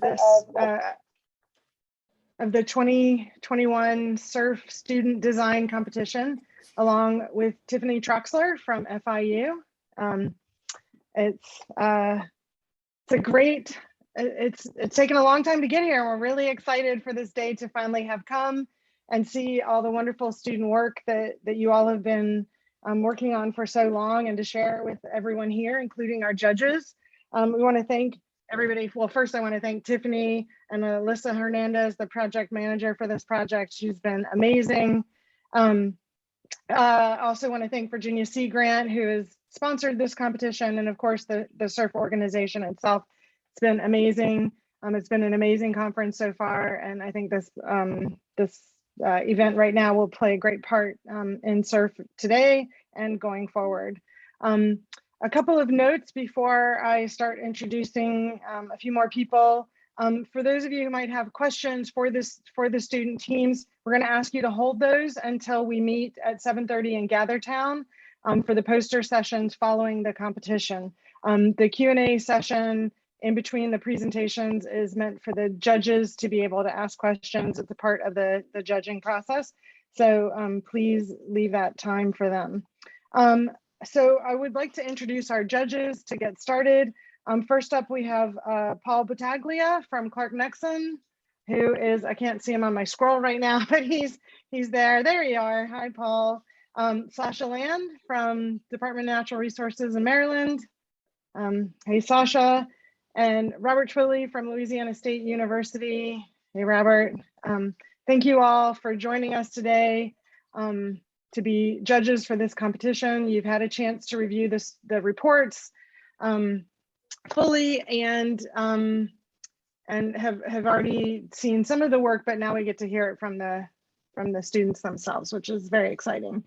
this of the 2021 CERF Student Design Competition, along with Tiffany Troxler from FIU. It's a great, it's taken a long time to get here. We're really excited for this day to finally have come and see all the wonderful student work that you all have been working on for so long, and to share it with everyone here, including our judges. We want to thank everybody. Well, first I want to thank Tiffany and Alyssa Hernandez, the project manager for this project. She's been amazing. Also want to thank Virginia Sea Grant, who has sponsored this competition, and of course the CERF organization itself. It's been amazing. It's been an amazing conference so far, and I think this event right now will play a great part in CERF today and going forward. A couple of notes before I start introducing a few more people. For those of you who might have questions for the student teams, we're going to ask you to hold those until we meet at 7:30 in Gathertown for the poster sessions following the competition. The Q&A session in between the presentations is meant for the judges to be able to ask questions. It's a part of the judging process. So please leave that time for them. So I would like to introduce our judges to get started. First up, we have Paul Battaglia from Clark Nexon, who is, I can't see him on my scroll right now, but he's there. There you are. Hi, Paul. Sasha Land from Department of Natural Resources in Maryland. Hey, Sasha. And Robert Twilley from Louisiana State University. Hey, Robert. Thank you all for joining us today to be judges for this competition. You've had a chance to review the reports fully and have already seen some of the work, but now we get to hear it from the students themselves, which is very exciting.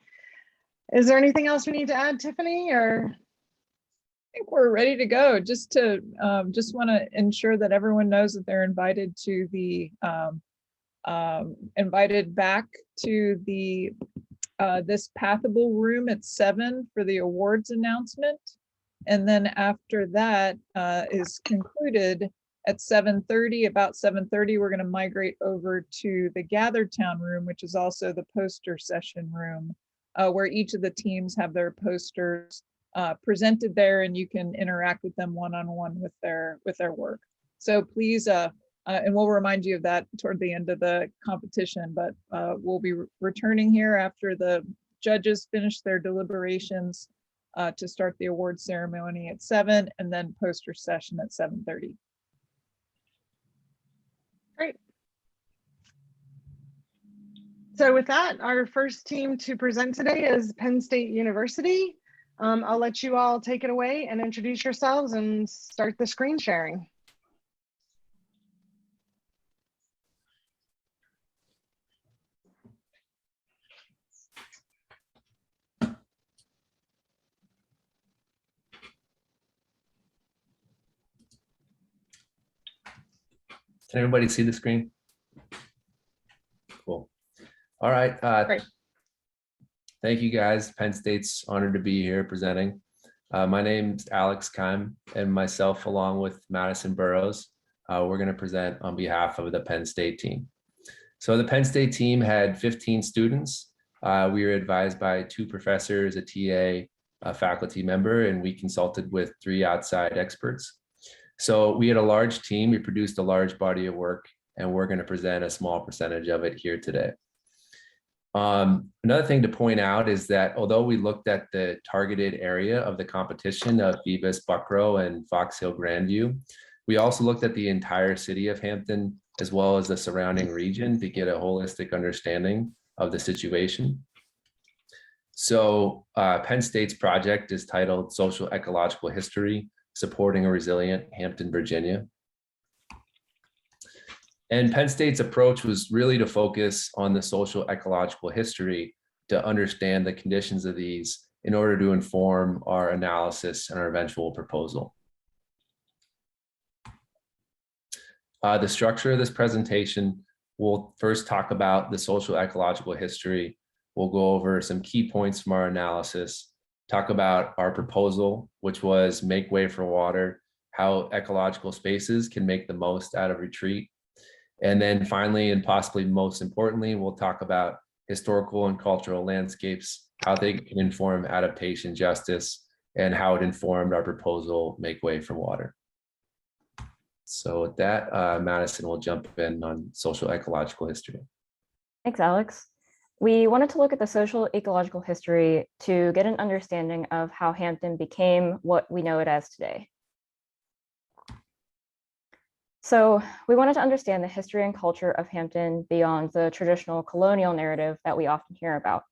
Is there anything else we need to add, Tiffany, or? I think we're ready to go. Just want to ensure that everyone knows that they're invited to the invited back to the this Pathable room at 7 for the awards announcement, and then after that is concluded at 7:30. About 7:30, we're going to migrate over to the Gathertown room, which is also the poster session room, where each of the teams have their posters presented there, and you can interact with them one-on-one with their work. So please, and we'll remind you of that toward the end of the competition, but we'll be returning here after the judges finish their deliberations to start the award ceremony at 7, and then poster session at 7:30. Great. So with that, our first team to present today is Penn State University. I'll let you all take it away and introduce yourselves and start the screen sharing. Can everybody see the screen? Cool. All right. Great. Thank you guys. Penn State's honored to be here presenting. My name's Alex Keim, and myself, along with Madison Burrows, we're going to present on behalf of the Penn State team. So the Penn State team had 15 students. We were advised by 2 professors, a TA, a faculty member, and we consulted with 3 outside experts. So we had a large team. We produced a large body of work, and we're going to present a small percentage of it here today. Another thing to point out is that although we looked at the targeted area of the competition of Beavis, Buckrow, and Fox Hill Grandview, we also looked at the entire city of Hampton as well as the surrounding region to get a holistic understanding of the situation. So Penn State's project is titled Social Ecological History, Supporting a Resilient Hampton, Virginia. And Penn State's approach was really to focus on the social ecological history to understand the conditions of these in order to inform our analysis and our eventual proposal. The structure of this presentation, we'll first talk about the social ecological history. We'll go over some key points from our analysis, talk about our proposal, which was make way for water, how ecological spaces can make the most out of retreat. And then finally, and possibly most importantly, we'll talk about historical and cultural landscapes, how they can inform adaptation justice, and how it informed our proposal, Make Way for Water. So with that, Madison will jump in on social ecological history. Thanks, Alex. We wanted to look at the social ecological history to get an understanding of how Hampton became what we know it as today. So we wanted to understand the history and culture of Hampton beyond the traditional colonial narrative that we often hear about.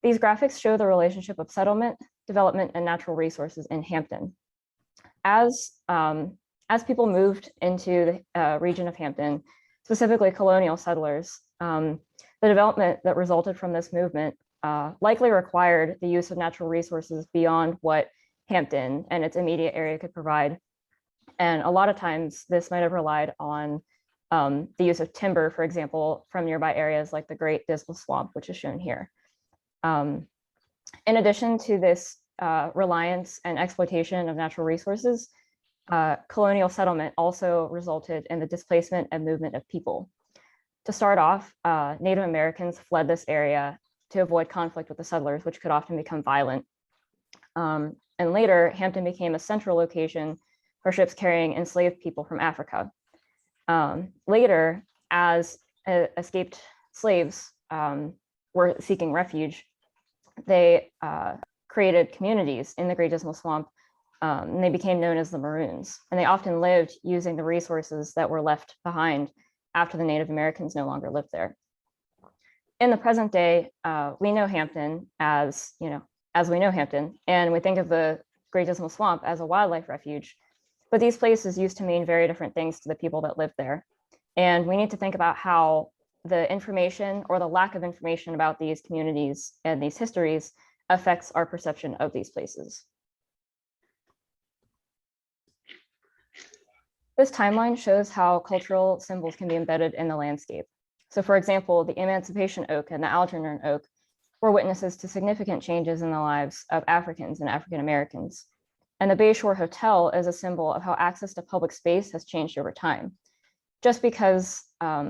These graphics show the relationship of settlement, development, and natural resources in Hampton. As people moved into the region of Hampton, specifically colonial settlers, the development that resulted from this movement likely required the use of natural resources beyond what Hampton and its immediate area could provide. And a lot of times this might have relied on the use of timber, for example, from nearby areas like the Great Dismal Swamp, which is shown here. In addition to this reliance and exploitation of natural resources, colonial settlement also resulted in the displacement and movement of people. To start off, Native Americans fled this area to avoid conflict with the settlers, which could often become violent. And later, Hampton became a central location for ships carrying enslaved people from Africa. Later, as escaped slaves were seeking refuge, they created communities in the Great Dismal Swamp, and they became known as the Maroons. And they often lived using the resources that were left behind after the Native Americans no longer lived there. In the present day, we know Hampton as we know Hampton, and we think of the Great Dismal Swamp as a wildlife refuge. But these places used to mean very different things to the people that lived there. And we need to think about how the information or the lack of information about these communities and these histories affects our perception of these places. This timeline shows how cultural symbols can be embedded in the landscape. So for example, the Emancipation Oak and the Algernon Oak were witnesses to significant changes in the lives of Africans and African Americans. And the Bayshore Hotel is a symbol of how access to public space has changed over time. Just because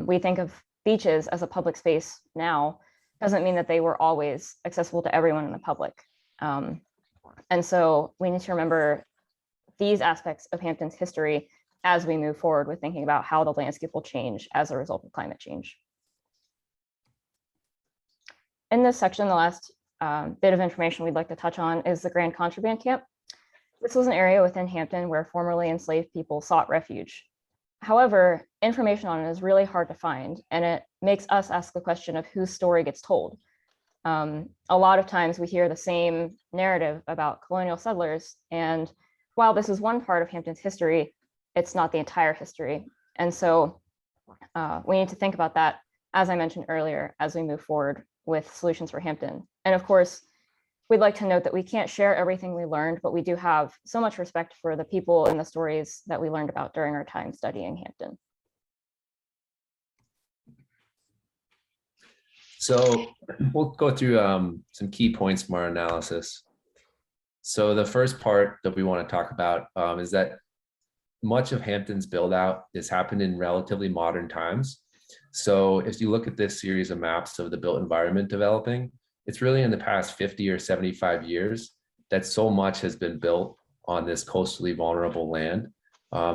we think of beaches as a public space now doesn't mean that they were always accessible to everyone in the public. And so we need to remember these aspects of Hampton's history as we move forward with thinking about how the landscape will change as a result of climate change. In this section, the last bit of information we'd like to touch on is the Grand Contraband Camp. This was an area within Hampton where formerly enslaved people sought refuge. However, information on it is really hard to find, and it makes us ask the question of whose story gets told. A lot of times we hear the same narrative about colonial settlers, and while this is one part of Hampton's history, it's not the entire history. And so we need to think about that, as I mentioned earlier, as we move forward with solutions for Hampton. And of course, we'd like to note that we can't share everything we learned, but we do have so much respect for the people and the stories that we learned about during our time studying Hampton. So we'll go through some key points from our analysis. So the first part that we want to talk about is that much of Hampton's build out has happened in relatively modern times. So if you look at this series of maps of the built environment developing, it's really in the past 50 or 75 years that so much has been built on this coastally vulnerable land.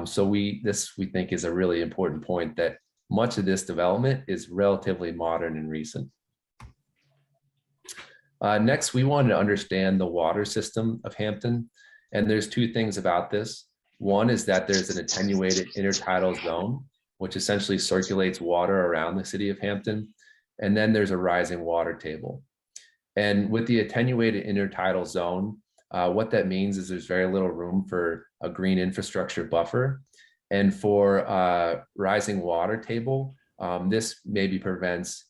So we think is a really important point, that much of this development is relatively modern and recent. Next, we wanted to understand the water system of Hampton. And there's two things about this. One is that there's an attenuated intertidal zone, which essentially circulates water around the city of Hampton. And then there's a rising water table. And with the attenuated intertidal zone, what that means is there's very little room for a green infrastructure buffer. And for rising water table, this maybe prevents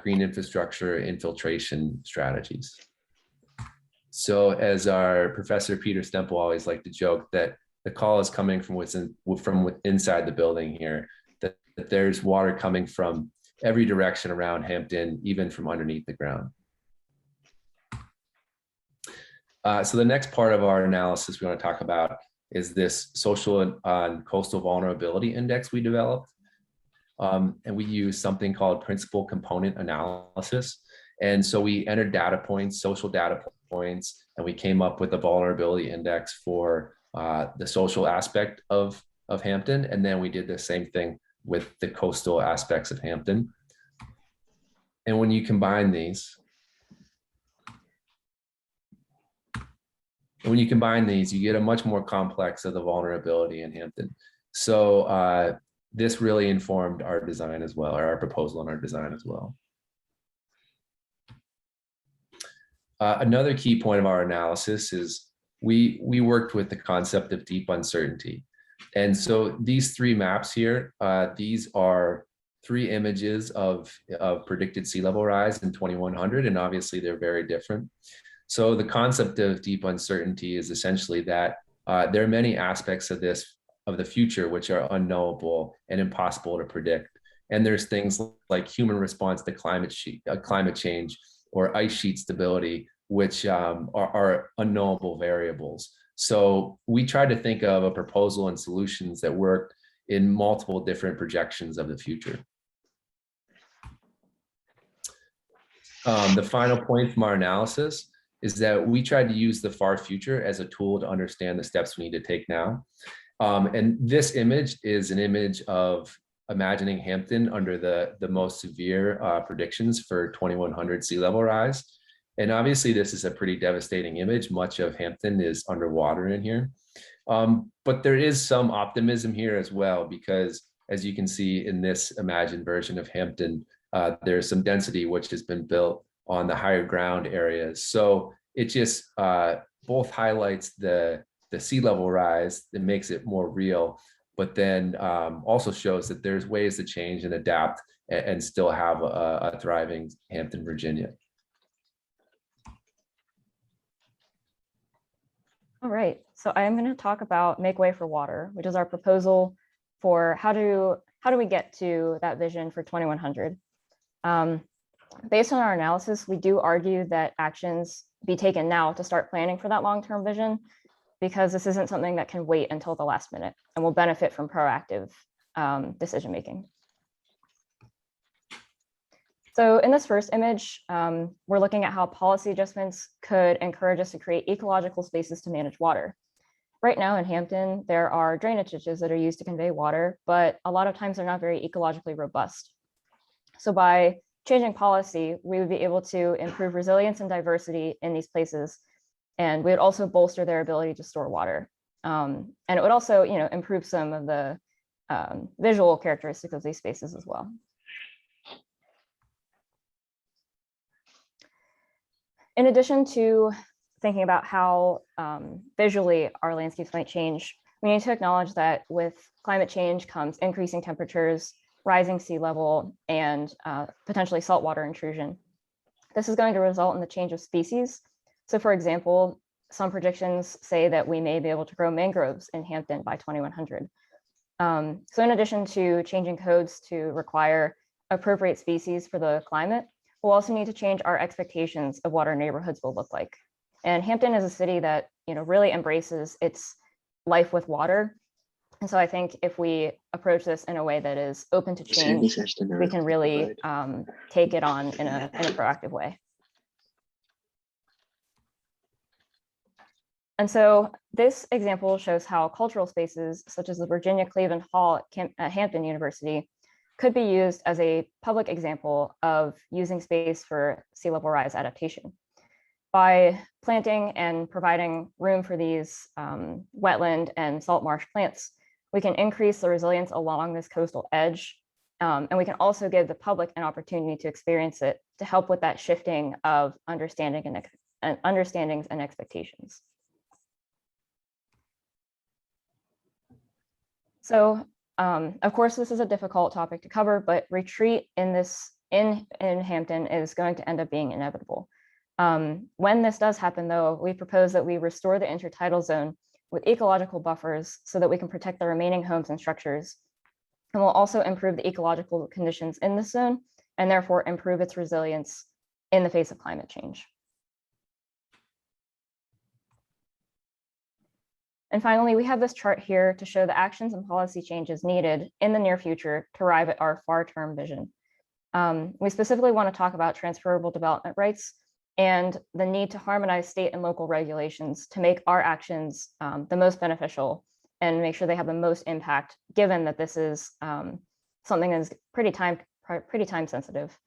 green infrastructure infiltration strategies. So as our Professor Peter Stemple always liked to joke, that the call is coming from inside the building here, that there's water coming from every direction around Hampton, even from underneath the ground. So the next part of our analysis we want to talk about is this social and coastal vulnerability index we developed. And we use something called principal component analysis. And so we entered data points, social data points, and we came up with a vulnerability index for the social aspect of Hampton. And then we did the same thing with the coastal aspects of Hampton. And when you combine these, you get a much more complex of the vulnerability in Hampton. So this really informed our design as well, or our proposal and our design as well. Another key point of our analysis is we worked with the concept of deep uncertainty. And so these three maps here, these are three images of predicted sea level rise in 2100, and obviously they're very different. So the concept of deep uncertainty is essentially that there are many aspects of the future which are unknowable and impossible to predict. And there's things like human response to climate change or ice sheet stability, which are unknowable variables. So we tried to think of a proposal and solutions that worked in multiple different projections of the future. The final point from our analysis is that we tried to use the far future as a tool to understand the steps we need to take now. And this image is an image of imagining Hampton under the most severe predictions for 2100 sea level rise. And obviously this is a pretty devastating image. Much of Hampton is underwater in here. But there is some optimism here as well, because as you can see in this imagined version of Hampton, there's some density which has been built on the higher ground areas. So it just both highlights the sea level rise that makes it more real, but then also shows that there's ways to change and adapt and still have a thriving Hampton, Virginia. All right, so I am going to talk about Make Way for Water, which is our proposal for how do we get to that vision for 2100. Based on our analysis, we do argue that actions be taken now to start planning for that long-term vision, because this isn't something that can wait until the last minute and will benefit from proactive decision-making. So in this first image, we're looking at how policy adjustments could encourage us to create ecological spaces to manage water. Right now in Hampton, there are drainage ditches that are used to convey water, but a lot of times they're not very ecologically robust. So by changing policy, we would be able to improve resilience and diversity in these places. And we would also bolster their ability to store water. And it would also, improve some of the visual characteristics of these spaces as well. In addition to thinking about how visually our landscapes might change, we need to acknowledge that with climate change comes increasing temperatures, rising sea level, and potentially saltwater intrusion. This is going to result in the change of species. So for example, some predictions say that we may be able to grow mangroves in Hampton by 2100. So in addition to changing codes to require appropriate species for the climate, we'll also need to change our expectations of what our neighborhoods will look like. And Hampton is a city that really embraces its life with water. And so I think if we approach this in a way that is open to change, we can really take it on in a proactive way. And so this example shows how cultural spaces such as the Virginia Cleveland Hall at Hampton University could be used as a public example of using space for sea level rise adaptation. By planting and providing room for these wetland and salt marsh plants, we can increase the resilience along this coastal edge. And we can also give the public an opportunity to experience it to help with that shifting of understandings and expectations. So of course, this is a difficult topic to cover, but retreat in Hampton is going to end up being inevitable. When this does happen, though, we propose that we restore the intertidal zone with ecological buffers so that we can protect the remaining homes and structures. And we'll also improve the ecological conditions in this zone and therefore improve its resilience in the face of climate change. And finally, we have this chart here to show the actions and policy changes needed in the near future to arrive at our far-term vision. We specifically want to talk about transferable development rights and the need to harmonize state and local regulations to make our actions the most beneficial and make sure they have the most impact, given that this is something that is pretty time sensitive.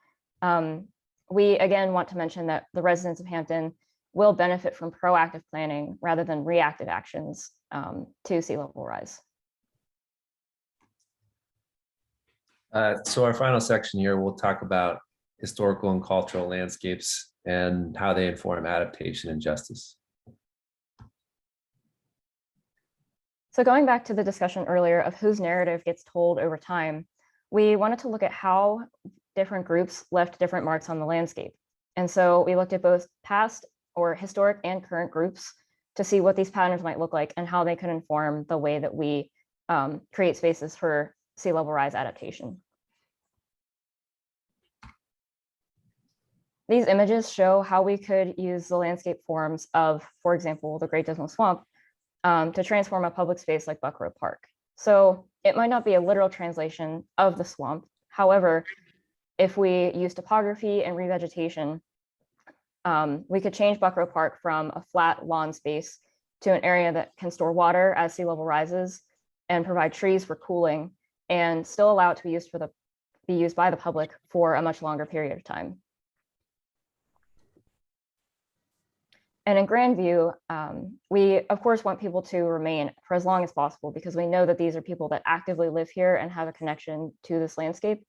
We again want to mention that the residents of Hampton will benefit from proactive planning rather than reactive actions to sea level rise. So our final section here, we'll talk about historical and cultural landscapes and how they inform adaptation and justice. So going back to the discussion earlier of whose narrative gets told over time, we wanted to look at how different groups left different marks on the landscape. And so we looked at both past or historic and current groups to see what these patterns might look like and how they could inform the way that we create spaces for sea level rise adaptation. These images show how we could use the landscape forms of, for example, the Great Dismal Swamp to transform a public space like Buckrow Park. So it might not be a literal translation of the swamp. However, if we use topography and revegetation, we could change Buckrow Park from a flat lawn space to an area that can store water as sea level rises and provide trees for cooling and still allow it to be used by the public for a much longer period of time. And in Grandview, we of course want people to remain for as long as possible because we know that these are people that actively live here and have a connection to this landscape.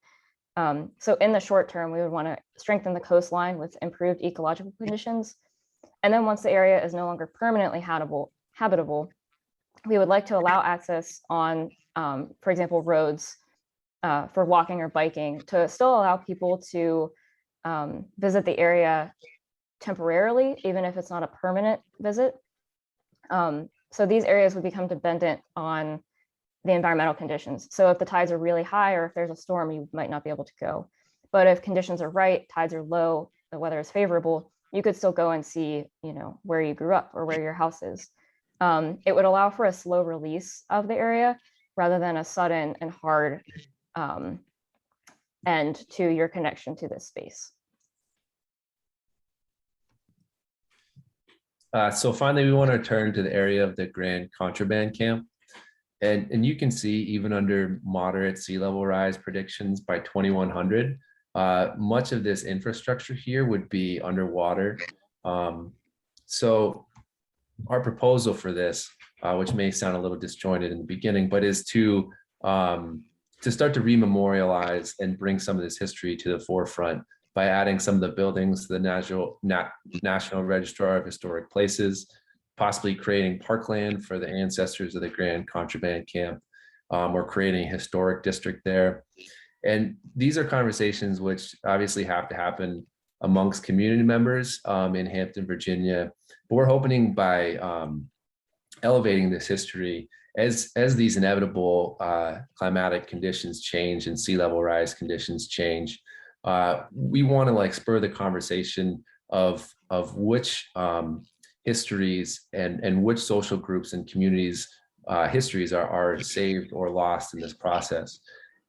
So in the short term, we would want to strengthen the coastline with improved ecological conditions. And then once the area is no longer permanently habitable, we would like to allow access on, for example, roads for walking or biking to still allow people to visit the area temporarily, even if it's not a permanent visit. So these areas would become dependent on the environmental conditions. So if the tides are really high or if there's a storm, you might not be able to go. But if conditions are right, tides are low, the weather is favorable, you could still go and see, where you grew up or where your house is. It would allow for a slow release of the area rather than a sudden and hard end to your connection to this space. So finally, we want to turn to the area of the Grand Contraband camp. And you can see even under moderate sea level rise predictions by 2100, much of this infrastructure here would be underwater. So our proposal for this, which may sound a little disjointed in the beginning, but is to start to rememorialize and bring some of this history to the forefront by adding some of the buildings to the National Registrar of Historic Places, possibly creating parkland for the ancestors of the Grand Contraband camp, or creating a historic district there. And these are conversations which obviously have to happen amongst community members in Hampton, Virginia. But we're hoping by elevating this history as these inevitable climatic conditions change and sea level rise conditions change, we want to spur the conversation of which histories and which social groups and communities histories are saved or lost in this process.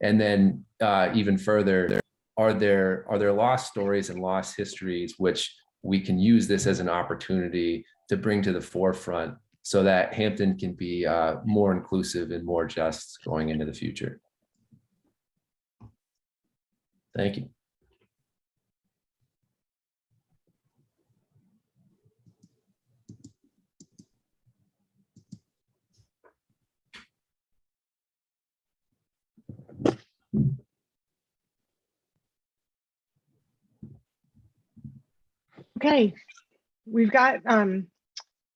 And then even further, are there lost stories and lost histories which we can use this as an opportunity to bring to the forefront so that Hampton can be more inclusive and more just going into the future. Thank you. Okay, we've got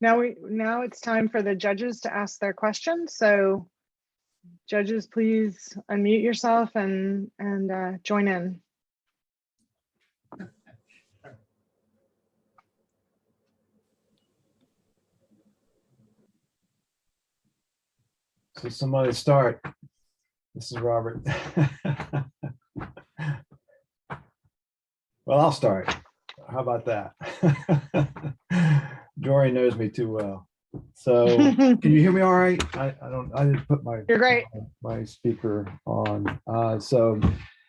now it's time for the judges to ask their questions. So judges, please unmute yourself and join in. So somebody start. This is Robert. Well, I'll start. How about that? Jory knows me too well. So can you hear me all right? I didn't put my You're great. my speaker on. So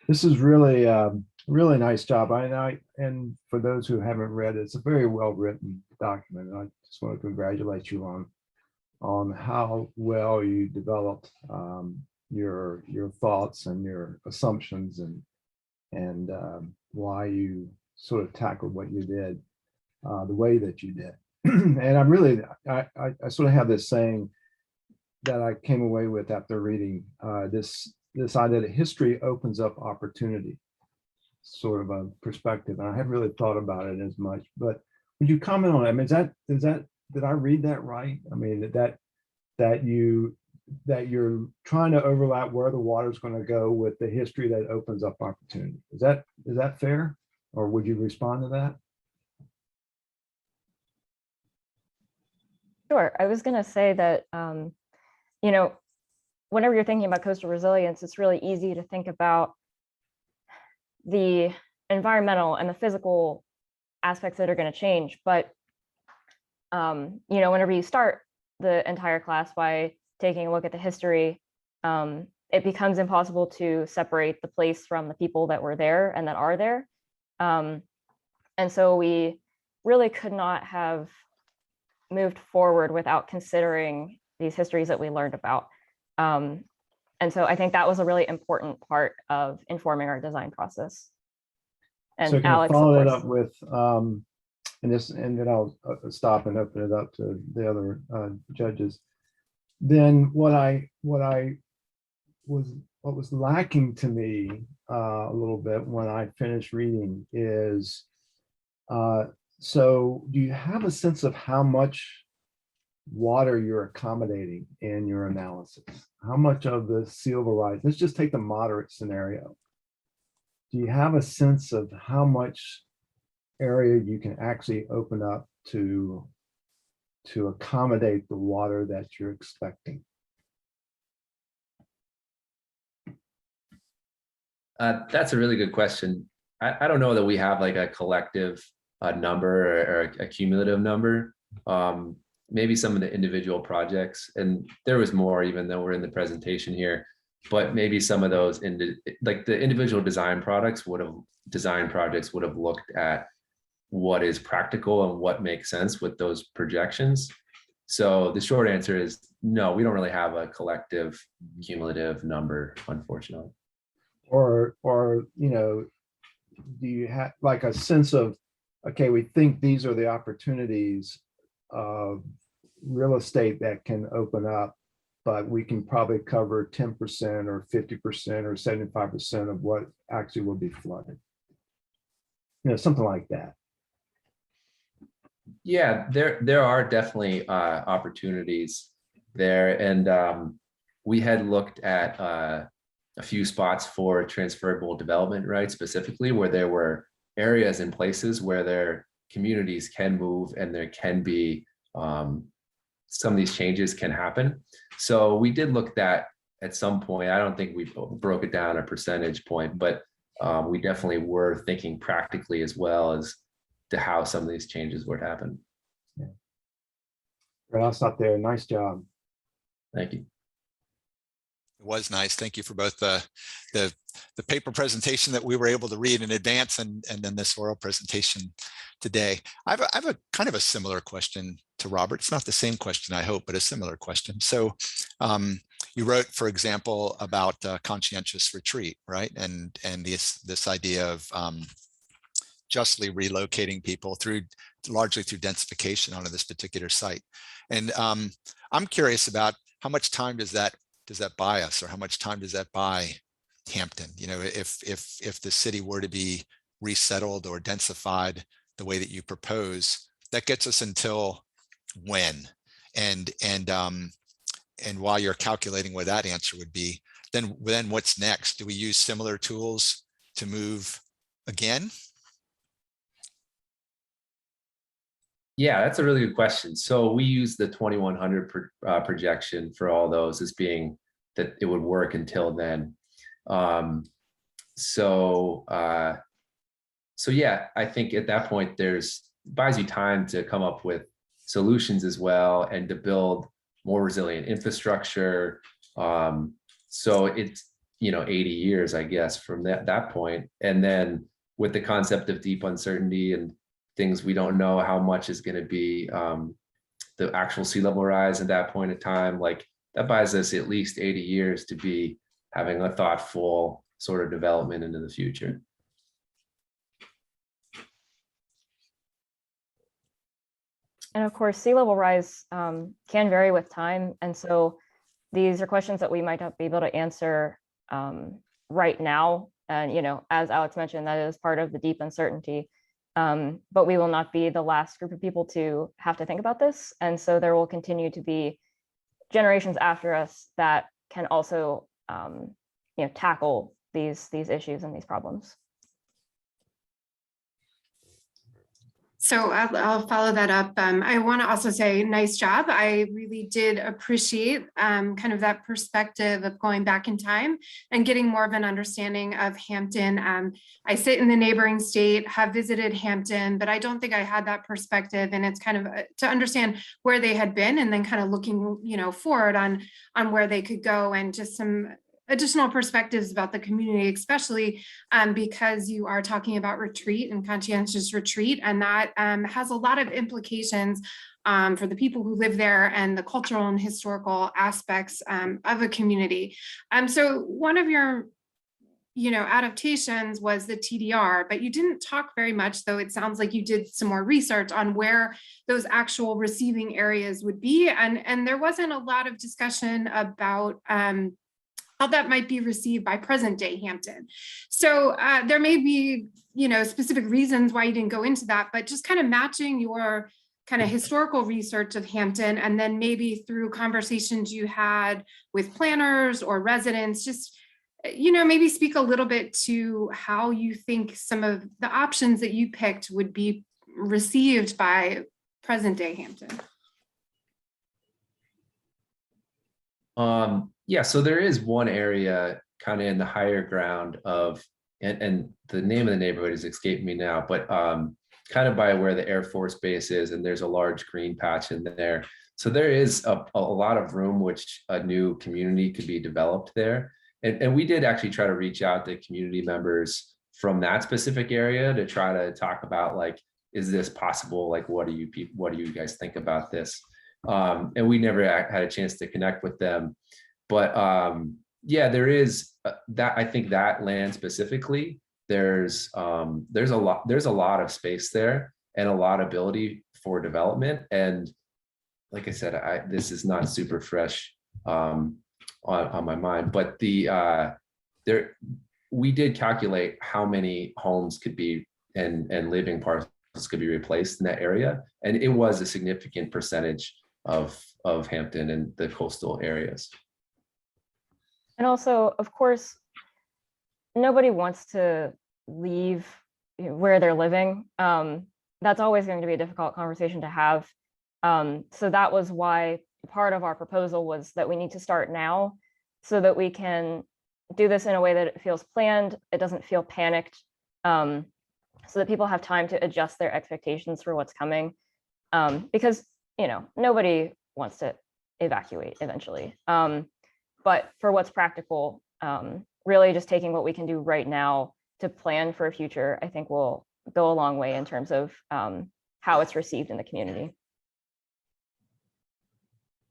this is really really nice job. And for those who haven't read it, it's a very well written document. I just want to congratulate you on how well you developed your thoughts and your assumptions and why you sort of tackled what you did the way that you did. And I sort of have this saying that I came away with after reading this idea that history opens up opportunity, sort of a perspective. And I haven't really thought about it as much, but would you comment on it? I mean, did I read that right? I mean, that you're trying to overlap where the water is going to go with the history that opens up opportunity. Is that fair? Or would you respond to that? Sure. I was going to say that, you know, whenever you're thinking about coastal resilience, it's really easy to think about the environmental and the physical aspects that are going to change. But, you know, whenever you start the entire class by taking a look at the history, it becomes impossible to separate the place from the people that were there and that are there. And so we really could not have moved forward without considering these histories that we learned about. And so I think that was a really important part of informing our design process. And so can Alex, I follow of that course, up with and then I'll stop and open it up to the other judges. Then what was lacking to me a little bit when I finished reading is so do you have a sense of how much water you're accommodating in your analysis? How much of the sea level rise? Let's just take the moderate scenario. Do you have a sense of how much area you can actually open up to accommodate the water that you're expecting? That's a really good question. I don't know that we have like a collective number or a cumulative number. Maybe some of the individual projects, and there was more even though we're in the presentation here, but maybe some of those like the individual design projects would have looked at what is practical and what makes sense with those projections. So the short answer is no, we don't really have a collective cumulative number, unfortunately. Or you know, do you have like a sense of, okay, we think these are the opportunities of real estate that can open up, but we can probably cover 10% or 50% or 75% of what actually will be flooded? You know, something like that. Yeah, there are definitely opportunities there, and we had looked at a few spots for transferable development rights, specifically where there were areas and places where their communities can move and there can be some of these changes can happen. So we did look at some point. I don't think we broke it down a percentage point, but we definitely were thinking practically as well as to how some of these changes would happen. Yeah. Right, I'll stop there. Nice job. Thank you. It was nice. Thank you for both the paper presentation that we were able to read in advance and then this oral presentation today. I have a kind of a similar question to Robert. It's not the same question, I hope, but a similar question. So you wrote, for example, about conscientious retreat, right? And this idea of justly relocating people largely through densification onto this particular site. And I'm curious about how much time does that buy us, or how much time does that buy Hampton? You know, if the city were to be resettled or densified the way that you propose, that gets us until when? And while you're calculating what that answer would be, then what's next? Do we use similar tools to move again? Yeah, that's a really good question. So we use the 2100 projection for all those as being that it would work until then. So yeah, I think at that point buys you time to come up with solutions as well, and to build more resilient infrastructure. So it's, 80 years, I guess, from that point. And then with the concept of deep uncertainty and things we don't know how much is going to be the actual sea level rise at that point in time, like that buys us at least 80 years to be having a thoughtful sort of development into the future. And of course, sea level rise can vary with time. And so these are questions that we might not be able to answer right now. And, as Alex mentioned, that is part of the deep uncertainty. But we will not be the last group of people to have to think about this. And so there will continue to be generations after us that can also, tackle these issues and these problems. So I'll follow that up. I want to also say nice job. I really did appreciate kind of that perspective of going back in time and getting more of an understanding of Hampton. I sit in the neighboring state, have visited Hampton, but I don't think I had that perspective. And it's kind of to understand where they had been and then kind of looking, forward on where they could go, and just some additional perspectives about the community, especially because you are talking about retreat and conscientious retreat, and that has a lot of implications for the people who live there and the cultural and historical aspects of a community. So one of your adaptations was the TDR, but you didn't talk very much, though it sounds like you did some more research on where those actual receiving areas would be. And there wasn't a lot of discussion about how that might be received by present day Hampton. So there may be, specific reasons why you didn't go into that, but just kind of matching your kind of historical research of Hampton, and then maybe through conversations you had with planners or residents, just, maybe speak a little bit to how you think some of the options that you picked would be received by present day Hampton. Yeah, so there is one area kind of in the higher ground of, and the name of the neighborhood is escaping me now, but kind of by where the Air Force Base is, and there's a large green patch in there. So there is a lot of room which a new community could be developed there. And we did actually try to reach out to community members from that specific area to try to talk about, like, is this possible? Like, what do you guys think about this? And we never had a chance to connect with them. But yeah, there is that. I think that land specifically, there's a lot of space there and a lot of ability for development. And like I said, this is not super fresh on my mind, but we did calculate how many homes could be and living parcels could be replaced in that area, and it was a significant percentage of Hampton and the coastal areas. And also, of course, nobody wants to leave where they're living. That's always going to be a difficult conversation to have. So that was why part of our proposal was that we need to start now so that we can do this in a way that it feels planned, it doesn't feel panicked, so that people have time to adjust their expectations for what's coming. Because, nobody wants to evacuate eventually. But for what's practical, really just taking what we can do right now to plan for a future, I think will go a long way in terms of how it's received in the community.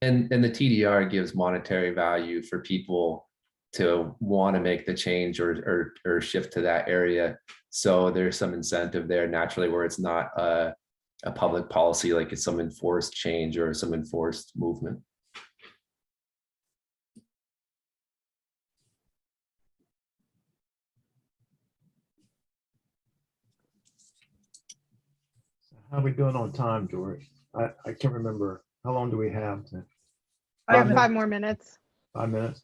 And the TDR gives monetary value for people to want to make the change or shift to that area. So there's some incentive there naturally, where it's not a public policy, like it's some enforced change or some enforced movement. How are we doing on time, George? I can't remember. How long do we have? I have 5 more minutes. 5 minutes?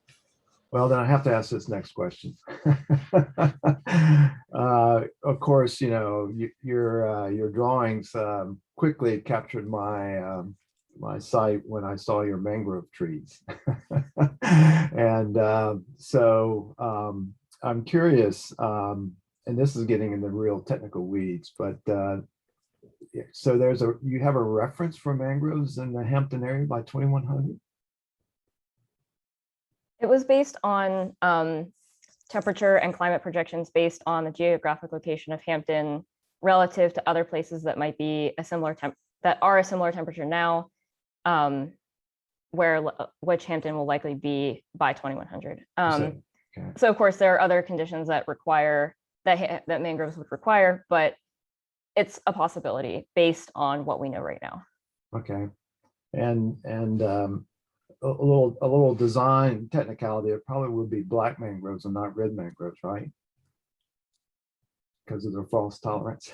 Well, then I have to ask this next question. Of course, your drawings quickly captured my my sight when I saw your mangrove trees. And so I'm curious, and this is getting in the real technical weeds, but so you have a reference for mangroves in the Hampton area by 2100? It was based on temperature and climate projections based on the geographic location of Hampton relative to other places that might be a similar temperature now, which Hampton will likely be by 2100. Okay. So of course there are other conditions that require that mangroves would require, but it's a possibility based on what we know right now. Okay, and a little design technicality. It probably would be black mangroves and not red mangroves, right? Because of their false tolerance.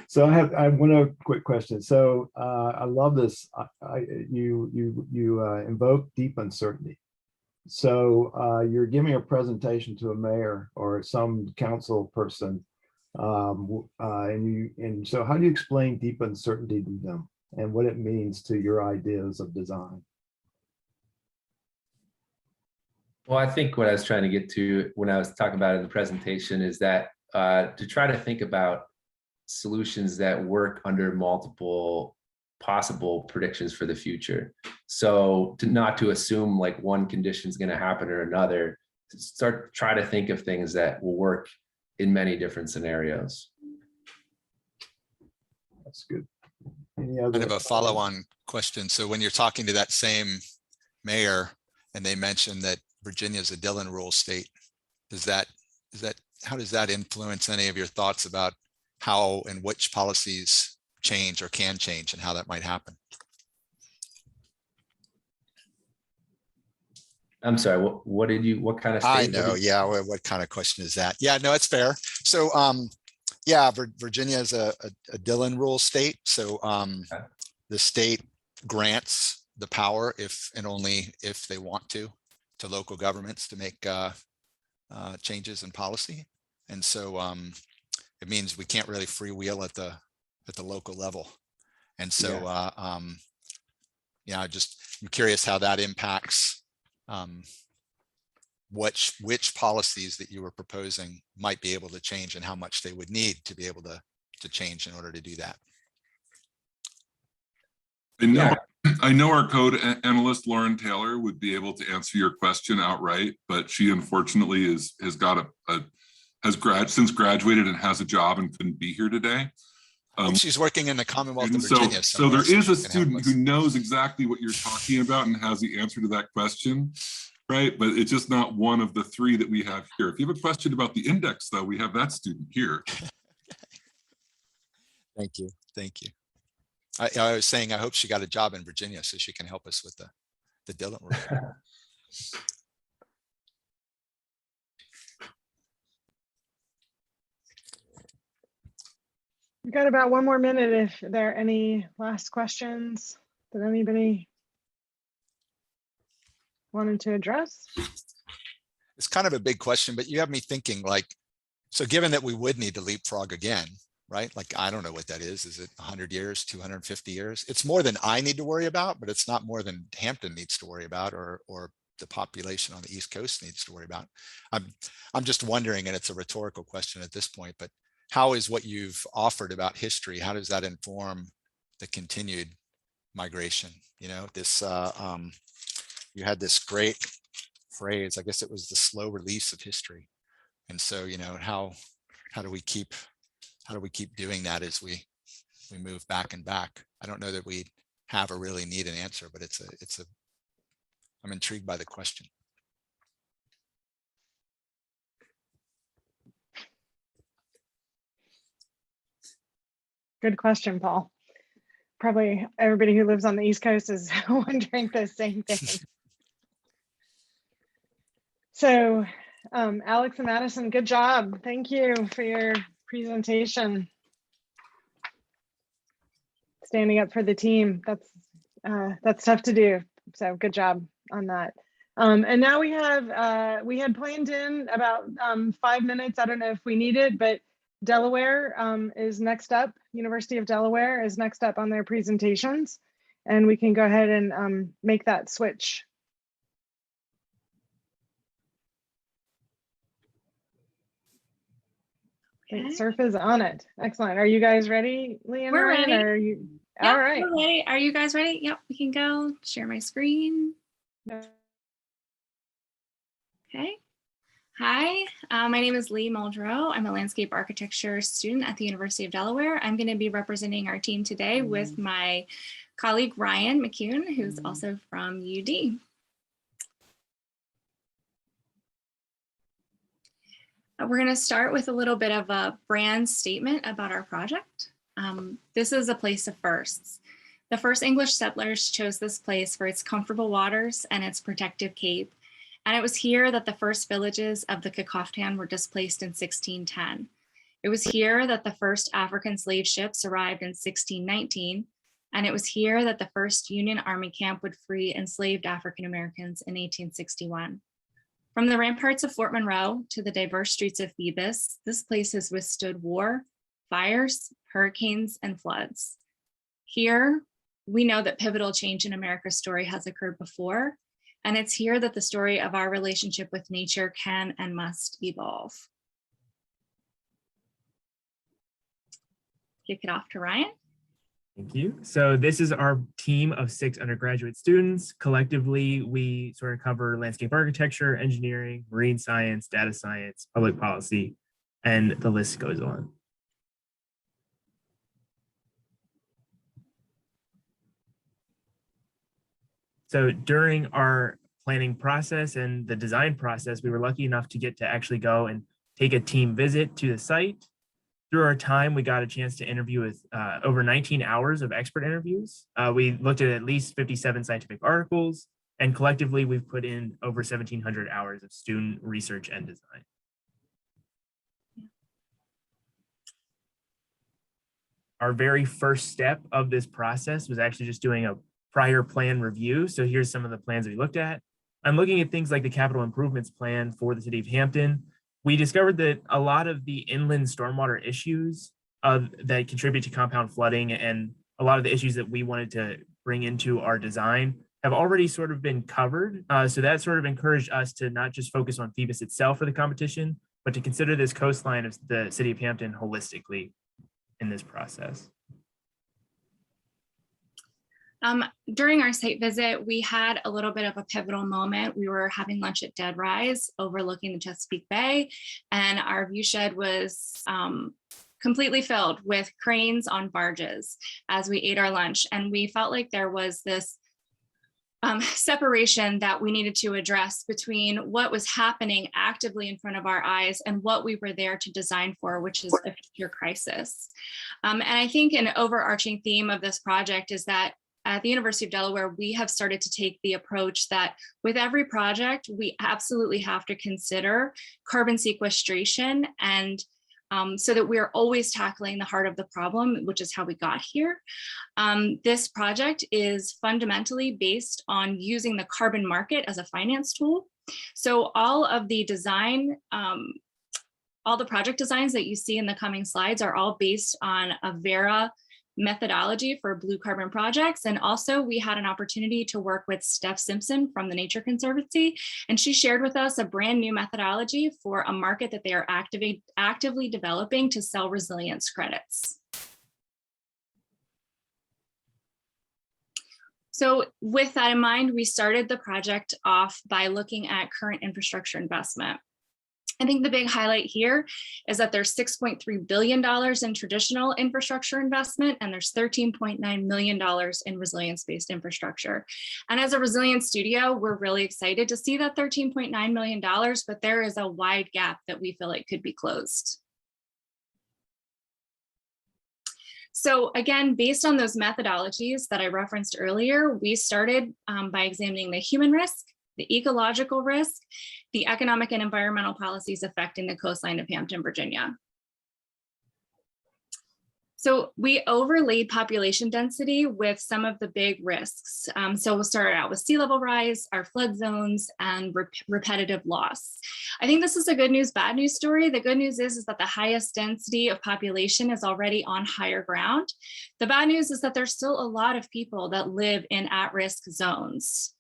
So I have one quick question. So I love this. You invoke deep uncertainty. So you're giving a presentation to a mayor or some council person, and so how do you explain deep uncertainty to them and what it means to your ideas of design? Well, I think what I was trying to get to when I was talking about it in the presentation is that to try to think about solutions that work under multiple possible predictions for the future. So not to assume like one condition is going to happen or another, try to think of things that will work in many different scenarios. That's good. Kind of a follow-on question. So when you're talking to that same mayor and they mention that Virginia is a Dillon rule state, how does that influence any of your thoughts about how and which policies change or can change and how that might happen? I'm sorry, what kind of state? I know, yeah, what kind of question is that? Yeah, no, it's fair. So yeah, Virginia is a Dillon rule state. So the state grants the power if and only if they want to local governments to make changes in policy. And so it means we can't really freewheel at the local level. And so yeah, I'm curious how that impacts which policies that you were proposing might be able to change and how much they would need to be able to change in order to do that. I know our code analyst Lauren Taylor would be able to answer your question outright, but she unfortunately has since graduated and has a job and couldn't be here today. She's working in the Commonwealth of Virginia. So there is a student who knows exactly what you're talking about and has the answer to that question, right? But it's just not one of the three that we have here. If you have a question about the index, though, we have that student here. Thank you. Thank you. I was saying I hope she got a job in Virginia so she can help us with the Dillon rule. We've got about one more minute if there are any last questions that anybody wanted to address. It's kind of a big question, but you have me thinking like, so given that we would need to leapfrog again, right? Like, I don't know what that is. Is it 100 years, 250 years? It's more than I need to worry about, but it's not more than Hampton needs to worry about or the population on the East Coast needs to worry about. I'm just wondering, and it's a rhetorical question at this point, but how is what you've offered about history, how does that inform the continued migration? You know, this, you had this great phrase, I guess it was the slow release of history. And so, you know, how do we keep doing that as we move back and back? I don't know that we have or really need an answer, but I'm intrigued by the question. Good question, Paul. Probably everybody who lives on the East Coast is wondering the same thing. So, Alex and Madison, good job. Thank you for your presentation. Standing up for the team, that's tough to do. So good job on that. And now we had planned in about 5 minutes. I don't know if we need it, but Delaware is next up. University of Delaware is next up on their presentations, and we can go ahead and make that switch. Great, CERF is on it. Excellent. Are you guys ready, Lee and We're Ryan? ready. Or are you? Yep, All right. we're ready. Are you guys ready? Yep, we can go. Share my screen. Okay. Hi, my name is Lee Muldrow. I'm a landscape architecture student at the University of Delaware. I'm going to be representing our team today with my colleague Ryan McCune, who's also from UD. We're going to start with a little bit of a brand statement about our project. This is a place of firsts. The first English settlers chose this place for its comfortable waters and its protective cape. And it was here that the first villages of the Kekoftan were displaced in 1610. It was here that the first African slave ships arrived in 1619. And it was here that the first Union Army camp would free enslaved African Americans in 1861. From the ramparts of Fort Monroe to the diverse streets of Phoebus, this place has withstood war, fires, hurricanes, and floods. Here, we know that pivotal change in America's story has occurred before, and it's here that the story of our relationship with nature can and must evolve. Kick it off to Ryan. Thank you. So this is our team of 6 undergraduate students. Collectively, we sort of cover landscape architecture, engineering, marine science, data science, public policy, and the list goes on. So during our planning process and the design process, we were lucky enough to get to actually go and take a team visit to the site. Through our time, we got a chance to interview with over 19 hours of expert interviews. We looked at least 57 scientific articles, and collectively we've put in over 1,700 hours of student research and design. Our very first step of this process was actually just doing a prior plan review. So here's some of the plans we looked at. I'm looking at things like the capital improvements plan for the city of Hampton. We discovered that a lot of the inland stormwater issues that contribute to compound flooding and a lot of the issues that we wanted to bring into our design have already sort of been covered. So that sort of encouraged us to not just focus on Phoebus itself for the competition, but to consider this coastline of the city of Hampton holistically in this process. During our site visit, we had a little bit of a pivotal moment. We were having lunch at Dead Rise overlooking the Chesapeake Bay, and our view shed was completely filled with cranes on barges as we ate our lunch. And we felt like there was this separation that we needed to address between what was happening actively in front of our eyes and what we were there to design for, which is a future crisis. And I think an overarching theme of this project is that at the University of Delaware, we have started to take the approach that with every project, we absolutely have to consider carbon sequestration, and so that we are always tackling the heart of the problem, which is how we got here. This project is fundamentally based on using the carbon market as a finance tool. So all of the design, all the project designs that you see in the coming slides are all based on a Vera methodology for blue carbon projects. And also we had an opportunity to work with Steph Simpson from the Nature Conservancy, and she shared with us a brand new methodology for a market that they are actively developing to sell resilience credits. So with that in mind, we started the project off by looking at current infrastructure investment. I think the big highlight here is that there's $6.3 billion in traditional infrastructure investment, and there's $13.9 million in resilience-based infrastructure. And as a resilience studio, we're really excited to see that $13.9 million, but there is a wide gap that we feel like could be closed. So again, based on those methodologies that I referenced earlier, we started by examining the human risk, the ecological risk, the economic and environmental policies affecting the coastline of Hampton, Virginia. So we overlaid population density with some of the big risks. So we'll start out with sea level rise, our flood zones, and repetitive loss. I think this is a good news, bad news story. The good news is that the highest density of population is already on higher ground. The bad news is that there's still a lot of people that live in at-risk zones.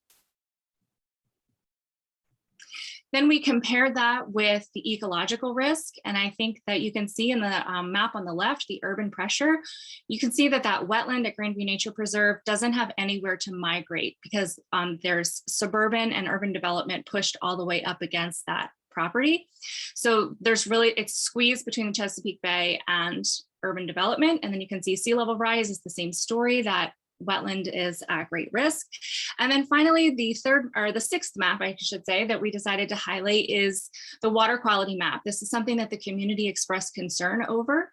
Then we compared that with the ecological risk. And I think that you can see in the map on the left, the urban pressure, you can see that that wetland at Grandview Nature Preserve doesn't have anywhere to migrate because there's suburban and urban development pushed all the way up against that property. So there's really, it's squeezed between the Chesapeake Bay and urban development. And then you can see sea level rise is the same story, that wetland is at great risk. And then finally, the sixth map, I should say, that we decided to highlight is the water quality map. This is something that the community expressed concern over.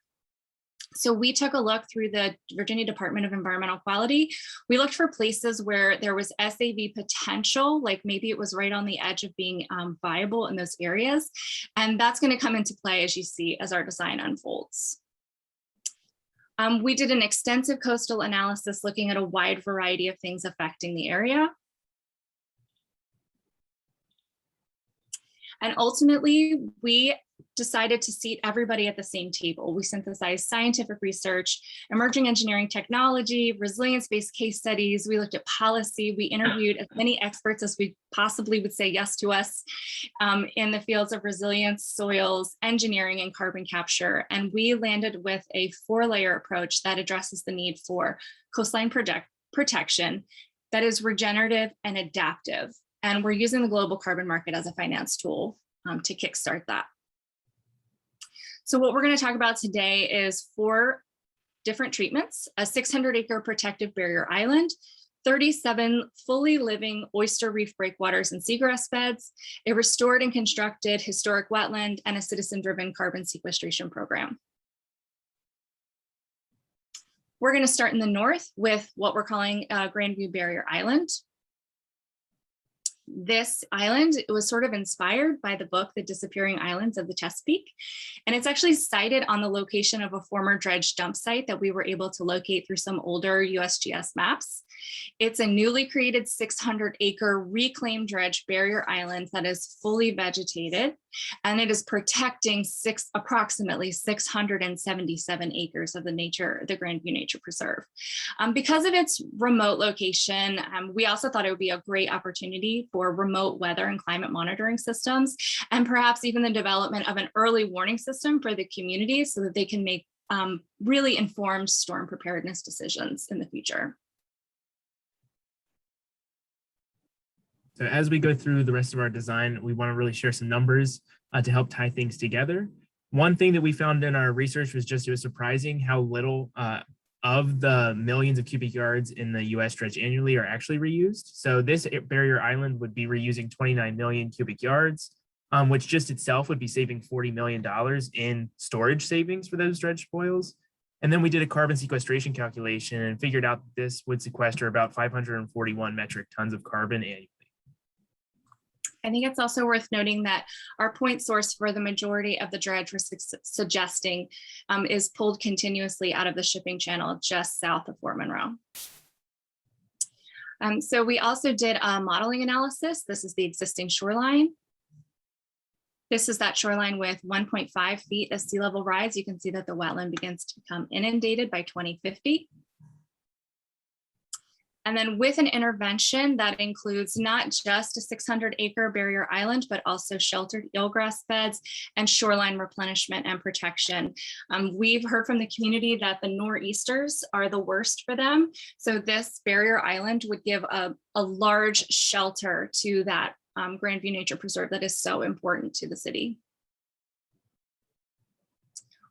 So we took a look through the Virginia Department of Environmental Quality. We looked for places where there was SAV potential, like maybe it was right on the edge of being viable in those areas. And that's going to come into play as you see as our design unfolds. We did an extensive coastal analysis looking at a wide variety of things affecting the area. And ultimately, we decided to seat everybody at the same table. We synthesized scientific research, emerging engineering technology, resilience-based case studies. We looked at policy. We interviewed as many experts as we possibly would say yes to us in the fields of resilience, soils, engineering, and carbon capture. And we landed with a 4-layer approach that addresses the need for coastline protection that is regenerative and adaptive. And we're using the global carbon market as a finance tool to kickstart that. So what we're going to talk about today is 4 different treatments: a 600-acre protective barrier island, 37 fully living oyster reef breakwaters and seagrass beds, a restored and constructed historic wetland, and a citizen-driven carbon sequestration program. We're going to start in the north with what we're calling Grandview Barrier Island. This island, it was sort of inspired by the book, The Disappearing Islands of the Chesapeake. And it's actually sited on the location of a former dredge dump site that we were able to locate through some older USGS maps. It's a newly created 600-acre reclaimed dredge barrier island that is fully vegetated, and it is protecting approximately 677 acres of the Grandview Nature Preserve. Because of its remote location, we also thought it would be a great opportunity for remote weather and climate monitoring systems, and perhaps even the development of an early warning system for the community so that they can make really informed storm preparedness decisions in the future. So as we go through the rest of our design, we want to really share some numbers to help tie things together. One thing that we found in our research was it was surprising how little of the millions of cubic yards in the US dredge annually are actually reused. So this barrier island would be reusing 29 million cubic yards, which just itself would be saving $40 million in storage savings for those dredge spoils. And then we did a carbon sequestration calculation and figured out that this would sequester about 541 metric tons of carbon annually. I think it's also worth noting that our point source for the majority of the dredge we're suggesting is pulled continuously out of the shipping channel just south of Fort Monroe. So we also did a modeling analysis. This is the existing shoreline. This is that shoreline with 1.5 feet of sea level rise. You can see that the wetland begins to become inundated by 2050. And then with an intervention that includes not just a 600-acre barrier island, but also sheltered eelgrass beds and shoreline replenishment and protection. We've heard from the community that the nor'easters are the worst for them. So this barrier island would give a large shelter to that Grandview Nature Preserve that is so important to the city.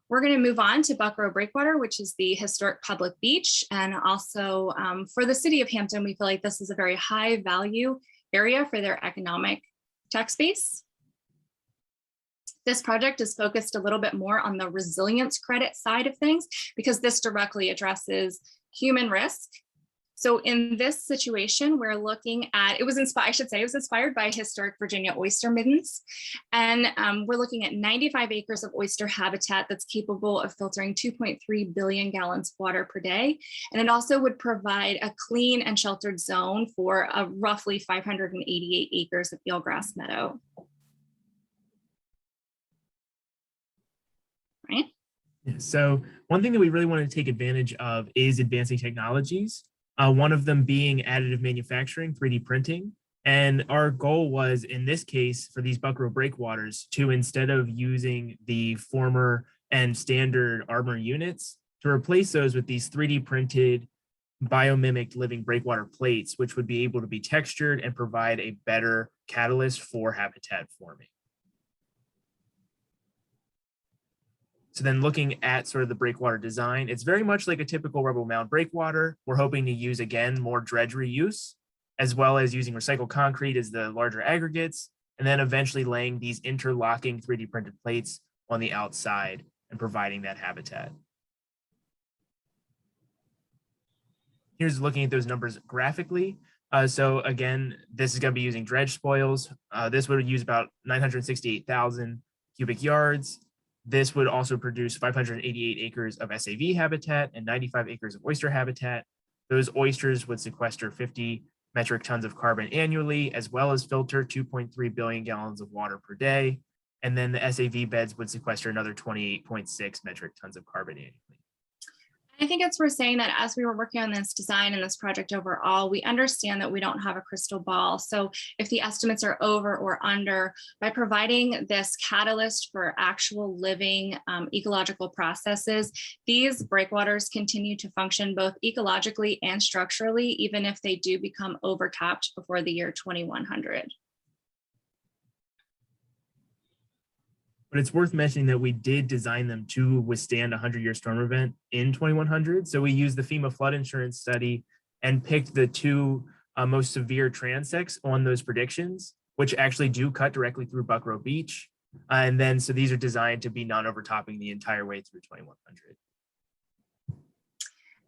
We're going to move on to Buckrow Breakwater, which is the historic public beach. And also for the city of Hampton, we feel like this is a very high value area for their economic tax base. This project is focused a little bit more on the resilience credit side of things because this directly addresses human risk. So in this situation, we're looking at, it was inspired by historic Virginia oyster middens. And we're looking at 95 acres of oyster habitat that's capable of filtering 2.3 billion gallons of water per day. And it also would provide a clean and sheltered zone for roughly 588 acres of eelgrass meadow. Right? Yeah, so one thing that we really want to take advantage of is advancing technologies. One of them being additive manufacturing, 3D printing. And our goal was, in this case, for these Buckrow breakwaters, to instead of using the former and standard armor units, to replace those with these 3D printed biomimicked living breakwater plates, which would be able to be textured and provide a better catalyst for habitat forming. So then looking at sort of the breakwater design, it's very much like a typical rubble mound breakwater. We're hoping to use, again, more dredge reuse, as well as using recycled concrete as the larger aggregates, and then eventually laying these interlocking 3D printed plates on the outside and providing that habitat. Here's looking at those numbers graphically. So again, this is going to be using dredge spoils. This would use about 968,000 cubic yards. This would also produce 588 acres of SAV habitat and 95 acres of oyster habitat. Those oysters would sequester 50 metric tons of carbon annually, as well as filter 2.3 billion gallons of water per day. And then the SAV beds would sequester another 28.6 metric tons of carbon annually. I think it's worth saying that as we were working on this design and this project overall, we understand that we don't have a crystal ball. So if the estimates are over or under, by providing this catalyst for actual living ecological processes, these breakwaters continue to function both ecologically and structurally, even if they do become overtopped before the year 2100. But it's worth mentioning that we did design them to withstand a 100-year storm event in 2100. So we used the FEMA flood insurance study and picked the two most severe transects on those predictions, which actually do cut directly through Buckrow Beach. And then, so these are designed to be non-overtopping the entire way through 2100.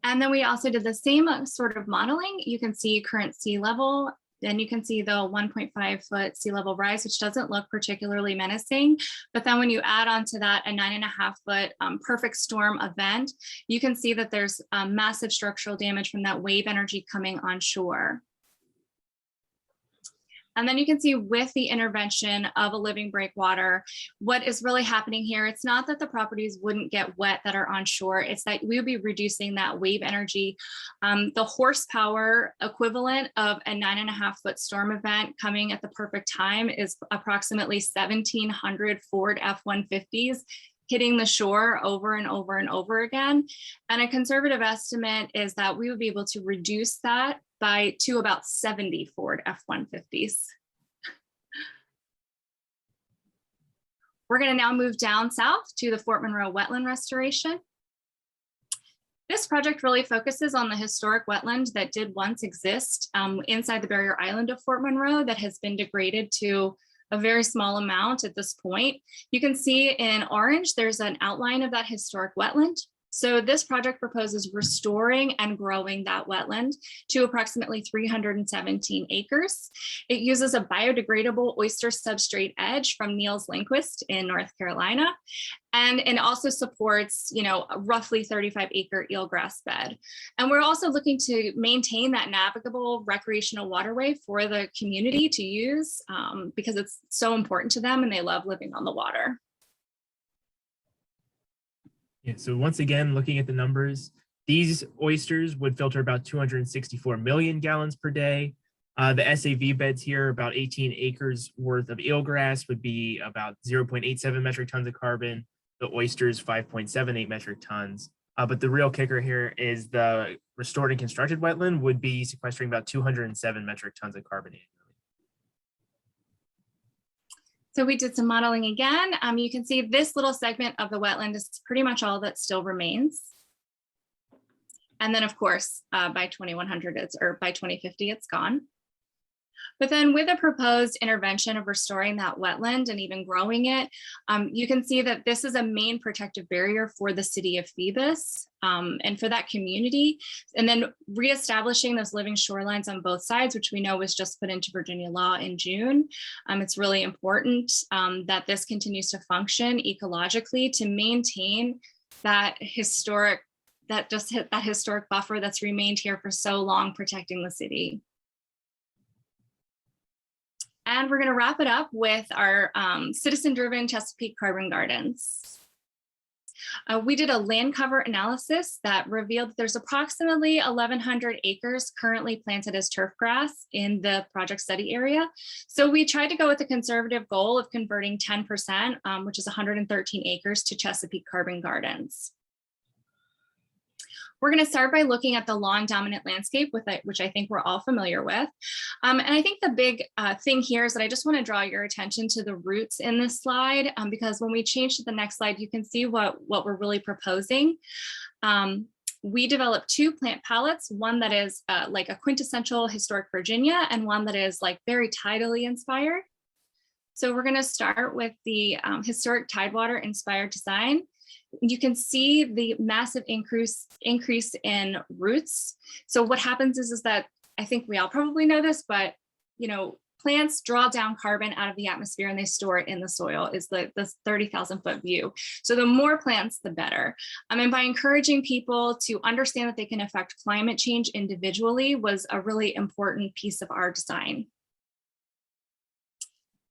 And then we also did the same sort of modeling. You can see current sea level. Then you can see the 1.5 foot sea level rise, which doesn't look particularly menacing. But then when you add on to that a 9.5 foot perfect storm event, you can see that there's massive structural damage from that wave energy coming on shore. And then you can see with the intervention of a living breakwater, what is really happening here, it's not that the properties wouldn't get wet that are on shore, it's that we would be reducing that wave energy. The horsepower equivalent of a 9.5 foot storm event coming at the perfect time is approximately 1,700 Ford F-150s hitting the shore over and over and over again. And a conservative estimate is that we would be able to reduce that to about 70 Ford F-150s. We're going to now move down south to the Fort Monroe wetland restoration. This project really focuses on the historic wetland that did once exist inside the barrier island of Fort Monroe that has been degraded to a very small amount at this point. You can see in orange, there's an outline of that historic wetland. So this project proposes restoring and growing that wetland to approximately 317 acres. It uses a biodegradable oyster substrate edge from Niels Lindquist in North Carolina. And it also supports, a roughly 35 acre eelgrass bed. And we're also looking to maintain that navigable recreational waterway for the community to use because it's so important to them and they love living on the water. Yeah, so once again, looking at the numbers, these oysters would filter about 264 million gallons per day. The SAV beds here, about 18 acres worth of eelgrass would be about 0.87 metric tons of carbon. The oysters, 5.78 metric tons. But the real kicker here is the restored and constructed wetland would be sequestering about 207 metric tons of carbon annually. So we did some modeling again. You can see this little segment of the wetland is pretty much all that still remains. And then of course, by 2100, or by 2050, it's gone. But then with a proposed intervention of restoring that wetland and even growing it, you can see that this is a main protective barrier for the city of Phoebus and for that community. And then reestablishing those living shorelines on both sides, which we know was just put into Virginia law in June. It's really important that this continues to function ecologically to maintain that historic buffer that's remained here for so long, protecting the city. And we're going to wrap it up with our citizen-driven Chesapeake Carbon Gardens. We did a land cover analysis that revealed there's approximately 1,100 acres currently planted as turf grass in the project study area. So we tried to go with a conservative goal of converting 10%, which is 113 acres, to Chesapeake carbon gardens. We're going to start by looking at the lawn dominant landscape, which I think we're all familiar with. And I think the big thing here is that I just want to draw your attention to the roots in this slide, because when we change to the next slide, you can see what we're really proposing. We developed 2 plant palettes, one that is like a quintessential historic Virginia and one that is like very tidally inspired. So we're going to start with the historic Tidewater inspired design. You can see the massive increase in roots. So what happens is that, I think we all probably know this, but plants draw down carbon out of the atmosphere and they store it in the soil, is the 30,000 foot view. So the more plants, the better. And by encouraging people to understand that they can affect climate change individually was a really important piece of our design.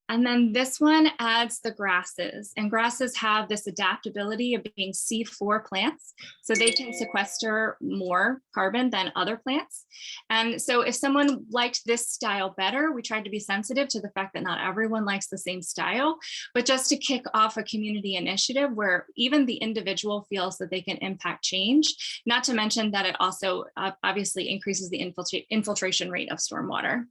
And then this one adds the grasses, and grasses have this adaptability of being C4 plants. So they can sequester more carbon than other plants. And so if someone liked this style better, we tried to be sensitive to the fact that not everyone likes the same style, but just to kick off a community initiative where even the individual feels that they can impact change, not to mention that it also obviously increases the infiltration rate of stormwater.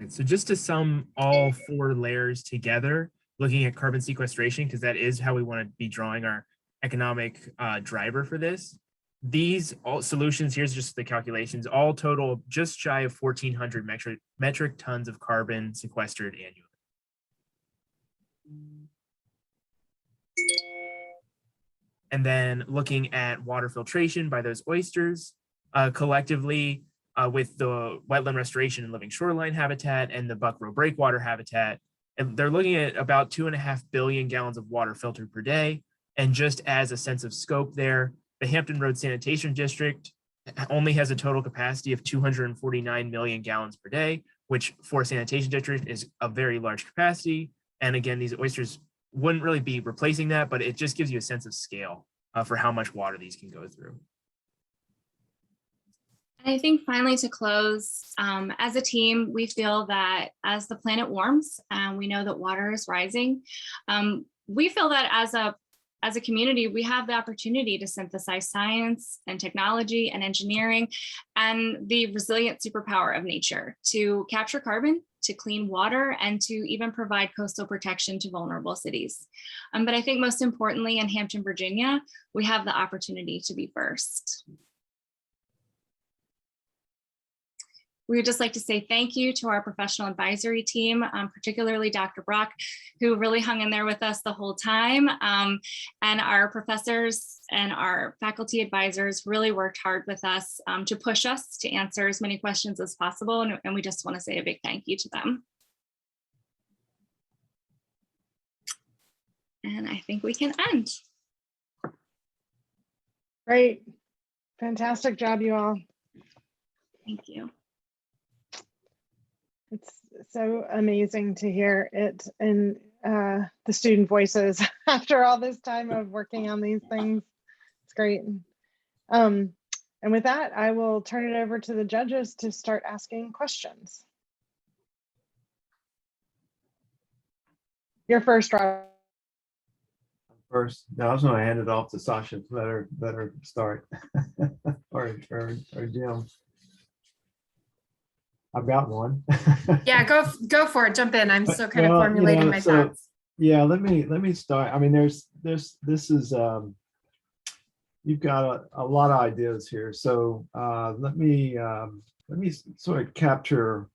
So just to sum all 4 layers together, looking at carbon sequestration, because that is how we want to be drawing our economic driver for this. These all solutions, here's just the calculations, all total just shy of 1,400 metric tons of carbon sequestered annually. And then looking at water filtration by those oysters, collectively, with the wetland restoration and living shoreline habitat and the Buckrow breakwater habitat, and they're looking at about 2.5 billion gallons of water filtered per day. And just as a sense of scope there, the Hampton Road Sanitation District only has a total capacity of 249 million gallons per day, which for a sanitation district is a very large capacity. And again, these oysters wouldn't really be replacing that, but it just gives you a sense of scale for how much water these can go through. I think finally to close, as a team, we feel that as the planet warms and we know that water is rising, we feel that as a community, we have the opportunity to synthesize science and technology and engineering and the resilient superpower of nature to capture carbon, to clean water, and to even provide coastal protection to vulnerable cities. But I think most importantly in Hampton, Virginia, we have the opportunity to be first. We would just like to say thank you to our professional advisory team, particularly Dr. Brock, who really hung in there with us the whole time. And our professors and our faculty advisors really worked hard with us to push us to answer as many questions as possible. And we just want to say a big thank you to them. And I think we can end. Great. Fantastic job, you all. Thank you. It's so amazing to hear it in the student voices after all this time of working on these things. It's great. And with that, I will turn it over to the judges to start asking questions. You're first, Rob. First, no, I was going to hand it off to Sasha. Let her start, or Jim. I've got one. Yeah, go for it. Jump in. I'm still kind of formulating my thoughts. Yeah, let me start. I mean, this is you've got a lot of ideas here. So let me sort of capture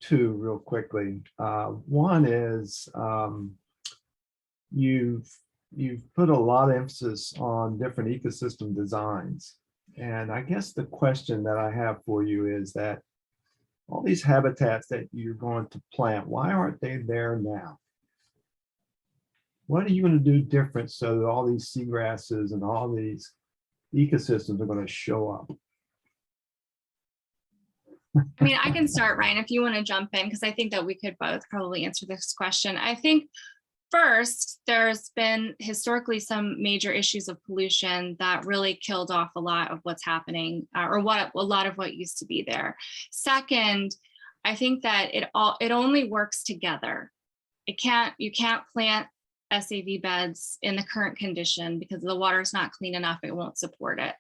2 real quickly. One is you've put a lot of emphasis on different ecosystem designs, and I guess the question that I have for you is that all these habitats that you're going to plant, why aren't they there now? What are you going to do different so that all these seagrasses and all these ecosystems are going to show up? I mean, I can start, Ryan, if you want to jump in, because I think that we could both probably answer this question. I think first, there's been historically some major issues of pollution that really killed off a lot of what's happening, or a lot of what used to be there. Second, I think that it only works together. You can't plant SAV beds in the current condition because the water is not clean enough. It won't support it.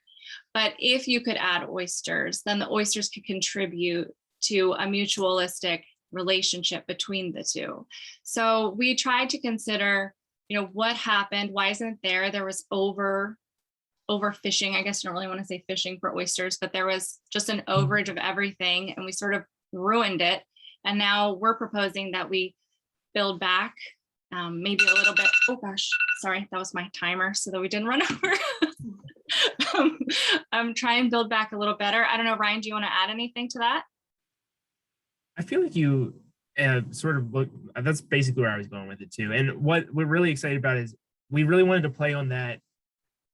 But if you could add oysters, then the oysters could contribute to a mutualistic relationship between the two. So we tried to consider, what happened? Why isn't it there? There was overfishing. I guess I don't really want to say fishing for oysters, but there was just an overage of everything, and we sort of ruined it. And now we're proposing that we build back maybe a little bit. Oh gosh, sorry, that was my timer so that we didn't run over. Try and build back a little better. I don't know, Ryan, do you want to add anything to that? I feel like you sort of look, that's basically where I was going with it too. And what we're really excited about is we really wanted to play on that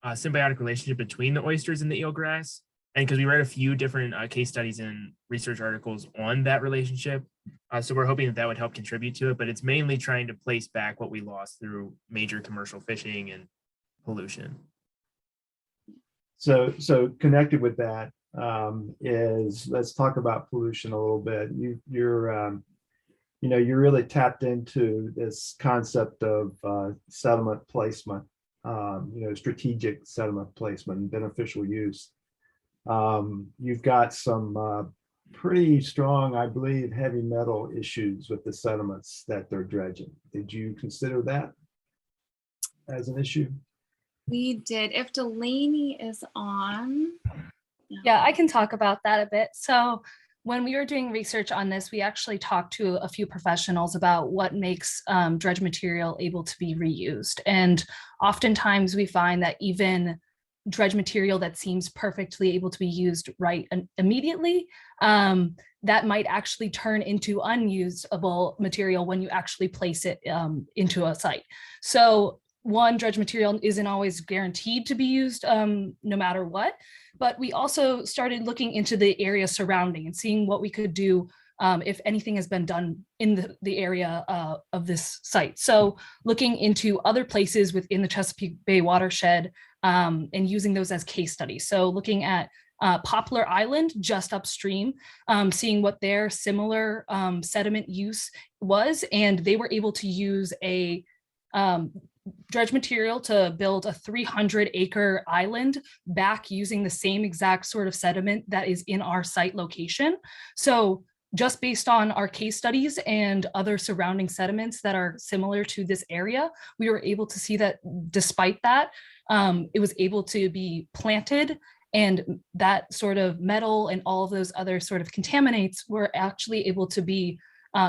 symbiotic relationship between the oysters and the eelgrass. And because we read a few different case studies and research articles on that relationship. So we're hoping that would help contribute to it, but it's mainly trying to place back what we lost through major commercial fishing and pollution. So connected with that is, let's talk about pollution a little bit. You're really tapped into this concept of settlement placement, strategic settlement placement and beneficial use. You've got some pretty strong, I believe, heavy metal issues with the sediments that they're dredging. Did you consider that as an issue? We did. If Delaney is on. Yeah, I can talk about that a bit. So when we were doing research on this, we actually talked to a few professionals about what makes dredge material able to be reused. And oftentimes we find that even dredge material that seems perfectly able to be used right immediately, that might actually turn into unusable material when you actually place it into a site. So one, dredge material isn't always guaranteed to be used no matter what, but we also started looking into the area surrounding and seeing what we could do if anything has been done in the area of this site. So looking into other places within the Chesapeake Bay watershed and using those as case studies. So looking at Poplar Island just upstream, seeing what their similar sediment use was, and they were able to use a dredge material to build a 300-acre island back using the same exact sort of sediment that is in our site location. So just based on our case studies and other surrounding sediments that are similar to this area, we were able to see that despite that, it was able to be planted, and that sort of metal and all of those other sort of contaminants were actually able to be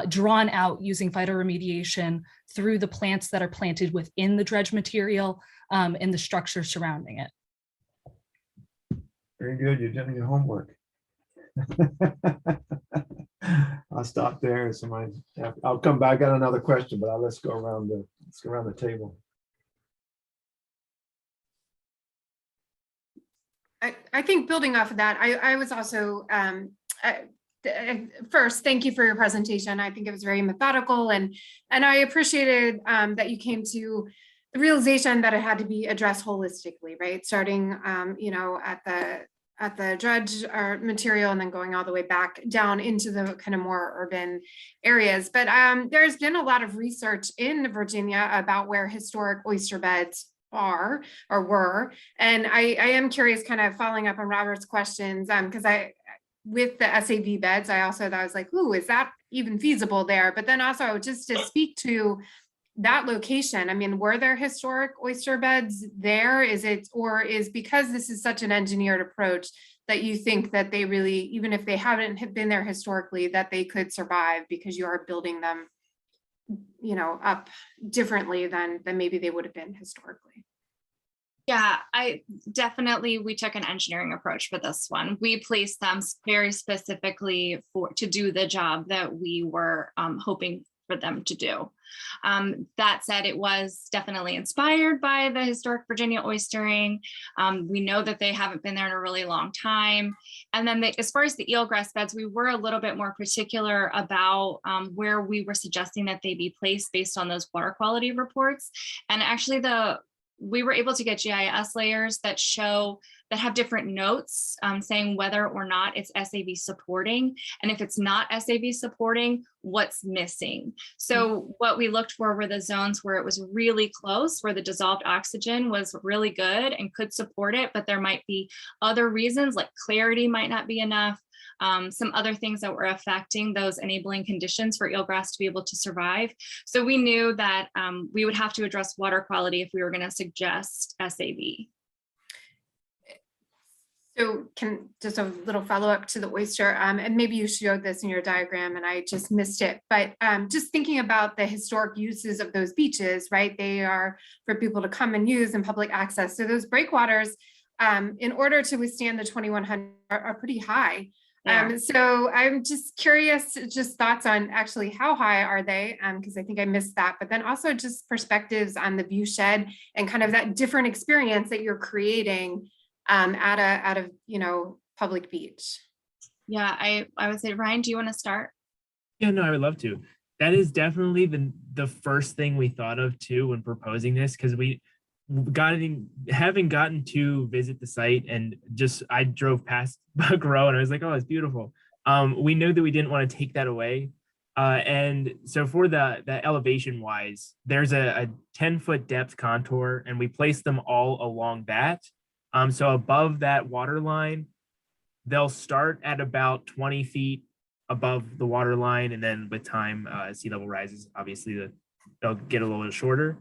drawn out using phytoremediation through the plants that are planted within the dredge material and the structure surrounding it. Very good. You're doing your homework. I'll stop there. I'll come back. I got another question, but let's go around the table. I think building off of that, I was also first, thank you for your presentation. I think it was very methodical, and I appreciated that you came to the realization that it had to be addressed holistically, right? Starting, at the dredge or material, and then going all the way back down into the kind of more urban areas. But there's been a lot of research in Virginia about where historic oyster beds are or were, and I am curious, kind of following up on Robert's questions, because with the SAV beds, I was like, ooh, is that even feasible there? But then also just to speak to that location, I mean, were there historic oyster beds there? Is because this is such an engineered approach that you think that they really, even if they haven't been there historically, that they could survive because you are building them, up differently than maybe they would have been historically? Yeah, we took an engineering approach for this one. We placed them very specifically to do the job that we were hoping for for them to do. That said, it was definitely inspired by the historic Virginia oystering. We know that they haven't been there in a really long time. And then as far as the eelgrass beds, we were a little bit more particular about where we were suggesting that they be placed based on those water quality reports. And actually we were able to get GIS layers that have different notes saying whether or not it's SAV supporting. And if it's not SAV supporting, what's missing. So what we looked for were the zones where it was really close, where the dissolved oxygen was really good and could support it, but there might be other reasons like clarity might not be enough. Some other things that were affecting those enabling conditions for eelgrass to be able to survive. So we knew that we would have to address water quality if we were going to suggest SAV. So just a little follow up to the oyster, and maybe you showed this in your diagram and I just missed it, but just thinking about the historic uses of those beaches, right? They are for people to come and use and public access. So those breakwaters, in order to withstand the 2100 are pretty high. Yeah. So I'm just curious, just thoughts on actually how high are they? Because I think I missed that, but then also just perspectives on the view shed and kind of that different experience that you're creating at a public beach. Yeah, I would say, Ryan, do you want to start? Yeah, no, I would love to. That is definitely the first thing we thought of too when proposing this, because having gotten to visit the site and I drove past Bug Row and I was like, oh, it's beautiful. We knew that we didn't want to take that away. And so for the elevation wise, there's a 10-foot depth contour and we placed them all along that. So above that water line, they'll start at about 20 feet above the water line. And then with time, as sea level rises, obviously they'll get a little bit shorter.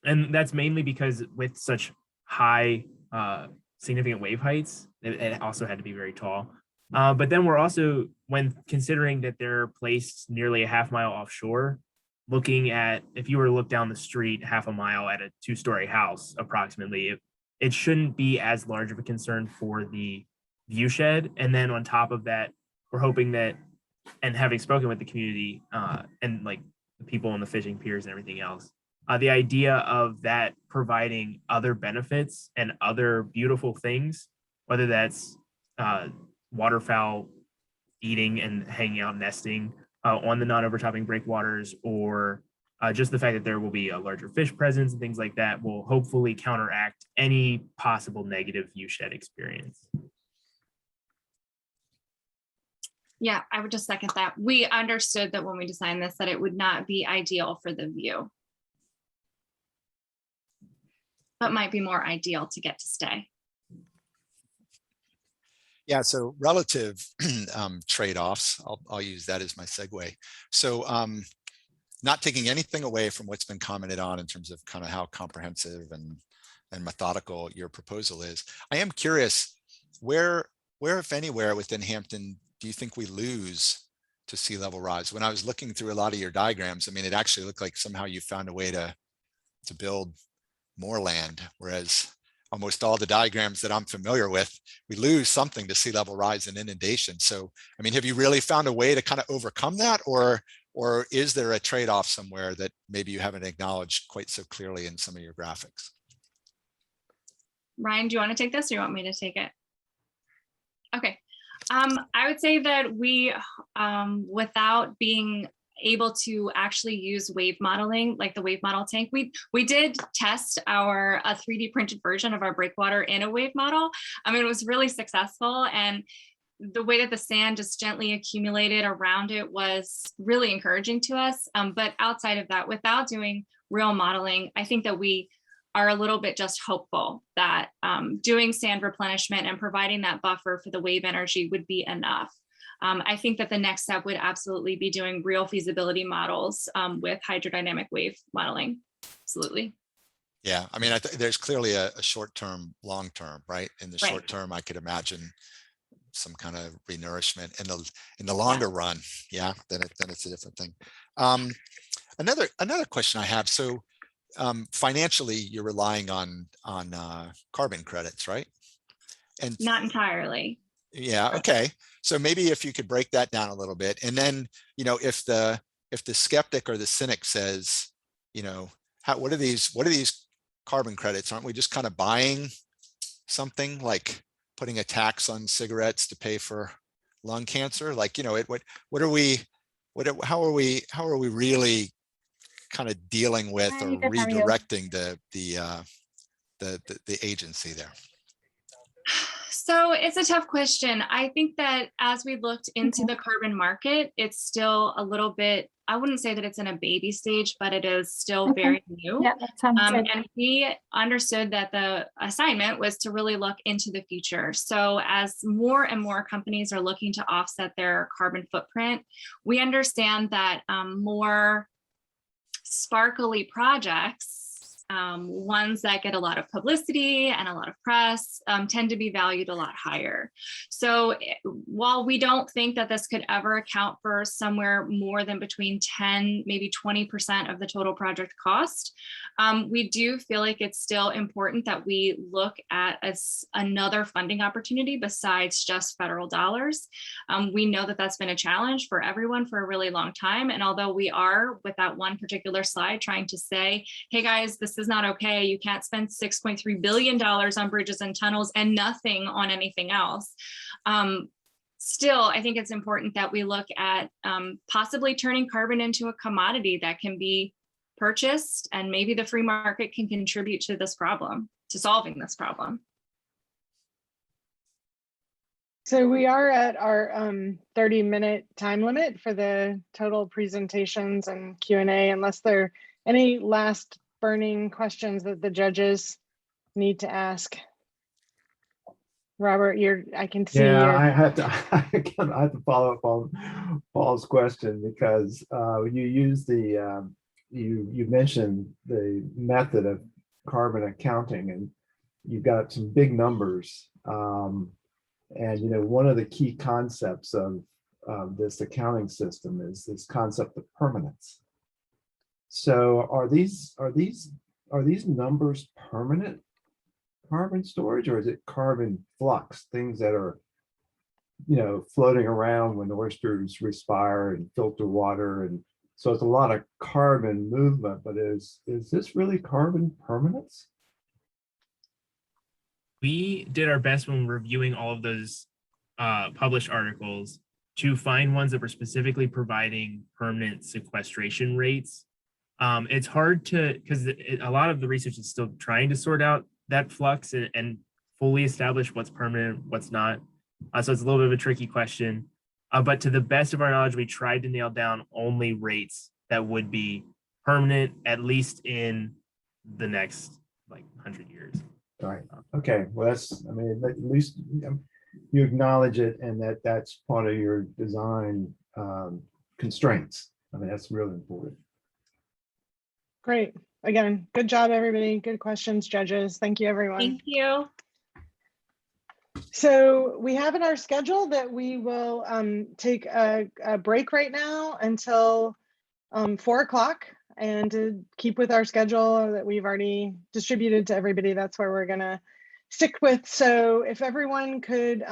And that's mainly because with such high significant wave heights, it also had to be very tall. But then we're also, when considering that they're placed nearly a half mile offshore, looking at, if you were to look down the street half a mile at a 2-story house, approximately, it shouldn't be as large of a concern for the view shed. And then on top of that, we're hoping that, and having spoken with the community and like the people on the fishing piers and everything else, the idea of that providing other benefits and other beautiful things, whether that's waterfowl eating and hanging out nesting on the non-overtopping breakwaters, or just the fact that there will be a larger fish presence and things like that will hopefully counteract any possible negative view shed experience. Yeah, I would just second that. We understood that when we designed this, that it would not be ideal for the view, but might be more ideal to get to stay. Yeah, so relative trade-offs, I'll use that as my segue. So not taking anything away from what's been commented on in terms of kind of how comprehensive and methodical your proposal is. I am curious, where if anywhere within Hampton do you think we lose to sea level rise? When I was looking through a lot of your diagrams, I mean, it actually looked like somehow you found a way to build more land, whereas almost all the diagrams that I'm familiar with, we lose something to sea level rise and inundation. So, I mean, have you really found a way to kind of overcome that, or is there a trade-off somewhere that maybe you haven't acknowledged quite so clearly in some of your graphics? Ryan, do you want to take this or you want me to take it? Okay. I would say that we, without being able to actually use wave modeling, like the wave model tank, we did test a 3D printed version of our breakwater in a wave model. I mean, it was really successful, and the way that the sand just gently accumulated around it was really encouraging to us. But outside of that, without doing real modeling, I think that we are a little bit just hopeful that doing sand replenishment and providing that buffer for the wave energy would be enough. I think that the next step would absolutely be doing real feasibility models with hydrodynamic wave modeling. Absolutely. Yeah, I mean, there's clearly a short-term, long-term, right? In the short term, I could imagine some kind of renourishment. In the longer run, yeah, then it's a different thing. Another question I have. So financially, you're relying on carbon credits, right? And not entirely. Yeah. Okay. So maybe if you could break that down a little bit, and then, you know, if the if the skeptic or the cynic says, you know, what are these carbon credits? Aren't we just kind of buying something, like putting a tax on cigarettes to pay for lung cancer? Like, you know, how are we really kind of dealing with Hi, or good, how are you? redirecting the agency there? So it's a tough question. I think that as we looked into the carbon market, it's still a little bit, I wouldn't say that it's in a baby stage, but it is still very new. Yeah, that sounds good. And we understood that the assignment was to really look into the future. So as more and more companies are looking to offset their carbon footprint, we understand that more sparkly projects, ones that get a lot of publicity and a lot of press, tend to be valued a lot higher. So while we don't think that this could ever account for somewhere more than between 10, maybe 20% of the total project cost, we do feel like it's still important that we look at as another funding opportunity besides just federal dollars. We know that that's been a challenge for everyone for a really long time. And although we are, with that one particular slide, trying to say, hey guys, this is not okay. You can't spend $6.3 billion on bridges and tunnels and nothing on anything else. Still, I think it's important that we look at possibly turning carbon into a commodity that can be purchased, and maybe the free market can contribute to this problem, to solving this problem. So we are at our 30-minute time limit for the total presentations and Q&A, unless there are any last burning questions that the judges need to ask. Robert, I can see. Yeah, I have to follow up on Paul's question, because you use the you mentioned the method of carbon accounting, and you've got some big numbers. And you know, one of the key concepts of this accounting system is this concept of permanence. So are these numbers permanent carbon storage, or is it carbon flux, things that are, you know, floating around when oysters respire and filter water? And so it's a lot of carbon movement, but is this really carbon permanence? We did our best when reviewing all of those published articles to find ones that were specifically providing permanent sequestration rates. It's hard to, because a lot of the research is still trying to sort out that flux and fully establish what's permanent, what's not. So it's a little bit of a tricky question. But to the best of our knowledge, we tried to nail down only rates that would be permanent, at least in the next like 100 years. All right. Okay. Well, that's, I mean, at least you acknowledge it, and that's part of your design constraints. I mean, that's really important. Great. Again, good job, everybody. Good questions, judges. Thank you, everyone. Thank you. So we have in our schedule that we will take a break right now until 4 o'clock. And to keep with our schedule that we've already distributed to everybody, that's where we're gonna stick with. So if everyone could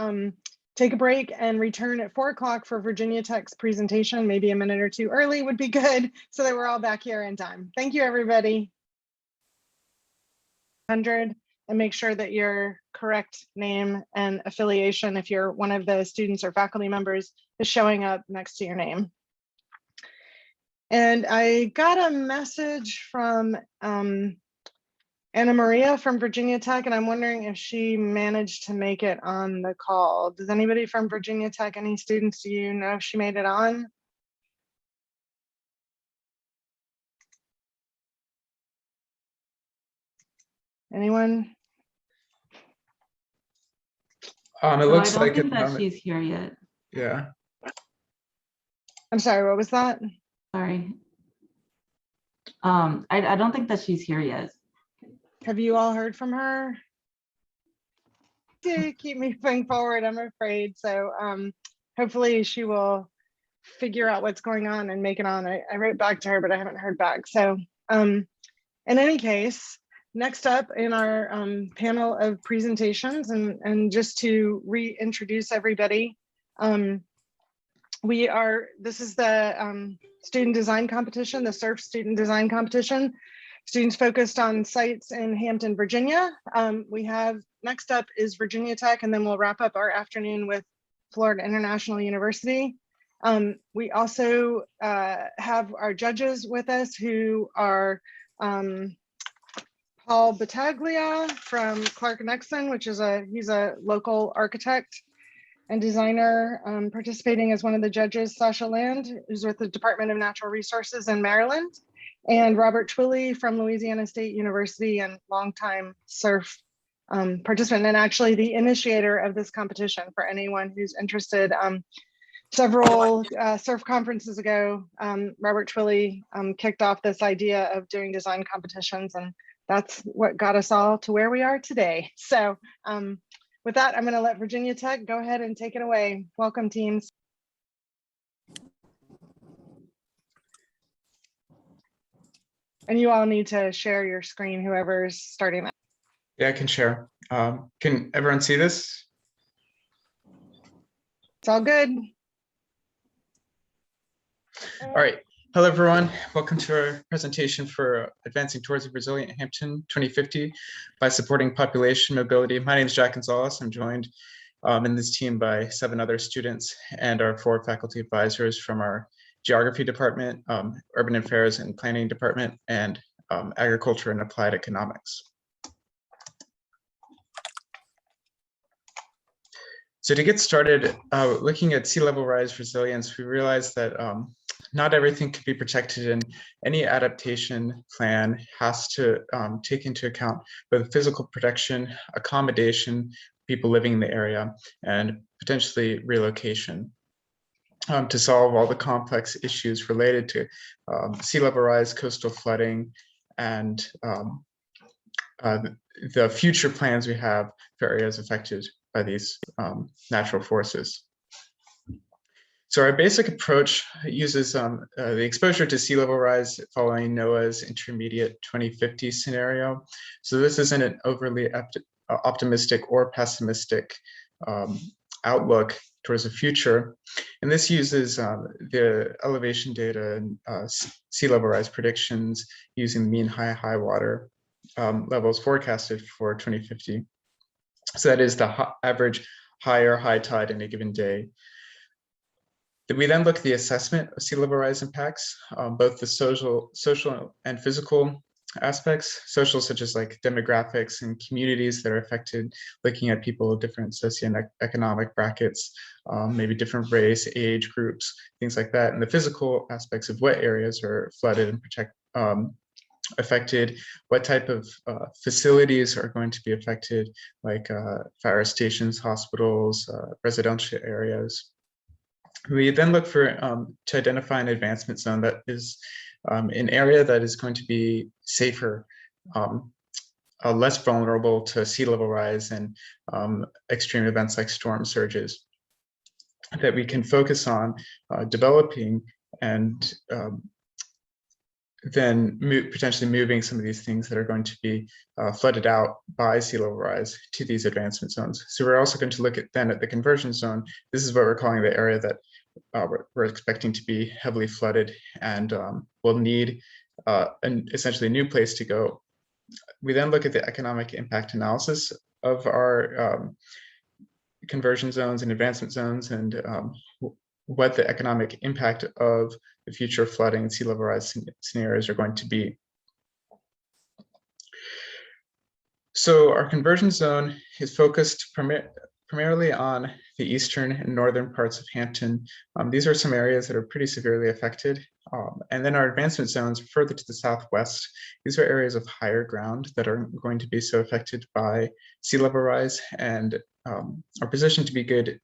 take a break and return at 4 o'clock for Virginia Tech's presentation, maybe a minute or two early would be good, so that we're all back here in time. Thank you, everybody. 100, and make sure that your correct name and affiliation, if you're one of the students or faculty members, is showing up next to your name. And I got a message from Anna Maria from Virginia Tech, and I'm wondering if she managed to make it on the call. Does anybody from Virginia Tech, any students, do you know if she made it on? Anyone? It looks I like don't think that she's here yet. Yeah. I'm sorry, what was that? Sorry. I don't think that she's here yet. Have you all heard from her? To keep moving forward, I'm afraid. So hopefully she will figure out what's going on and make it on. I wrote back to her, but I haven't heard back. So in any case, next up in our panel of presentations, and just to reintroduce everybody, this is the student design competition, the CERF student design competition. Students focused on sites in Hampton, Virginia. We have, next up is Virginia Tech, and then we'll wrap up our afternoon with Florida International University. We also have our judges with us, who are Paul Battaglia from Clark Nexon, which is he's a local architect and designer, participating as one of the judges, Sasha Land, who's with the Department of Natural Resources in Maryland, and Robert Twilley from Louisiana State University and longtime CERF participant, and actually the initiator of this competition for anyone who's interested. Several CERF conferences ago, Robert Twilley kicked off this idea of doing design competitions, and that's what got us all to where we are today. So with that, I'm going to let Virginia Tech go ahead and take it away. Welcome, teams. And you all need to share your screen, whoever's starting that. Yeah, I can share. Can everyone see this? It's all good. All right. Hello, everyone. Welcome to our presentation for Advancing Towards a Resilient Hampton 2050 by supporting population mobility. My name is Jack Gonzalez. I'm joined in this team by 7 other students and our 4 faculty advisors from our Geography Department, Urban Affairs and Planning Department, and Agriculture and Applied Economics. So to get started, looking at sea level rise resilience, we realized that not everything can be protected, and any adaptation plan has to take into account both physical protection, accommodation, people living in the area, and potentially relocation to solve all the complex issues related to sea level rise, coastal flooding, and the future plans we have for areas affected by these natural forces. So our basic approach uses the exposure to sea level rise following NOAA's intermediate 2050 scenario. So this isn't an overly optimistic or pessimistic outlook towards the future. And this uses the elevation data and sea level rise predictions using mean high water levels forecasted for 2050. So that is the average high or high tide in a given day. We then look at the assessment of sea level rise impacts, both the social and physical aspects, social such as like demographics and communities that are affected, looking at people of different socioeconomic brackets, maybe different race, age groups, things like that, and the physical aspects of what areas are flooded and affected, what type of facilities are going to be affected, like fire stations, hospitals, residential areas. We then look for to identify an advancement zone that is an area that is going to be safer, less vulnerable to sea level rise and extreme events like storm surges, that we can focus on developing and then potentially moving some of these things that are going to be flooded out by sea level rise to these advancement zones. So we're also going to look at the conversion zone. This is what we're calling the area that we're expecting to be heavily flooded and will need essentially a new place to go. We then look at the economic impact analysis of our conversion zones and advancement zones, and what the economic impact of the future flooding and sea level rise scenarios are going to be. So our conversion zone is focused primarily on the eastern and northern parts of Hampton. These are some areas that are pretty severely affected. And then our advancement zones further to the southwest, these are areas of higher ground that are going to be so affected by sea level rise and are positioned to be good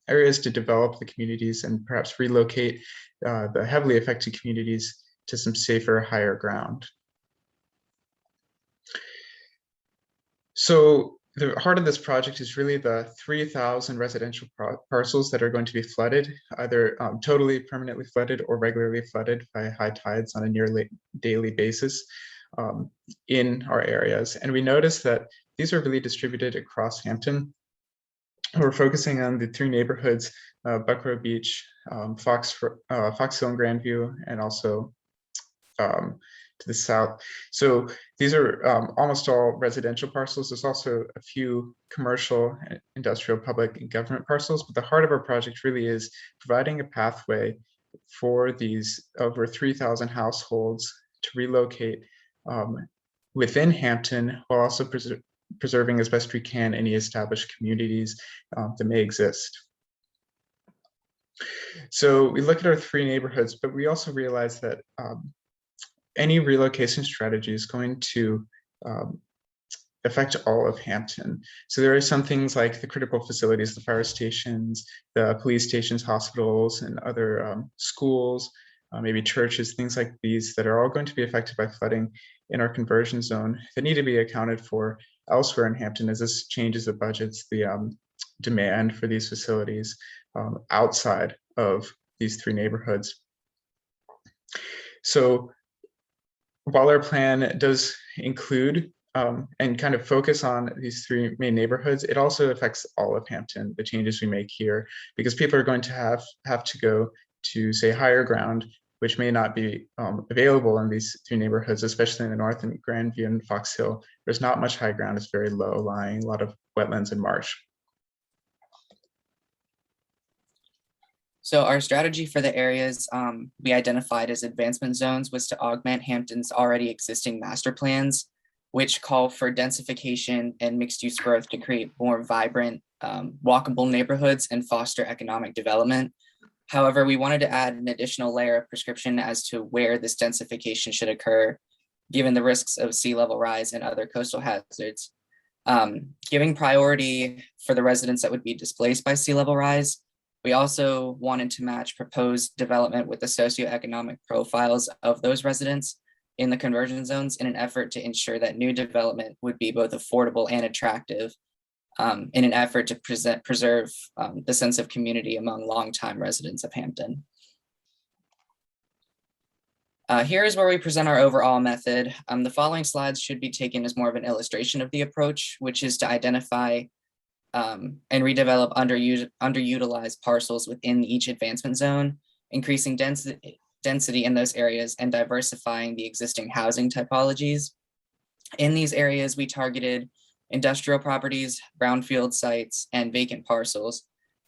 areas to develop the communities and perhaps relocate the heavily affected communities to some safer, higher ground. So the heart of this project is really the 3,000 residential parcels that are going to be flooded, either totally permanently flooded or regularly flooded by high tides on a nearly daily basis in our areas. And we noticed that these are really distributed across Hampton. we're focusing on the 3 neighborhoods, Buckrow Beach, Fox Hill and Grandview, and also to the south. So these are almost all residential parcels. There's also a few commercial, industrial, public, and government parcels, but the heart of our project really is providing a pathway for these over 3,000 households to relocate within Hampton, while also preserving as best we can any established communities that may exist. So we look at our 3 neighborhoods, but we also realize that any relocation strategy is going to affect all of Hampton. So there are some things like the critical facilities, the fire stations, the police stations, hospitals, and other schools, maybe churches, things like these that are all going to be affected by flooding in our conversion zone that need to be accounted for elsewhere in Hampton as this changes the budgets, the demand for these facilities outside of these 3 neighborhoods. So while our plan does include and kind of focus on these 3 main neighborhoods, it also affects all of Hampton, the changes we make here, because people are going to have to go to, say, higher ground, which may not be available in these 3 neighborhoods, especially in the north and Grandview and Fox Hill. There's not much high ground, it's very low lying, a lot of wetlands and marsh. So our strategy for the areas we identified as advancement zones was to augment Hampton's already existing master plans, which call for densification and mixed use growth to create more vibrant, walkable neighborhoods and foster economic development. However, we wanted to add an additional layer of prescription as to where this densification should occur, given the risks of sea level rise and other coastal hazards. Giving priority for the residents that would be displaced by sea level rise, we also wanted to match proposed development with the socioeconomic profiles of those residents in the conversion zones in an effort to ensure that new development would be both affordable and attractive in an effort to preserve the sense of community among longtime residents of Hampton. Here is where we present our overall method. The following slides should be taken as more of an illustration of the approach, which is to identify and redevelop underutilized parcels within each advancement zone, increasing density in those areas and diversifying the existing housing typologies. In these areas, we targeted industrial properties, brownfield sites, and vacant parcels.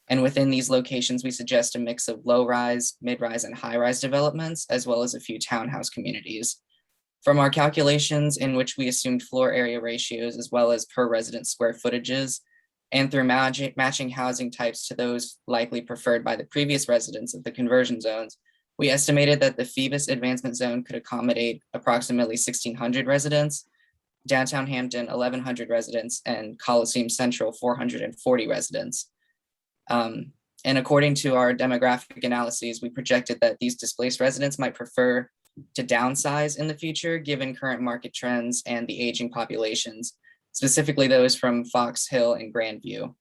And within these locations, we suggest a mix of low-rise, mid-rise, and high-rise developments, as well as a few townhouse communities. From our calculations, in which we assumed floor area ratios as well as per resident square footages, and through matching housing types to those likely preferred by the previous residents of the conversion zones, we estimated that the Phoebus advancement zone could accommodate approximately 1,600 residents, downtown Hampton 1,100 residents, and Coliseum Central 440 residents. And according to our demographic analyses, we projected that these displaced residents might prefer to downsize in the future, given current market trends and the aging populations, specifically those from Fox Hill and Grandview.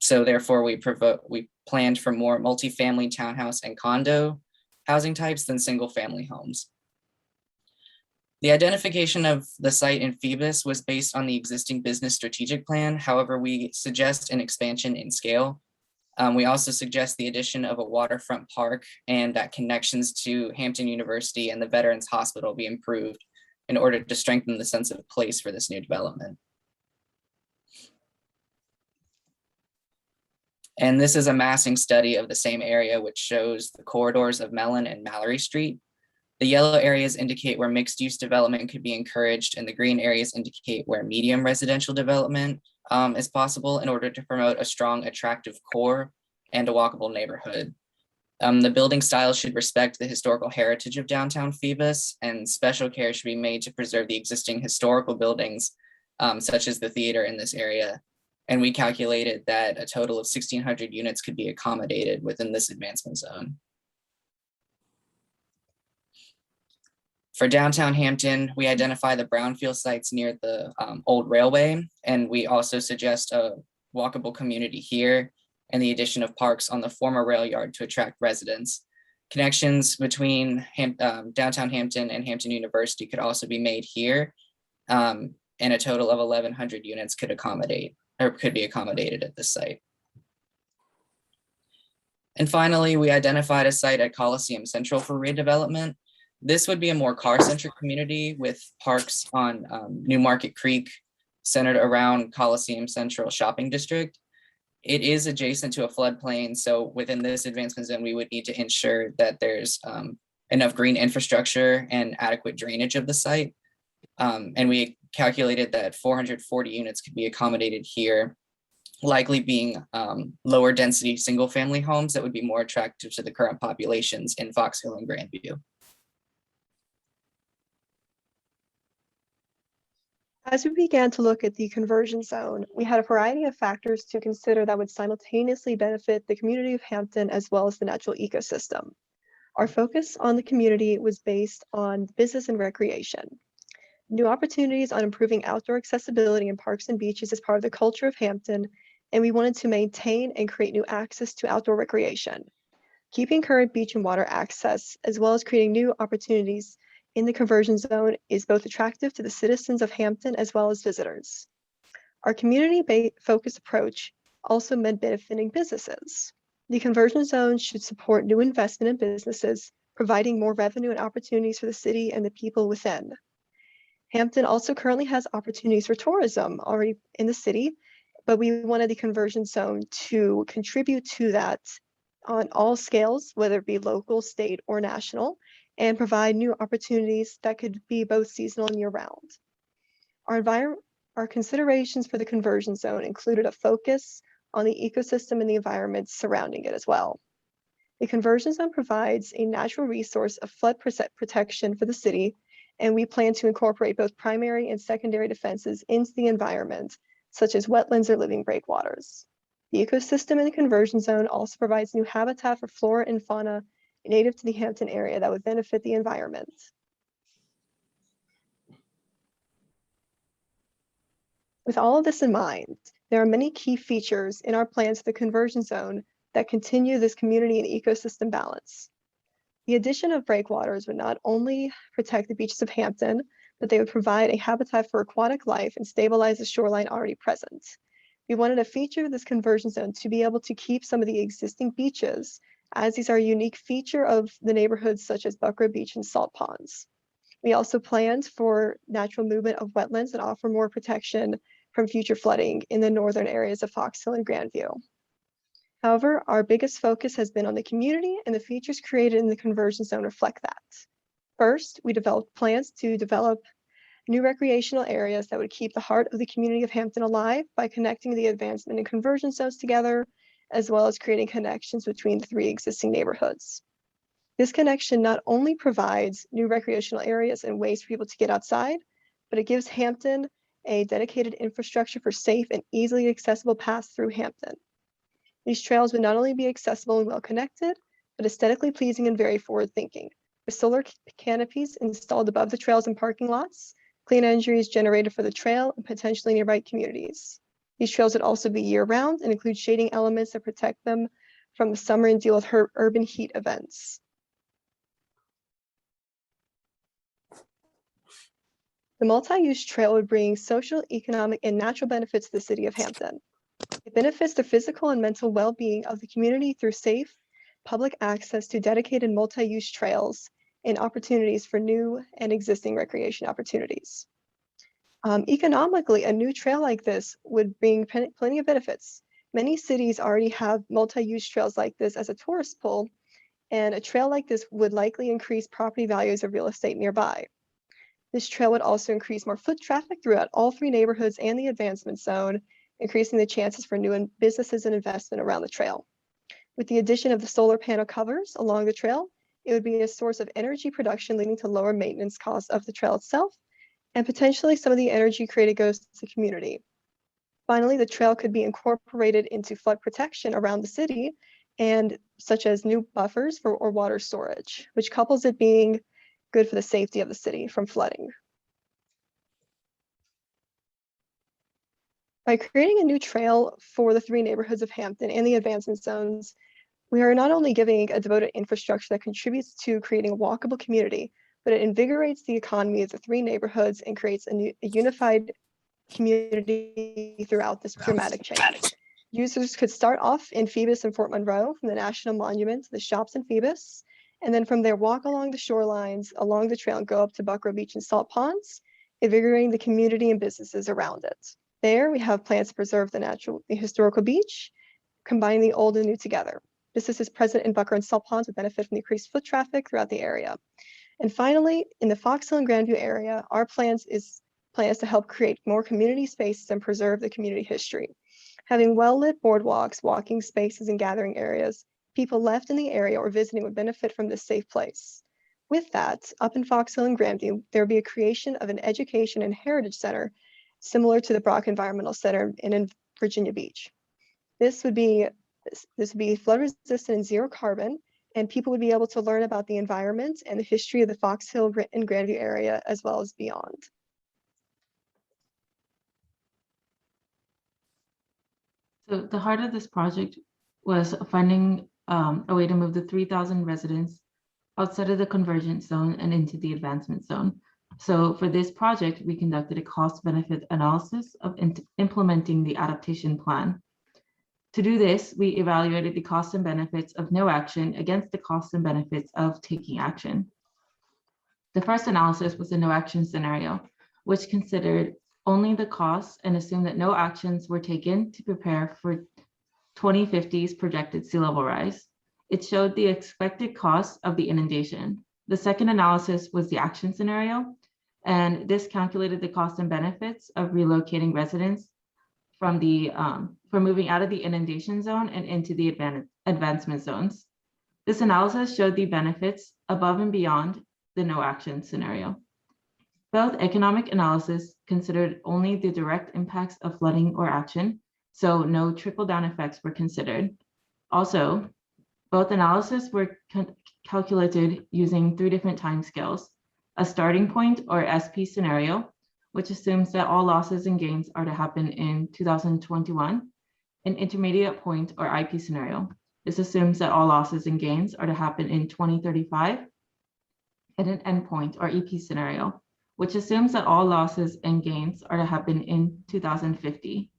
So therefore, we planned for more multifamily townhouse and condo housing types than single family homes. The identification of the site in Phoebus was based on the existing business strategic plan. However, we suggest an expansion in scale. We also suggest the addition of a waterfront park and that connections to Hampton University and the Veterans Hospital be improved in order to strengthen the sense of place for this new development. And this is a massing study of the same area, which shows the corridors of Mellon and Mallory Street. The yellow areas indicate where mixed use development could be encouraged, and the green areas indicate where medium residential development is possible in order to promote a strong, attractive core and a walkable neighborhood. The building style should respect the historical heritage of downtown Phoebus, and special care should be made to preserve the existing historical buildings, such as the theater in this area. And we calculated that a total of 1,600 units could be accommodated within this advancement zone. For downtown Hampton, we identify the brownfield sites near the old railway, and we also suggest a walkable community here and the addition of parks on the former rail yard to attract residents. Connections between downtown Hampton and Hampton University could also be made here, and a total of 1,100 units could accommodate or could be accommodated at this site. And finally, we identified a site at Coliseum Central for redevelopment. This would be a more car-centric community with parks on New Market Creek centered around Coliseum Central Shopping District. It is adjacent to a floodplain, so within this advancement zone, we would need to ensure that there's enough green infrastructure and adequate drainage of the site. And we calculated that 440 units could be accommodated here, likely being lower density single family homes that would be more attractive to the current populations in Fox Hill and Grandview. As we began to look at the conversion zone, we had a variety of factors to consider that would simultaneously benefit the community of Hampton as well as the natural ecosystem. Our focus on the community was based on business and recreation. New opportunities on improving outdoor accessibility in parks and beaches is part of the culture of Hampton, and we wanted to maintain and create new access to outdoor recreation. Keeping current beach and water access, as well as creating new opportunities in the conversion zone, is both attractive to the citizens of Hampton as well as visitors. Our community-focused approach also meant benefiting businesses. The conversion zone should support new investment in businesses, providing more revenue and opportunities for the city and the people within. Hampton also currently has opportunities for tourism already in the city, but we wanted the conversion zone to contribute to that on all scales, whether it be local, state, or national, and provide new opportunities that could be both seasonal and year-round. Our considerations for the conversion zone included a focus on the ecosystem and the environment surrounding it as well. The conversion zone provides a natural resource of flood protection for the city, and we plan to incorporate both primary and secondary defenses into the environment, such as wetlands or living breakwaters. The ecosystem in the conversion zone also provides new habitat for flora and fauna native to the Hampton area that would benefit the environment. With all of this in mind, there are many key features in our plans for the conversion zone that continue this community and ecosystem balance. The addition of breakwaters would not only protect the beaches of Hampton, but they would provide a habitat for aquatic life and stabilize the shoreline already present. We wanted a feature of this conversion zone to be able to keep some of the existing beaches, as these are a unique feature of the neighborhoods such as Buckrow Beach and Salt Ponds. We also planned for natural movement of wetlands that offer more protection from future flooding in the northern areas of Fox Hill and Grandview. However, our biggest focus has been on the community, and the features created in the conversion zone reflect that. First, we developed plans to develop new recreational areas that would keep the heart of the community of Hampton alive by connecting the advancement and conversion zones together, as well as creating connections between the three existing neighborhoods. This connection not only provides new recreational areas and ways for people to get outside, but it gives Hampton a dedicated infrastructure for safe and easily accessible paths through Hampton. These trails would not only be accessible and well connected, but aesthetically pleasing and very forward-thinking. With solar canopies installed above the trails and parking lots, clean energy is generated for the trail and potentially nearby communities. These trails would also be year-round and include shading elements that protect them from the summer and deal with urban heat events. The multi-use trail would bring social, economic, and natural benefits to the city of Hampton. It benefits the physical and mental well-being of the community through safe, public access to dedicated multi-use trails and opportunities for new and existing recreation opportunities. Economically, a new trail like this would bring plenty of benefits. Many cities already have multi-use trails like this as a tourist pull, and a trail like this would likely increase property values of real estate nearby. This trail would also increase more foot traffic throughout all three neighborhoods and the advancement zone, increasing the chances for new businesses and investment around the trail. With the addition of the solar panel covers along the trail, it would be a source of energy production, leading to lower maintenance costs of the trail itself, and potentially some of the energy created goes to the community. Finally, the trail could be incorporated into flood protection around the city, and such as new buffers or water storage, which couples it being good for the safety of the city from flooding. By creating a new trail for the three neighborhoods of Hampton and the advancement zones, we are not only giving a devoted infrastructure that contributes to creating a walkable community, but it invigorates the economy of the three neighborhoods and creates a unified community throughout this dramatic change. Users could start off in Phoebus and Fort Monroe, from the National Monument to the shops in Phoebus, and then from there walk along the shorelines, along the trail, and go up to Buckrow Beach and Salt Ponds, invigorating the community and businesses around it. There we have plans to preserve the historical beach, combining the old and new together. Businesses present in Buckrow and Salt Ponds would benefit from the increased foot traffic throughout the area. And finally, in the Fox Hill and Grandview area, our plans to help create more community spaces and preserve the community history. Having well-lit boardwalks, walking spaces, and gathering areas, people left in the area or visiting would benefit from this safe place. With that, up in Fox Hill and Grandview, there will be a creation of an education and heritage center similar to the Brock Environmental Center in Virginia Beach. This would be flood resistant and zero carbon, and people would be able to learn about the environment and the history of the Fox Hill and Grandview area, as well as beyond. So the heart of this project was finding a way to move the 3,000 residents outside of the convergence zone and into the advancement zone. So for this project, we conducted a cost-benefit analysis of implementing the adaptation plan. To do this, we evaluated the costs and benefits of no action against the costs and benefits of taking action. The first analysis was a no action scenario, which considered only the costs and assumed that no actions were taken to prepare for 2050's projected sea level rise. It showed the expected costs of the inundation. The second analysis was the action scenario, and this calculated the costs and benefits of relocating residents from moving out of the inundation zone and into the advancement zones. This analysis showed the benefits above and beyond the no action scenario. Both economic analysis considered only the direct impacts of flooding or action, so no trickle-down effects were considered. Also, both analyses were calculated using 3 different timescales: a starting point or SP scenario, which assumes that all losses and gains are to happen in 2021, an intermediate point or IP scenario. This assumes that all losses and gains are to happen in 2035, and an endpoint or EP scenario, which assumes that all losses and gains are to happen in 2050.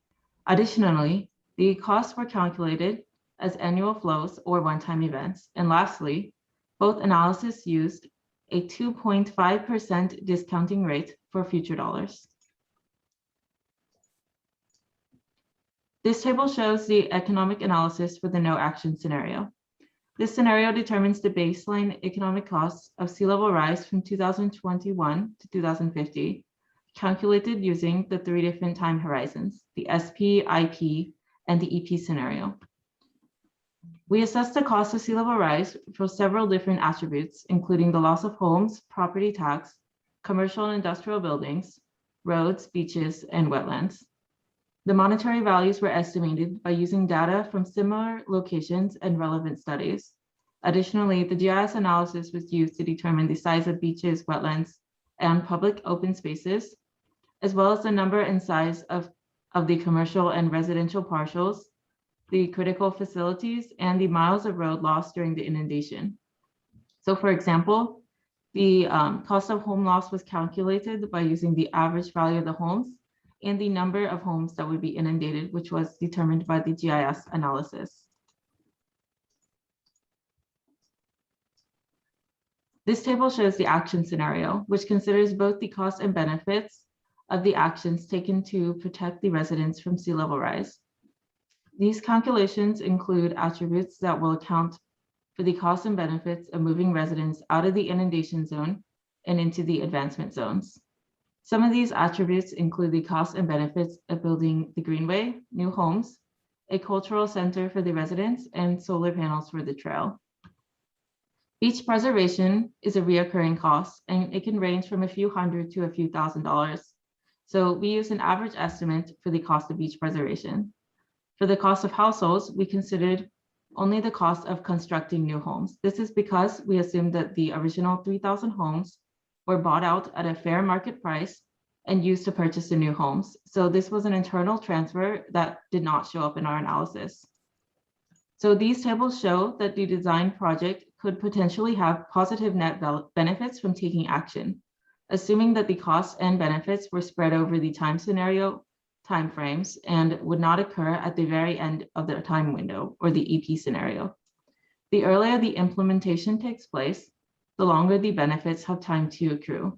Additionally, the costs were calculated as annual flows or one-time events. And lastly, both analyses used a 2.5% discounting rate for future dollars. This table shows the economic analysis for the no action scenario. This scenario determines the baseline economic costs of sea level rise from 2021 to 2050, calculated using the 3 different time horizons, the SP, IP, and the EP scenario. We assessed the cost of sea level rise for several different attributes, including the loss of homes, property tax, commercial and industrial buildings, roads, beaches, and wetlands. The monetary values were estimated by using data from similar locations and relevant studies. Additionally, the GIS analysis was used to determine the size of beaches, wetlands, and public open spaces, as well as the number and size of the commercial and residential partials, the critical facilities, and the miles of road lost during the inundation. So for example, the cost of home loss was calculated by using the average value of the homes and the number of homes that would be inundated, which was determined by the GIS analysis. This table shows the action scenario, which considers both the costs and benefits of the actions taken to protect the residents from sea level rise. These calculations include attributes that will account for the costs and benefits of moving residents out of the inundation zone and into the advancement zones. Some of these attributes include the costs and benefits of building the greenway, new homes, a cultural center for the residents, and solar panels for the trail. Beach preservation is a reoccurring cost, and it can range from a few hundred to a few $1,000s. So we use an average estimate for the cost of beach preservation. For the cost of households, we considered only the cost of constructing new homes. This is because we assumed that the original 3,000 homes were bought out at a fair market price and used to purchase the new homes. So this was an internal transfer that did not show up in our analysis. So these tables show that the design project could potentially have positive net benefits from taking action. assuming that the costs and benefits were spread over the timeframes and would not occur at the very end of the time window or the EP scenario. The earlier the implementation takes place, the longer the benefits have time to accrue.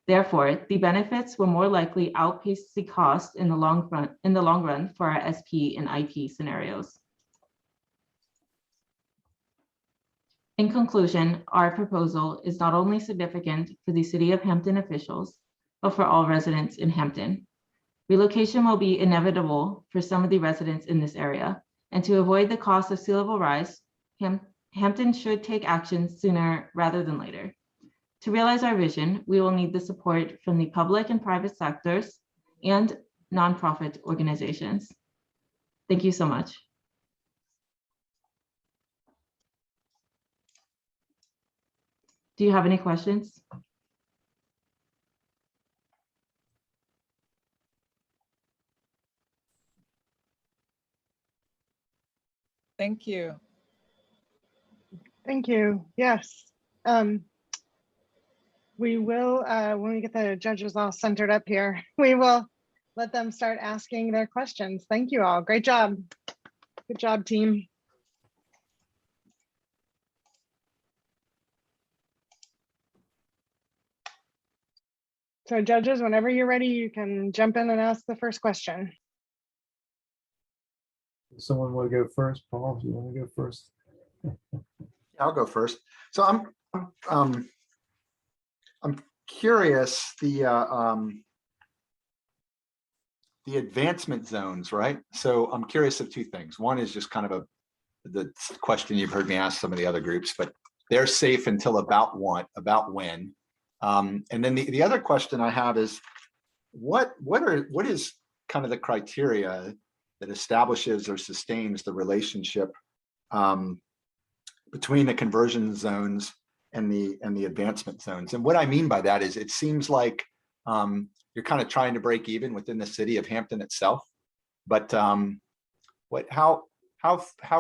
Therefore, the benefits will more likely outpace the cost in the long run for our SP and IP scenarios. In conclusion, our proposal is not only significant for the City of Hampton officials, but for all residents in Hampton. Relocation will be inevitable for some of the residents in this area, and to avoid the cost of sea level rise, Hampton should take action sooner rather than later. To realize our vision, we will need the support from the public and private sectors and nonprofit organizations. Thank you so much. Do you have any questions? Thank you. Thank you. Yes. We will, when we get the judges all centered up here, we will let them start asking their questions. Thank you all. Great job. Good job, team. So judges, whenever you're ready, you can jump in and ask the first question. Someone want to go first? Paul, do you want to go first? I'll go first. So I'm curious, the advancement zones, right? So I'm curious of two things. One is just kind of the question you've heard me ask some of the other groups, but they're safe until about when? And then the other question I have is, what is kind of the criteria that establishes or sustains the relationship between the conversion zones and the advancement zones? And what I mean by that is, it seems like you're kind of trying to break even within the city of Hampton itself, but how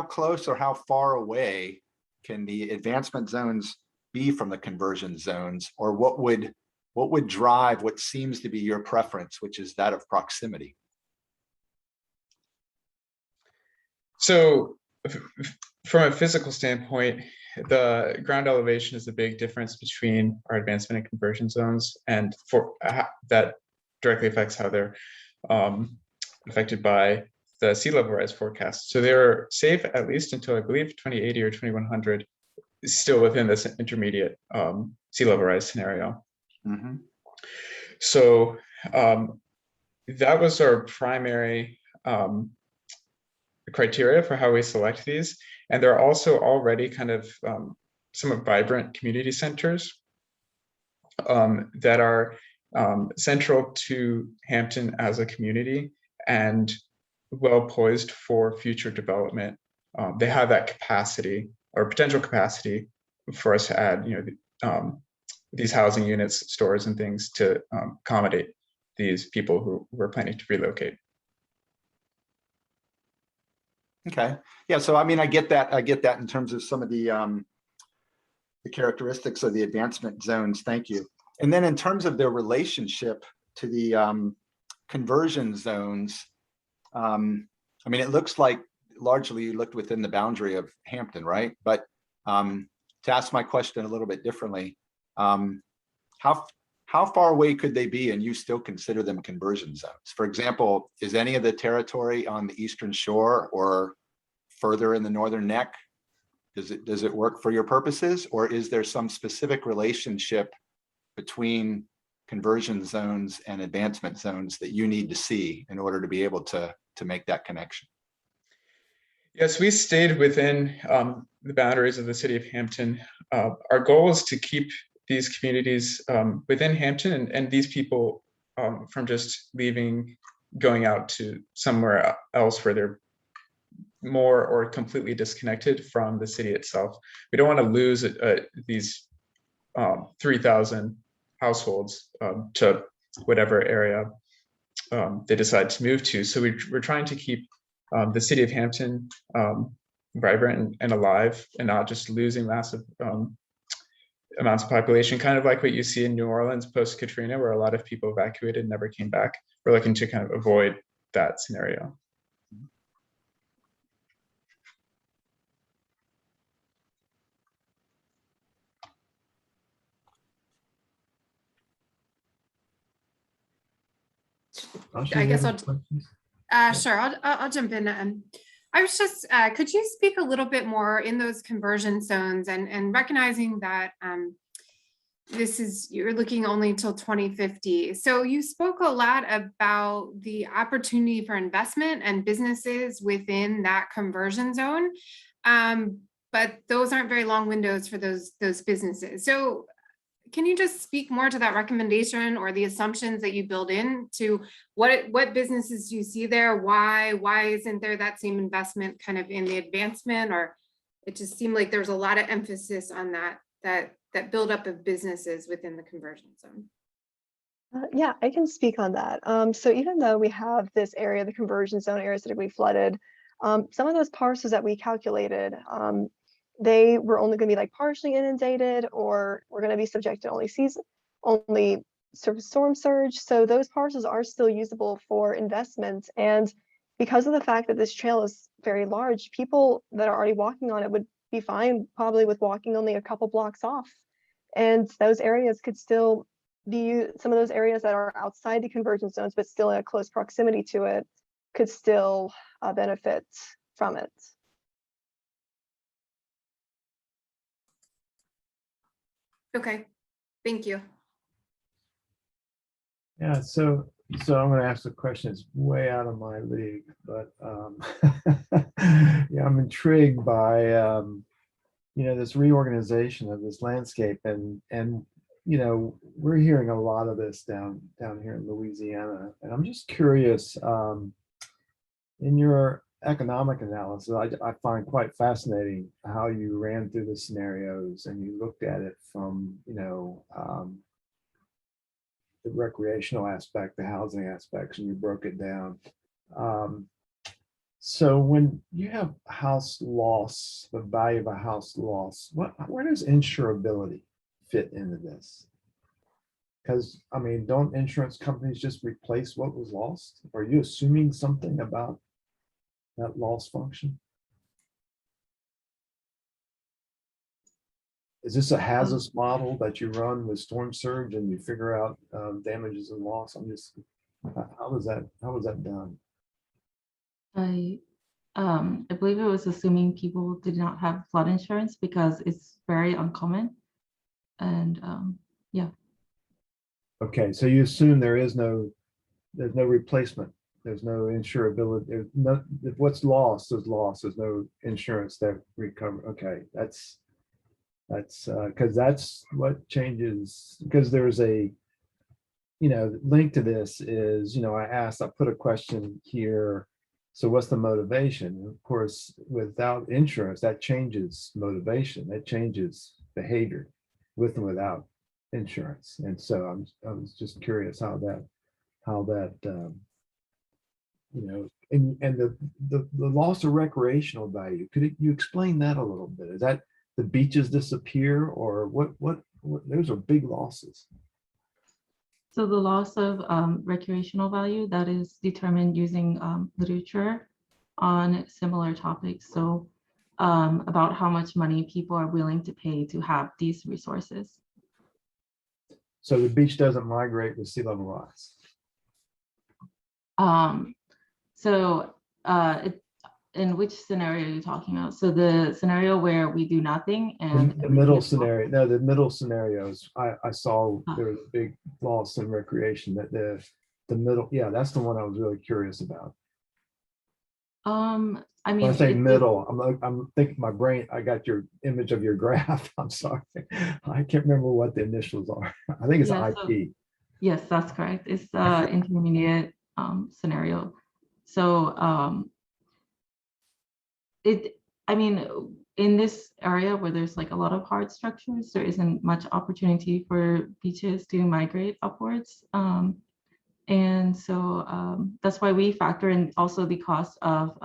close or how far away can the advancement zones be from the conversion zones, or what would drive what seems to be your preference, which is that of proximity? So from a physical standpoint, the ground elevation is the big difference between our advancement and conversion zones, and for that directly affects how they're affected by the sea level rise forecast. So they're safe at least until, I believe, 2080 or 2100, still within this intermediate sea level rise scenario. Mm-hmm. So that was our primary criteria for how we select these. And there are also already kind of somewhat vibrant community centers that are central to Hampton as a community and well poised for future development. They have that capacity or potential capacity for us to add, these housing units, stores, and things to accommodate these people who were planning to relocate. Okay. Yeah. So I mean, I get that in terms of some of the characteristics of the advancement zones. Thank you. And then in terms of their relationship to the conversion zones, I mean, it looks like largely you looked within the boundary of Hampton, right? But to ask my question a little bit differently, how far away could they be and you still consider them conversion zones? For example, is any of the territory on the eastern shore or further in the northern neck? Does it work for your purposes, or is there some specific relationship between conversion zones and advancement zones that you need to see in order to be able to make that connection? Yes, we stayed within the boundaries of the city of Hampton. Our goal is to keep these communities within Hampton and these people from just leaving, going out to somewhere else where they're more or completely disconnected from the city itself. We don't want to lose these 3,000 households to whatever area they decide to move to. So we're trying to keep the city of Hampton vibrant and alive, and not just losing massive amounts of population, kind of like what you see in New Orleans post-Katrina, where a lot of people evacuated and never came back. We're looking to kind of avoid that scenario. I guess sure, I'll jump in. I was just, could you speak a little bit more in those conversion zones and recognizing that you're looking only till 2050. So you spoke a lot about the opportunity for investment and businesses within that conversion zone. But those aren't very long windows for those businesses. So can you just speak more to that recommendation or the assumptions that you build in to what businesses do you see there? Why isn't there that same investment kind of in the advancement? Or it just seemed like there's a lot of emphasis on that buildup of businesses within the conversion zone. Yeah, I can speak on that. So even though we have this area, the conversion zone areas that we flooded, some of those parcels that we calculated, they were only going to be like partially inundated, or we're going to be subject to only storm surge. So those parcels are still usable for investment. And because of the fact that this trail is very large, people that are already walking on it would be fine probably with walking only a couple blocks off. And those areas could still be, some of those areas that are outside the conversion zones, but still in a close proximity to it, could still benefit from it. Okay, thank you. Yeah, so I'm going to ask a question that's way out of my league, but yeah, I'm intrigued by this reorganization of this landscape, and we're hearing a lot of this down here in Louisiana, and I'm just curious, in your economic analysis, I find quite fascinating how you ran through the scenarios and you looked at it from the recreational aspect, the housing aspects, and you broke it down. So when you have house loss, the value of a house loss, where does insurability fit into this? Because I mean, don't insurance companies just replace what was lost? Are you assuming something about that loss function? Is this a hazardous model that you run with storm surge and you figure out damages and loss? I'm just, how was that done? I believe it was assuming people did not have flood insurance because it's very uncommon. And yeah. Okay, so you assume there's no replacement. There's no insurability. There's no, if what's lost is lost. There's no insurance that recover. Okay, that's because that's what changes, because there's a link to this is, I put a question here. So what's the motivation? Of course, without insurance, that changes motivation. That changes behavior with and without insurance. And so I was just curious how that and the loss of recreational value. Could you explain that a little bit? Is that the beaches disappear, or what those are big losses? So the loss of recreational value, that is determined using literature on similar topics. So about how much money people are willing to pay to have these resources. So the beach doesn't migrate with sea level rise. In which scenario are you talking about? So the scenario where we do nothing and the middle scenario. No, the middle scenarios. I saw there was a big loss in recreation. That the middle, yeah, that's the one I was really curious about. I mean, when I say middle, I'm thinking my brain. I got your image of your graph. I'm sorry, I can't remember what the initials are. I think it's IP. Yes, that's correct. It's the intermediate scenario. So I mean, in this area where there's like a lot of hard structures, there isn't much opportunity for beaches to migrate upwards. And so that's why we factor in also the cost of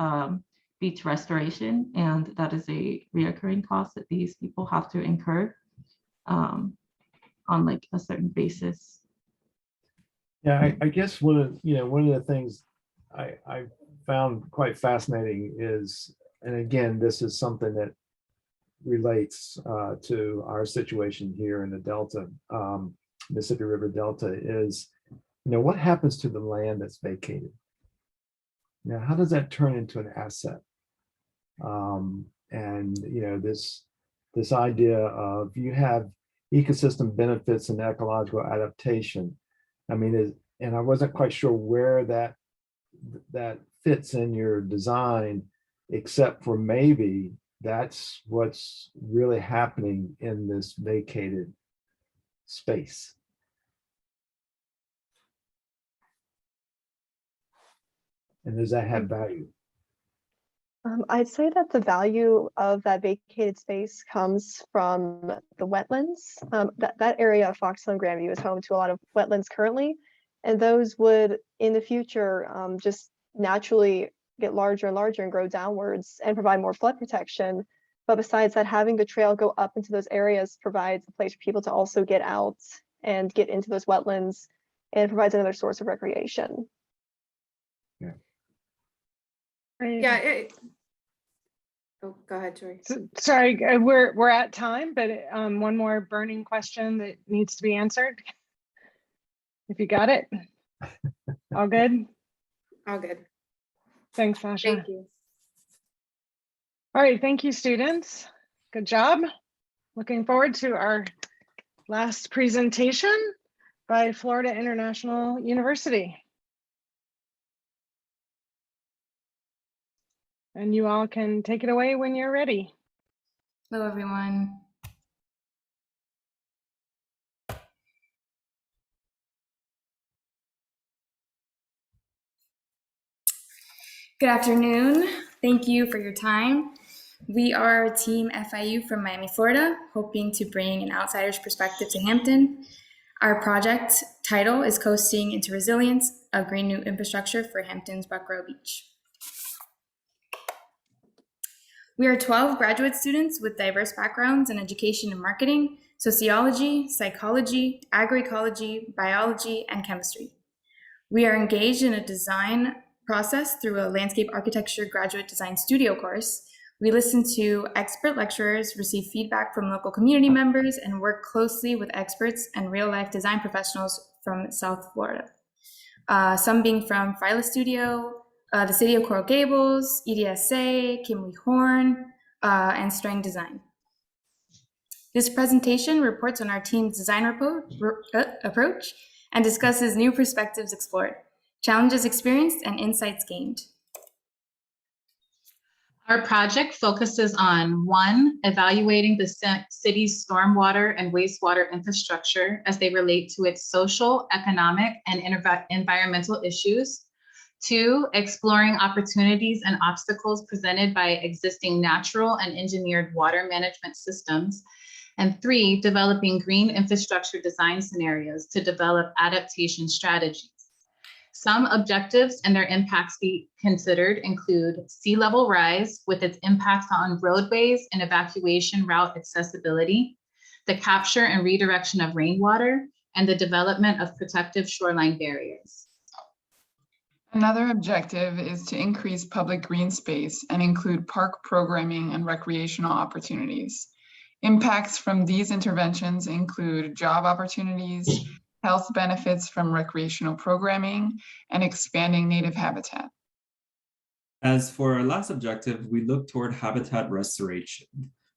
beach restoration, and that is a reoccurring cost that these people have to incur. on like a certain basis. Yeah, I guess one of the things I found quite fascinating is, and again, this is something that relates to our situation here in the Delta, Mississippi River Delta, is, what happens to the land that's vacated? Now, how does that turn into an asset? And this idea of you have ecosystem benefits and ecological adaptation. I mean, and I wasn't quite sure where that fits in your design, except for maybe that's what's really happening in this vacated space. And does that have value? I'd say that the value of that vacated space comes from the wetlands. That area of Foxhill and Grandview is home to a lot of wetlands currently, and those would in the future just naturally get larger and larger and grow downwards and provide more flood protection. But besides that, having the trail go up into those areas provides a place for people to also get out and get into those wetlands, and provides another source of recreation. Yeah. Yeah. Oh, go ahead, Joy. Sorry, we're at time, but one more burning question that needs to be answered. If you got it. All good? All good. Thanks, Sasha. Thank you. All right, thank you, students. Good job. Looking forward to our last presentation by Florida International University. And you all can take it away when you're ready. Hello, everyone. Good afternoon. Thank you for your time. We are Team FIU from Miami, Florida, hoping to bring an outsider's perspective to Hampton. Our project title is Coasting into Resilience, a Green New Infrastructure for Hampton's Breakwater Beach. We are 12 graduate students with diverse backgrounds in education and marketing, sociology, psychology, agroecology, biology, and chemistry. We are engaged in a design process through a landscape architecture graduate design studio course. We listen to expert lecturers, receive feedback from local community members, and work closely with experts and real-life design professionals from South Florida. Some being from Phyla Studio, the City of Coral Gables, EDSA, Kimley Horn, and Strang Design. This presentation reports on our team's design approach and discusses new perspectives explored, challenges experienced, and insights gained. Our project focuses on 1, evaluating the city's stormwater and wastewater infrastructure as they relate to its social, economic, and environmental issues. 2, exploring opportunities and obstacles presented by existing natural and engineered water management systems. And 3, developing green infrastructure design scenarios to develop adaptation strategies. Some objectives and their impacts be considered include sea level rise with its impacts on roadways and evacuation route accessibility, the capture and redirection of rainwater, and the development of protective shoreline barriers. Another objective is to increase public green space and include park programming and recreational opportunities. Impacts from these interventions include job opportunities, health benefits from recreational programming, and expanding native habitat. As for our last objective, we look toward habitat restoration,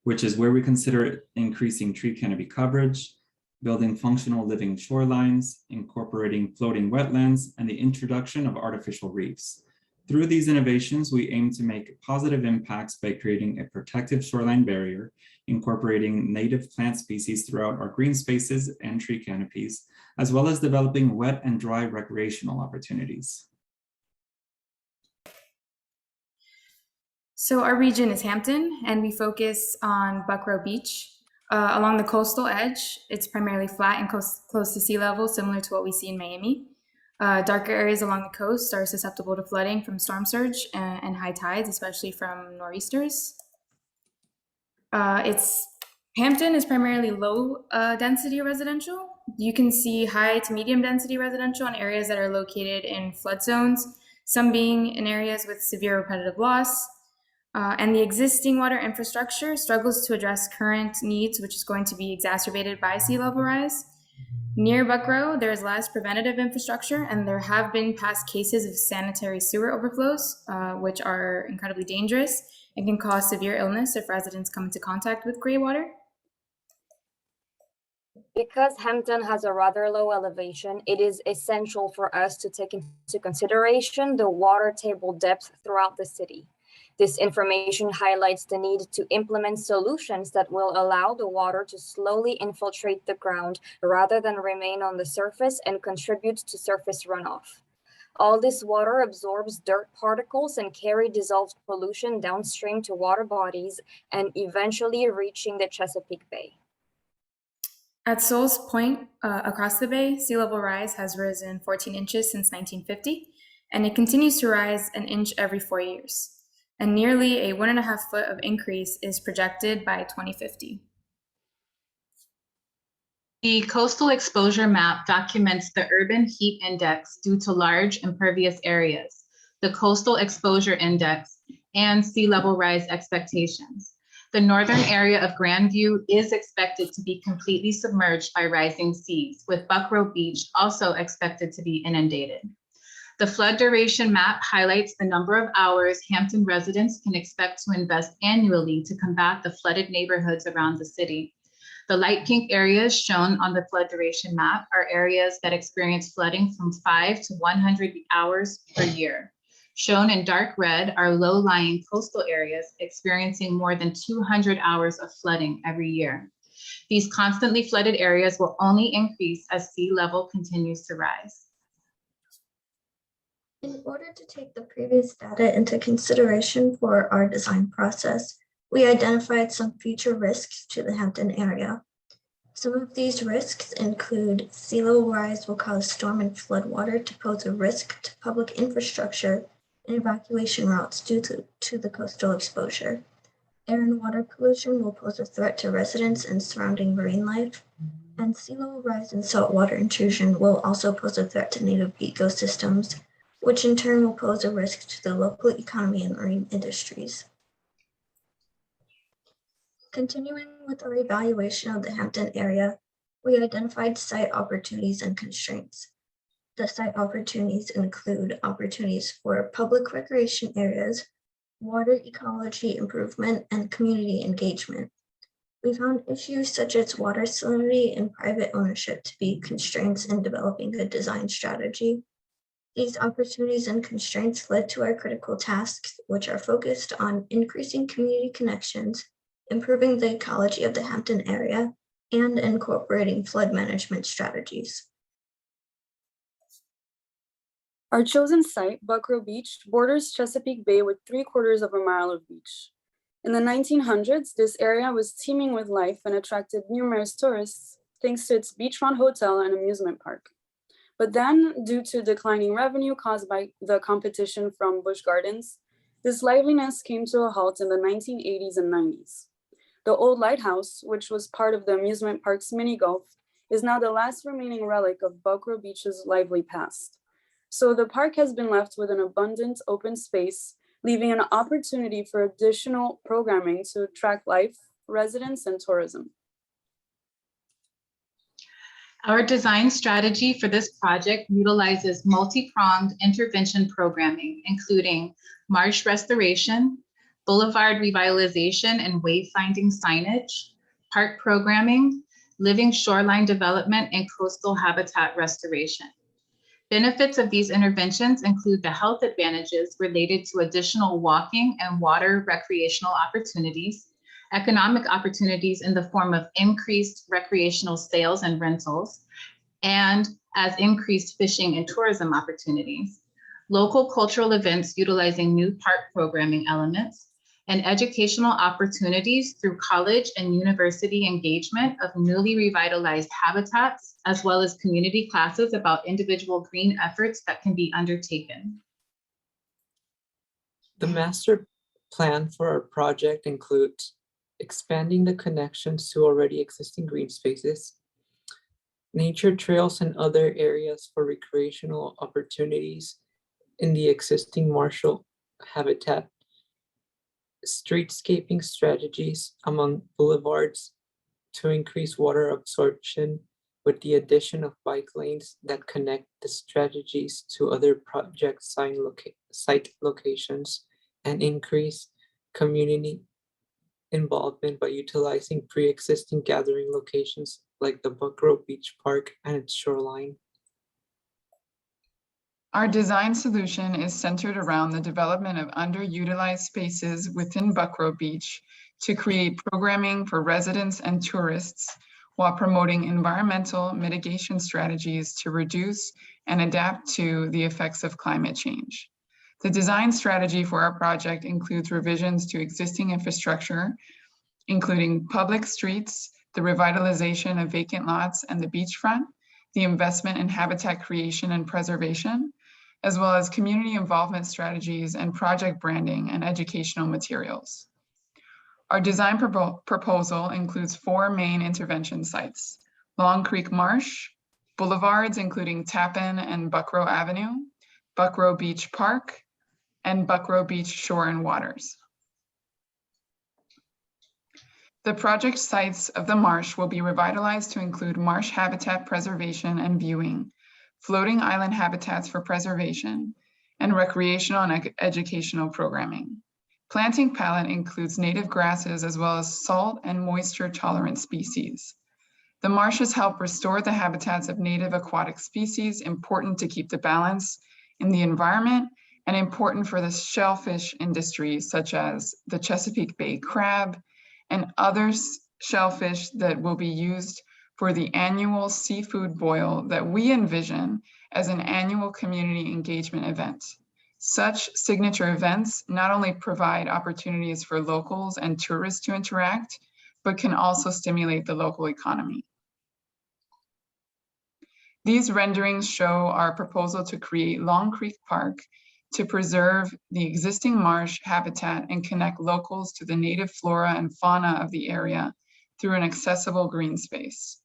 which is where we consider increasing tree canopy coverage, building functional living shorelines, incorporating floating wetlands, and the introduction of artificial reefs. Through these innovations, we aim to make positive impacts by creating a protective shoreline barrier, incorporating native plant species throughout our green spaces and tree canopies, as well as developing wet and dry recreational opportunities. So our region is Hampton, and we focus on Breakwater Beach. Along the coastal edge, it's primarily flat and close to sea level, similar to what we see in Miami. Darker areas along the coast are susceptible to flooding from storm surge and high tides, especially from nor'easters. It's Hampton is primarily low density residential. You can see high to medium density residential in areas that are located in flood zones, some being in areas with severe repetitive loss. And the existing water infrastructure struggles to address current needs, which is going to be exacerbated by sea level rise. Near Buckrow, there is less preventative infrastructure, and there have been past cases of sanitary sewer overflows, which are incredibly dangerous and can cause severe illness if residents come into contact with gray water. Because Hampton has a rather low elevation, it is essential for us to take into consideration the water table depth throughout the city. This information highlights the need to implement solutions that will allow the water to slowly infiltrate the ground rather than remain on the surface and contribute to surface runoff. All this water absorbs dirt particles and carry dissolved pollution downstream to water bodies and eventually reaching the Chesapeake Bay. At Souls Point, across the bay, sea level rise has risen 14 inches since 1950, and it continues to rise an inch every 4 years. And nearly a 1.5 foot of increase is projected by 2050. The coastal exposure map documents the urban heat index due to large impervious areas, the coastal exposure index, and sea level rise expectations. The northern area of Grandview is expected to be completely submerged by rising seas, with Buckrow Beach also expected to be inundated. The flood duration map highlights the number of hours Hampton residents can expect to invest annually to combat the flooded neighborhoods around the city. The light pink areas shown on the flood duration map are areas that experience flooding from 5 to 100 hours per year. Shown in dark red are low-lying coastal areas experiencing more than 200 hours of flooding every year. These constantly flooded areas will only increase as sea level continues to rise. In order to take the previous data into consideration for our design process, we identified some future risks to the Hampton area. Some of these risks include sea level rise will cause storm and flood water to pose a risk to public infrastructure and evacuation routes due to the coastal exposure. Air and water pollution will pose a threat to residents and surrounding marine life, and sea level rise and saltwater intrusion will also pose a threat to native ecosystems, which in turn will pose a risk to the local economy and marine industries. Continuing with our evaluation of the Hampton area, we identified site opportunities and constraints. The site opportunities include opportunities for public recreation areas, water ecology improvement, and community engagement. We found issues such as water salinity and private ownership to be constraints in developing a design strategy. These opportunities and constraints led to our critical tasks, which are focused on increasing community connections, improving the ecology of the Hampton area, and incorporating flood management strategies. Our chosen site, Buckrow Beach, borders Chesapeake Bay with 3/4 of a mile of beach. In the 1900s, this area was teeming with life and attracted numerous tourists thanks to its beachfront hotel and amusement park. But then, due to declining revenue caused by the competition from Busch Gardens, this liveliness came to a halt in the 1980s and 90s. The old lighthouse, which was part of the amusement park's mini golf, is now the last remaining relic of Buckrow Beach's lively past. So the park has been left with an abundant open space, leaving an opportunity for additional programming to attract life, residents, and tourism. Our design strategy for this project utilizes multi-pronged intervention programming, including marsh restoration, boulevard revitalization and wayfinding signage, park programming, living shoreline development, and coastal habitat restoration. Benefits of these interventions include the health advantages related to additional walking and water recreational opportunities, economic opportunities in the form of increased recreational sales and rentals, and as increased fishing and tourism opportunities, local cultural events utilizing new park programming elements, and educational opportunities through college and university engagement of newly revitalized habitats, as well as community classes about individual green efforts that can be undertaken. The master plan for our project includes expanding the connections to already existing green spaces, nature trails and other areas for recreational opportunities in the existing marshal habitat, streetscaping strategies among boulevards to increase water absorption with the addition of bike lanes that connect the strategies to other project site locations, and increase community involvement by utilizing pre-existing gathering locations like the Buckrow Beach Park and its shoreline. Our design solution is centered around the development of underutilized spaces within Buckrow Beach to create programming for residents and tourists while promoting environmental mitigation strategies to reduce and adapt to the effects of climate change. The design strategy for our project includes revisions to existing infrastructure, including public streets, the revitalization of vacant lots and the beachfront, the investment in habitat creation and preservation, as well as community involvement strategies and project branding and educational materials. Our design proposal includes 4 main intervention sites: Long Creek Marsh, boulevards including Tappan and Buckrow Avenue, Buckrow Beach Park, and Buckrow Beach Shore and Waters. The project sites of the marsh will be revitalized to include marsh habitat preservation and viewing, floating island habitats for preservation, and recreational and educational programming. Planting palette includes native grasses as well as salt and moisture tolerant species. The marshes help restore the habitats of native aquatic species, important to keep the balance in the environment and important for the shellfish industry, such as the Chesapeake Bay crab and other shellfish that will be used for the annual seafood boil that we envision as an annual community engagement event. Such signature events not only provide opportunities for locals and tourists to interact, but can also stimulate the local economy. These renderings show our proposal to create Long Creek Park to preserve the existing marsh habitat and connect locals to the native flora and fauna of the area through an accessible green space.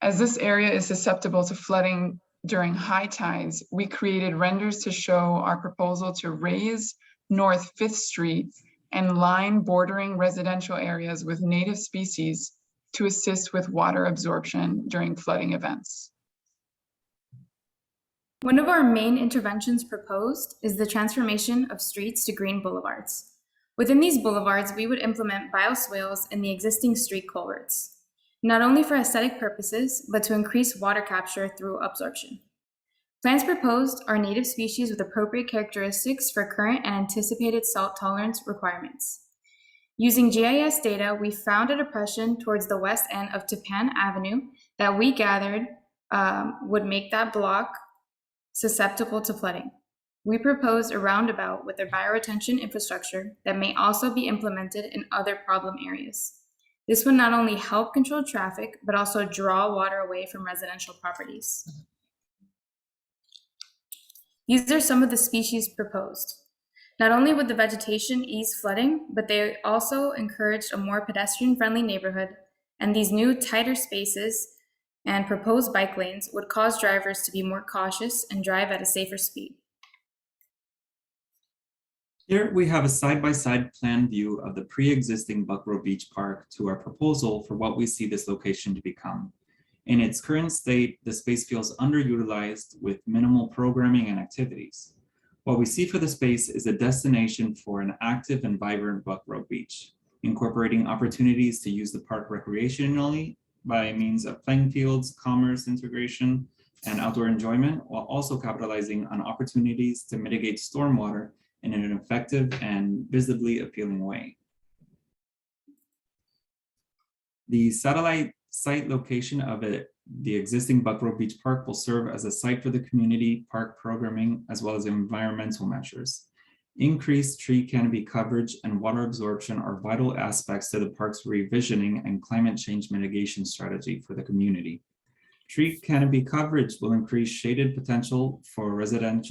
As this area is susceptible to flooding during high tides, we created renders to show our proposal to raise North 5th Street and line bordering residential areas with native species to assist with water absorption during flooding events. One of our main interventions proposed is the transformation of streets to green boulevards. Within these boulevards, we would implement bioswales in the existing street culverts, not only for aesthetic purposes, but to increase water capture through absorption. Plants proposed are native species with appropriate characteristics for current and anticipated salt tolerance requirements. Using GIS data, we found a depression towards the west end of Tappan Avenue that we gathered would make that block susceptible to flooding. We proposed a roundabout with a bioretention infrastructure that may also be implemented in other problem areas. This would not only help control traffic, but also draw water away from residential properties. These are some of the species proposed. Not only would the vegetation ease flooding, but they also encouraged a more pedestrian-friendly neighborhood, and these new tighter spaces and proposed bike lanes would cause drivers to be more cautious and drive at a safer speed. Here we have a side-by-side plan view of the pre-existing Buckrow Beach Park to our proposal for what we see this location to become. In its current state, the space feels underutilized with minimal programming and activities. What we see for the space is a destination for an active and vibrant Buckrow Beach, incorporating opportunities to use the park recreationally by means of playing fields, commerce integration, and outdoor enjoyment, while also capitalizing on opportunities to mitigate stormwater in an effective and visibly appealing way. The satellite site location of the existing Buckrow Beach Park will serve as a site for the community park programming as well as environmental measures. Increased tree canopy coverage and water absorption are vital aspects to the park's revisioning and climate change mitigation strategy for the community. Tree canopy coverage will increase shaded potential for residents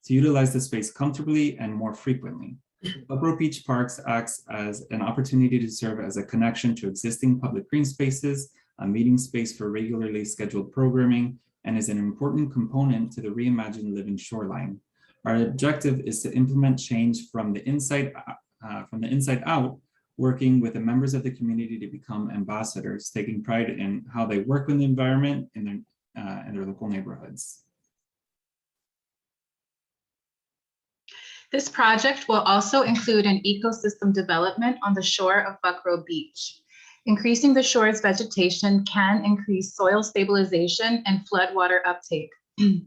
to utilize the space comfortably and more frequently. Buckrow Beach Parks acts as an opportunity to serve as a connection to existing public green spaces, a meeting space for regularly scheduled programming, and is an important component to the reimagined living shoreline. Our objective is to implement change from the inside out, working with the members of the community to become ambassadors, taking pride in how they work with the environment in their local neighborhoods. This project will also include an ecosystem development on the shore of Buckrow Beach. Increasing the shore's vegetation can increase soil stabilization and floodwater uptake.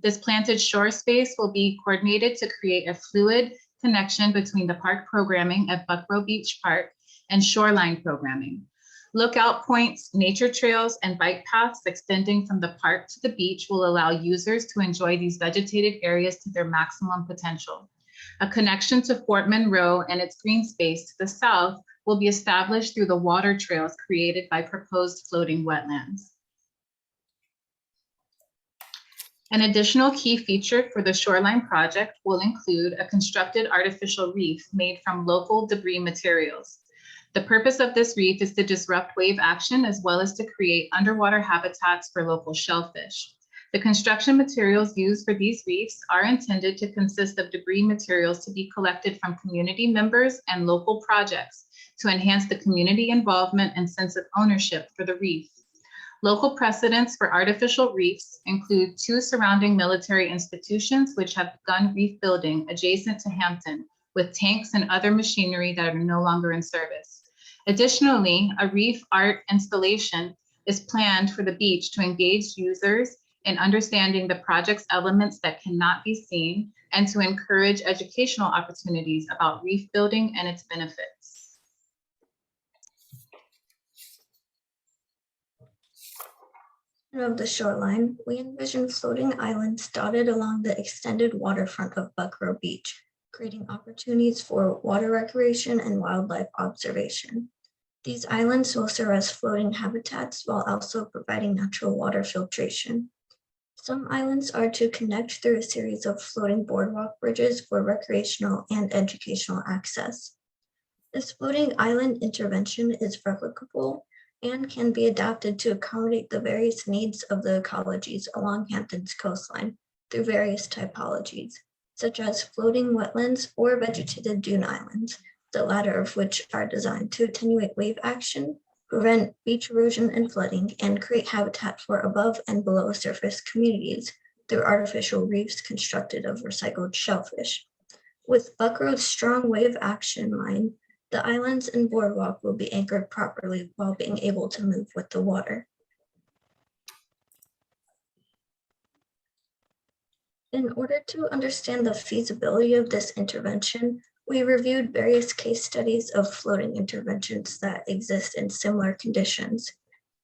This planted shore space will be coordinated to create a fluid connection between the park programming at Buckrow Beach Park and shoreline programming. Lookout points, nature trails, and bike paths extending from the park to the beach will allow users to enjoy these vegetated areas to their maximum potential. A connection to Fort Monroe and its green space to the south will be established through the water trails created by proposed floating wetlands. An additional key feature for the shoreline project will include a constructed artificial reef made from local debris materials. The purpose of this reef is to disrupt wave action as well as to create underwater habitats for local shellfish. The construction materials used for these reefs are intended to consist of debris materials to be collected from community members and local projects to enhance the community involvement and sense of ownership for the reef. Local precedents for artificial reefs include 2 surrounding military institutions which have begun reef building adjacent to Hampton with tanks and other machinery that are no longer in service. Additionally, a reef art installation is planned for the beach to engage users in understanding the project's elements that cannot be seen and to encourage educational opportunities about reef building and its benefits. Of the shoreline, we envision floating islands dotted along the extended waterfront of Buckrow Beach, creating opportunities for water recreation and wildlife observation. These islands will serve as floating habitats while also providing natural water filtration. Some islands are to connect through a series of floating boardwalk bridges for recreational and educational access. This floating island intervention is replicable and can be adapted to accommodate the various needs of the ecologies along Hampton's coastline through various typologies, such as floating wetlands or vegetated dune islands, the latter of which are designed to attenuate wave action, prevent beach erosion and flooding, and create habitat for above and below surface communities through artificial reefs constructed of recycled shellfish. With Buckrow's strong wave action line, the islands and boardwalk will be anchored properly while being able to move with the water. In order to understand the feasibility of this intervention, we reviewed various case studies of floating interventions that exist in similar conditions.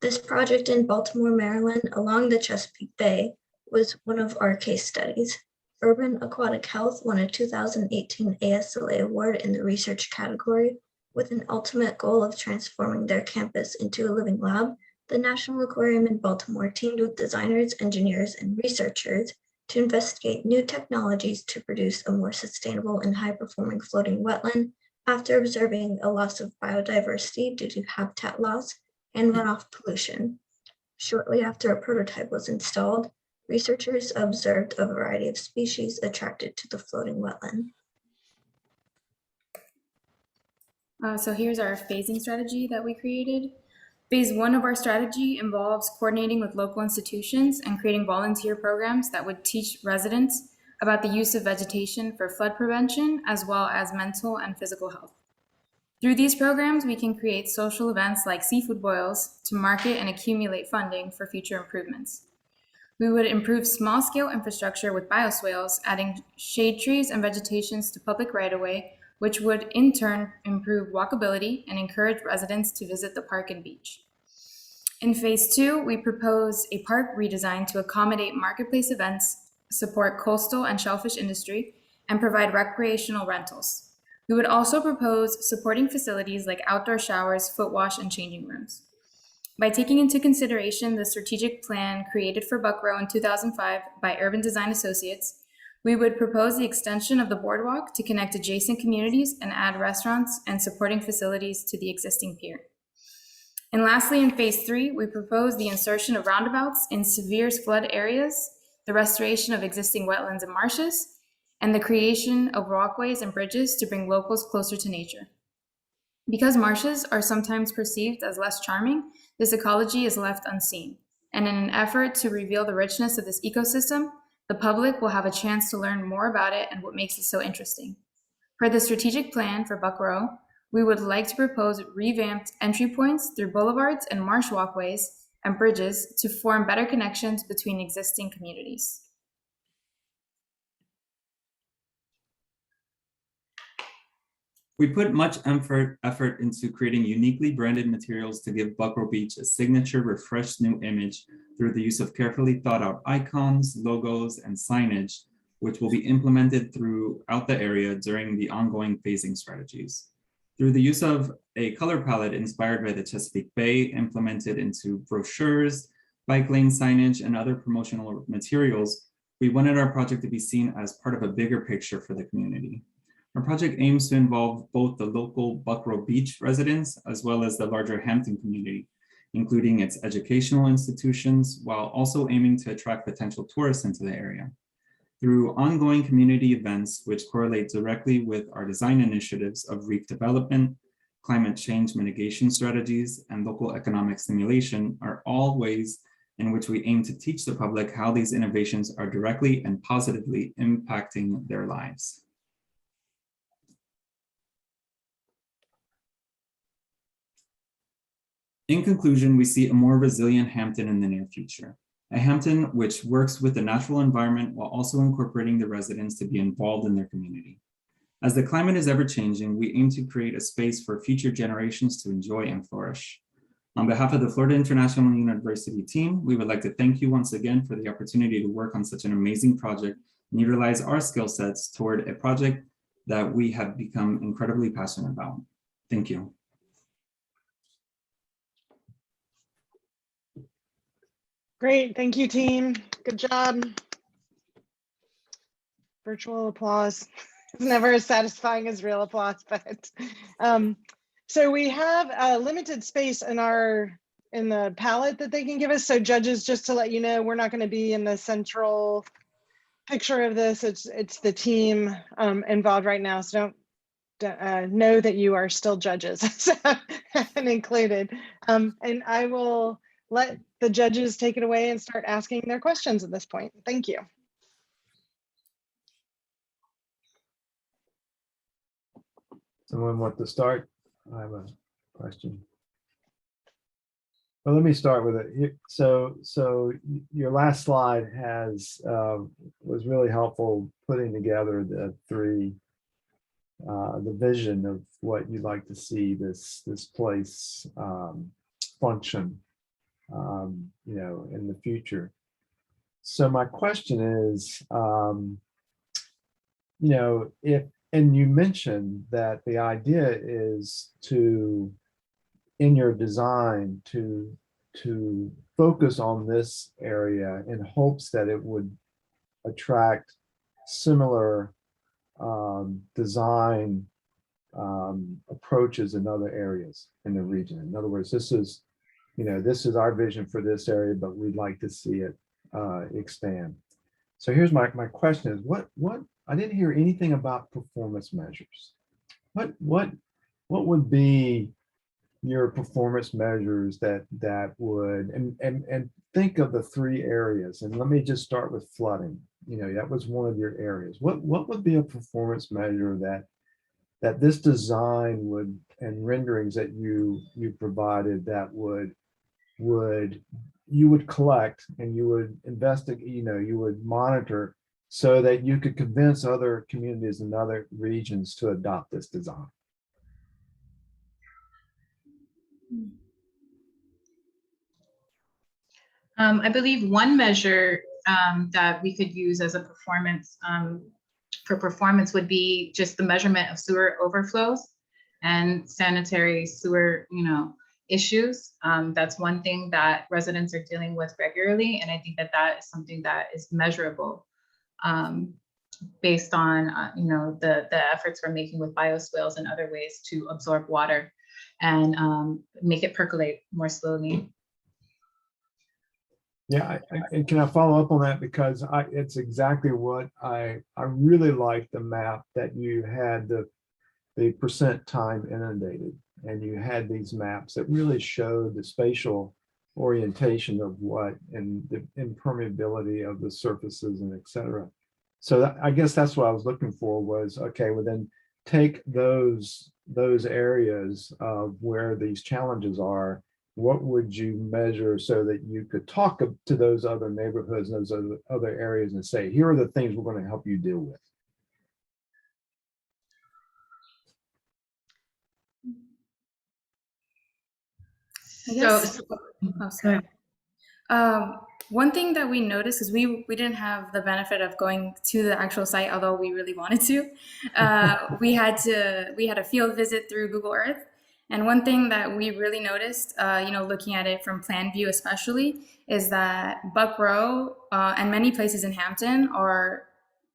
This project in Baltimore, Maryland, along the Chesapeake Bay, was one of our case studies. Urban Aquatic Health won a 2018 ASLA award in the research category. With an ultimate goal of transforming their campus into a living lab, the National Aquarium in Baltimore teamed with designers, engineers, and researchers to investigate new technologies to produce a more sustainable and high-performing floating wetland after observing a loss of biodiversity due to habitat loss and runoff pollution. Shortly after a prototype was installed, researchers observed a variety of species attracted to the floating wetland. So here's our phasing strategy that we created. Phase 1 of our strategy involves coordinating with local institutions and creating volunteer programs that would teach residents about the use of vegetation for flood prevention, as well as mental and physical health. Through these programs, we can create social events like seafood boils to market and accumulate funding for future improvements. We would improve small-scale infrastructure with bioswales, adding shade trees and vegetations to public right-of-way, which would in turn improve walkability and encourage residents to visit the park and beach. In phase 2, we propose a park redesign to accommodate marketplace events, support coastal and shellfish industry, and provide recreational rentals. We would also propose supporting facilities like outdoor showers, foot wash, and changing rooms. By taking into consideration the strategic plan created for Buckrow in 2005 by Urban Design Associates, We would propose the extension of the boardwalk to connect adjacent communities and add restaurants and supporting facilities to the existing pier. And lastly, in phase 3, we propose the insertion of roundabouts in severe flood areas, the restoration of existing wetlands and marshes, and the creation of walkways and bridges to bring locals closer to nature. Because marshes are sometimes perceived as less charming, this ecology is left unseen. And in an effort to reveal the richness of this ecosystem, the public will have a chance to learn more about it and what makes it so interesting. For the strategic plan for Buck Row, we would like to propose revamped entry points through boulevards and marsh walkways and bridges to form better connections between existing communities. We put much effort into creating uniquely branded materials to give Buck Row Beach a signature, refreshed new image through the use of carefully thought out icons, logos, and signage, which will be implemented throughout the area during the ongoing phasing strategies. Through the use of a color palette inspired by the Chesapeake Bay, implemented into brochures, bike lane signage, and other promotional materials, we wanted our project to be seen as part of a bigger picture for the community. Our project aims to involve both the local Buck Row Beach residents as well as the larger Hampton community, including its educational institutions, while also aiming to attract potential tourists into the area. Through ongoing community events, which correlate directly with our design initiatives of reef development, climate change mitigation strategies, and local economic stimulation, are all ways in which we aim to teach the public how these innovations are directly and positively impacting their lives. In conclusion, we see a more resilient Hampton in the near future. A Hampton which works with the natural environment while also incorporating the residents to be involved in their community. As the climate is ever changing, we aim to create a space for future generations to enjoy and flourish. On behalf of the Florida International University team, we would like to thank you once again for the opportunity to work on such an amazing project and utilize our skill sets toward a project that we have become incredibly passionate about. Thank you. Great, thank you, team. Good job. Virtual applause. It's never as satisfying as real applause, but so we have a limited space in the palette that they can give us. So judges, just to let you know, we're not going to be in the central picture of this. It's the team involved right now. So don't know that you are still judges and included. And I will let the judges take it away and start asking their questions at this point. Thank you. Someone want to start? I have a question. Well, let me start with it. So your last slide was really helpful putting together the vision of what you'd like to see this place function, in the future. So my question is, and you mentioned that the idea is to, in your design, to focus on this area in hopes that it would attract similar design approaches in other areas in the region. In other words, this is our vision for this area, but we'd like to see it expand. So here's my question is, what I didn't hear anything about performance measures. What would be your performance measures that would, and think of the 3 areas, and let me just start with flooding. That was one of your areas. What would be a performance measure that this design would, and renderings that you provided, that you would collect and you would investigate, you would monitor so that you could convince other communities and other regions to adopt this design? I believe one measure that we could use as a performance for performance would be just the measurement of sewer overflows and sanitary sewer, issues. That's one thing that residents are dealing with regularly, and I think that is something that is measurable. based on, the efforts we're making with bioswales and other ways to absorb water and make it percolate more slowly. Yeah, and can I follow up on that? Because it's exactly what I really like the map that you had the percent time inundated, and you had these maps that really showed the spatial orientation of what and the impermeability of the surfaces and et cetera. So I guess that's what I was looking for was, okay, well then take those areas of where these challenges are. What would you measure so that you could talk to those other neighborhoods and those other areas and say, here are the things we're going to help you deal with? I guess, oh, sorry. One thing that we noticed is we didn't have the benefit of going to the actual site, although we really wanted to. We had a field visit through Google Earth. And one thing that we really noticed, looking at it from plan view especially, is that Buck Row and many places in Hampton are,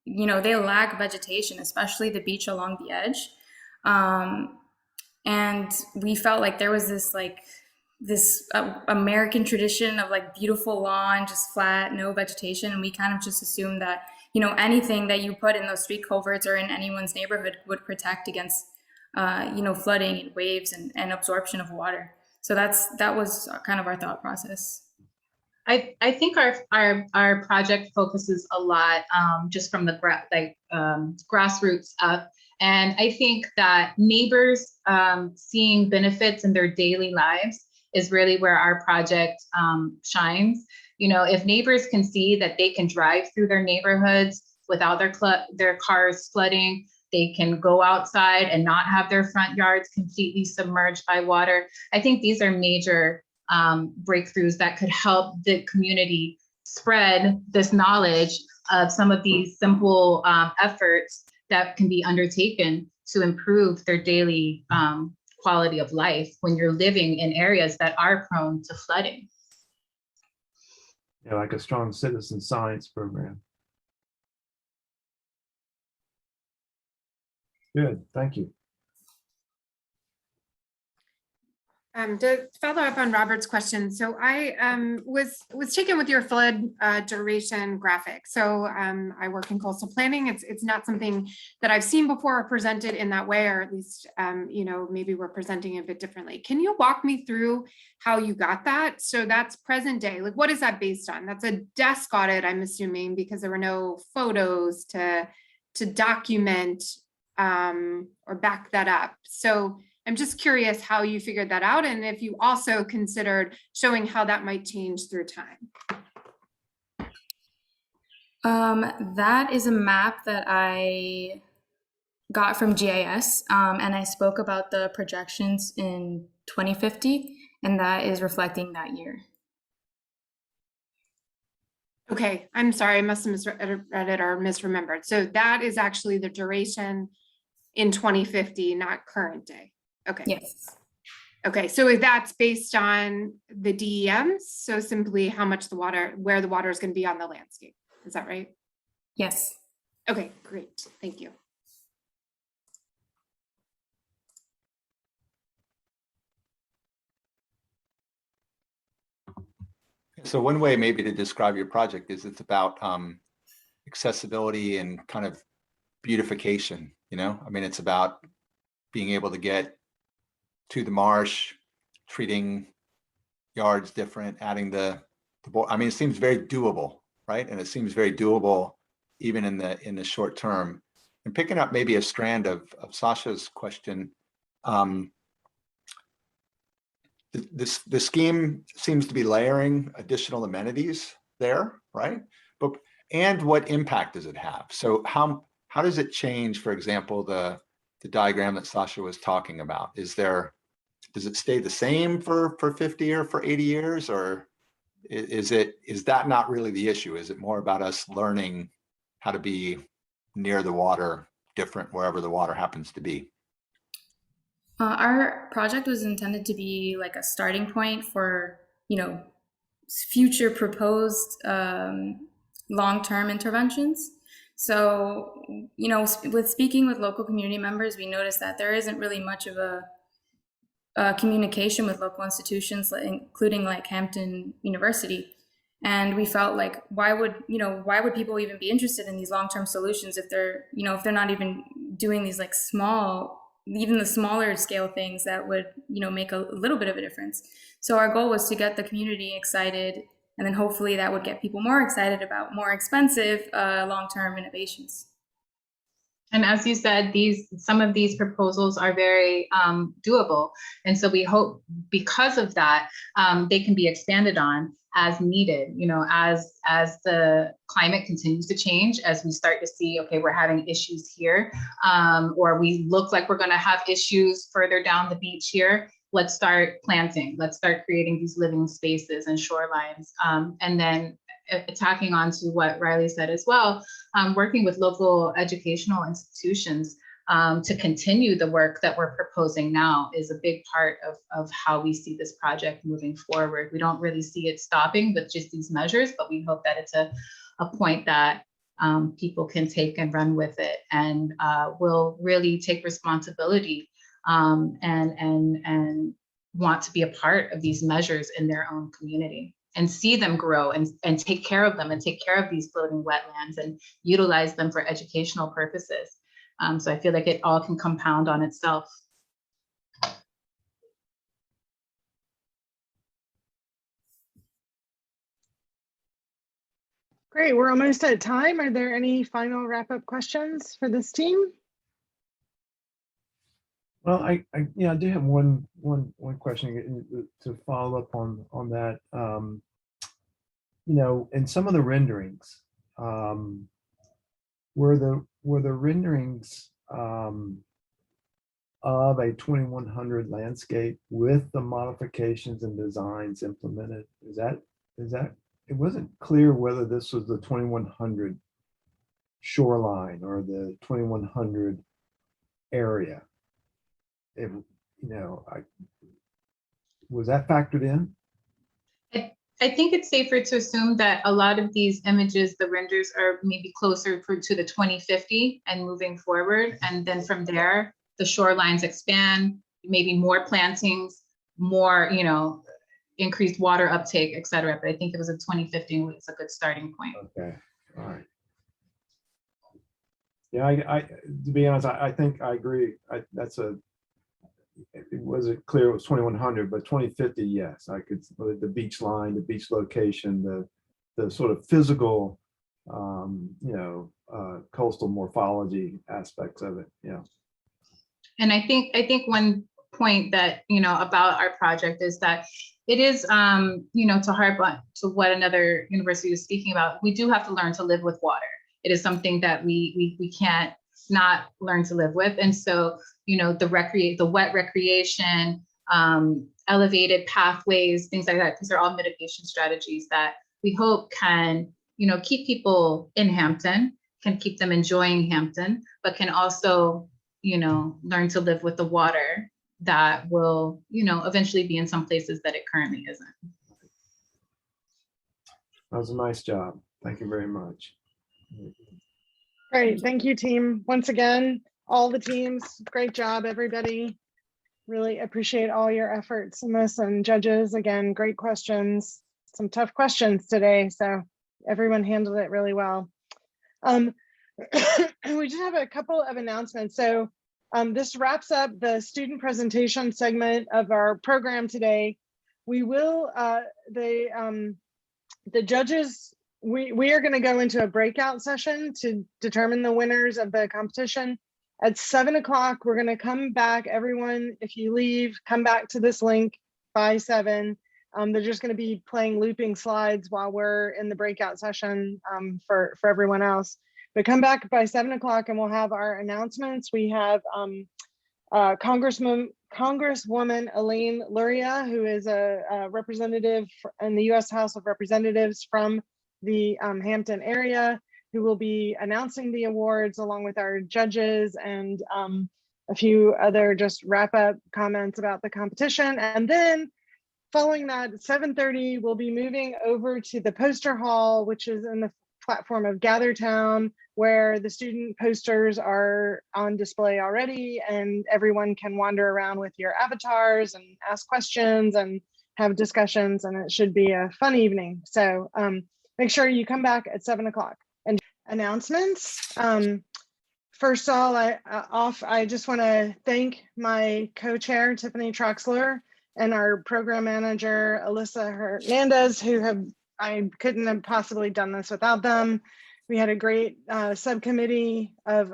they lack vegetation, especially the beach along the edge. And we felt like there was this American tradition of beautiful lawn, just flat, no vegetation. And we kind of just assumed that, anything that you put in those street culverts or in anyone's neighborhood would protect against flooding and waves and absorption of water. So that was kind of our thought process. I think our project focuses a lot just from the grassroots up. And I think that neighbors seeing benefits in their daily lives is really where our project shines. If neighbors can see that they can drive through their neighborhoods without their cars flooding, they can go outside and not have their front yards completely submerged by water. I think these are major breakthroughs that could help the community spread this knowledge of some of these simple efforts that can be undertaken to improve their daily quality of life when you're living in areas that are prone to flooding. Yeah, like a strong citizen science program. Good, thank you. To follow up on Robert's question, so I was taken with your flood duration graphic. So I work in coastal planning. It's not something that I've seen before or presented in that way, or at least maybe we're presenting it a bit differently. Can you walk me through how you got that? So that's present day. What is that based on? That's a desk audit, I'm assuming, because there were no photos to document or back that up. So I'm just curious how you figured that out, and if you also considered showing how that might change through time. That is a map that I got from GIS, and I spoke about the projections in 2050, and that is reflecting that year. Okay, I'm sorry, I must have misread it or misremembered. So that is actually the duration in 2050, not current day. Okay. Yes. Okay, so that's based on the DEMs, so simply how much where the water is going to be on the landscape. Is that right? Yes. Okay, great. Thank you. So one way maybe to describe your project is it's about accessibility and kind of beautification, I mean, it's about being able to get to the marsh, treating yards different, adding the I mean, it seems very doable, right? And it seems very doable even in the short term. And picking up maybe a strand of Sasha's question, the scheme seems to be layering additional amenities there, right? And what impact does it have? So how does it change, for example, the diagram that Sasha was talking about? Does it stay the same for 50 or for 80 years, or is that not really the issue? Is it more about us learning how to be near the water, different wherever the water happens to be? Our project was intended to be like a starting point for, future proposed long-term interventions. So, you know, with speaking with local community members, we noticed that there isn't really much of a communication with local institutions, including like Hampton University. And we felt like, why would people even be interested in these long-term solutions if they're not even doing these like even the smaller scale things that would, make a little bit of a difference. So our goal was to get the community excited, and then hopefully that would get people more excited about more expensive long-term innovations. And as you said, some of these proposals are very doable. And so we hope because of that, they can be expanded on as needed, as the climate continues to change, as we start to see, okay, we're having issues here, or we look like we're going to have issues further down the beach here. Let's start planting. Let's start creating these living spaces and shorelines. And then tacking on to what Riley said as well, working with local educational institutions to continue the work that we're proposing now is a big part of how we see this project moving forward. We don't really see it stopping with just these measures, but we hope that it's a point that people can take and run with it, and will really take responsibility and want to be a part of these measures in their own community, and see them grow and take care of them, and take care of these floating wetlands and utilize them for educational purposes. So I feel like it all can compound on itself. Great, we're almost at time. Are there any final wrap-up questions for this team? Well, I do have one question to follow up on that. In some of the renderings, were the renderings of a 2100 landscape with the modifications and designs implemented? Is that it wasn't clear whether this was the 2100 shoreline or the 2100 area. Was that factored in? I think it's safer to assume that a lot of these images, the renders, are maybe closer to the 2050 and moving forward. And then from there, the shorelines expand, maybe more plantings, more, increased water uptake, et cetera. But I think it was a 2050 was a good starting point. Okay, all right. Yeah, I to be honest, I think I agree. It wasn't clear it was 2100, but 2050, yes, I could. The beach line, the beach location, the sort of physical, coastal morphology aspects of it. Yeah. And I think one point that about our project is that it is to harp on to what another university was speaking about. We do have to learn to live with water. It is something that we can't not learn to live with. And so, the wet recreation, elevated pathways, things like that, these are all mitigation strategies that we hope can, keep people in Hampton, can keep them enjoying Hampton, but can also, learn to live with the water that will, eventually be in some places that it currently isn't. That was a nice job. Thank you very much. Great, thank you, team. Once again, all the teams, great job, everybody. Really appreciate all your efforts in this, and judges, again, great questions. Some tough questions today, so everyone handled it really well. We just have a couple of announcements. So this wraps up the student presentation segment of our program today. We will, the judges, we are going to go into a breakout session to determine the winners of the competition. At 7 o'clock, we're going to come back. Everyone, if you leave, come back to this link by 7. They're just going to be playing looping slides while we're in the breakout session for everyone else. But come back by 7 o'clock and we'll have our announcements. We have Congresswoman Elaine Luria, who is a representative in the U.S. House of Representatives from the Hampton area, who will be announcing the awards along with our judges and a few other just wrap up comments about the competition. And then following that, at 7:30, we'll be moving over to the poster hall, which is in the platform of GatherTown, where the student posters are on display already, and everyone can wander around with your avatars and ask questions and have discussions, and it should be a fun evening. So make sure you come back at 7 o'clock. And announcements. First of all, I just want to thank my co-chair, Tiffany Troxler, and our program manager, Alyssa Hernandez, I couldn't have possibly done this without them. We had a great subcommittee of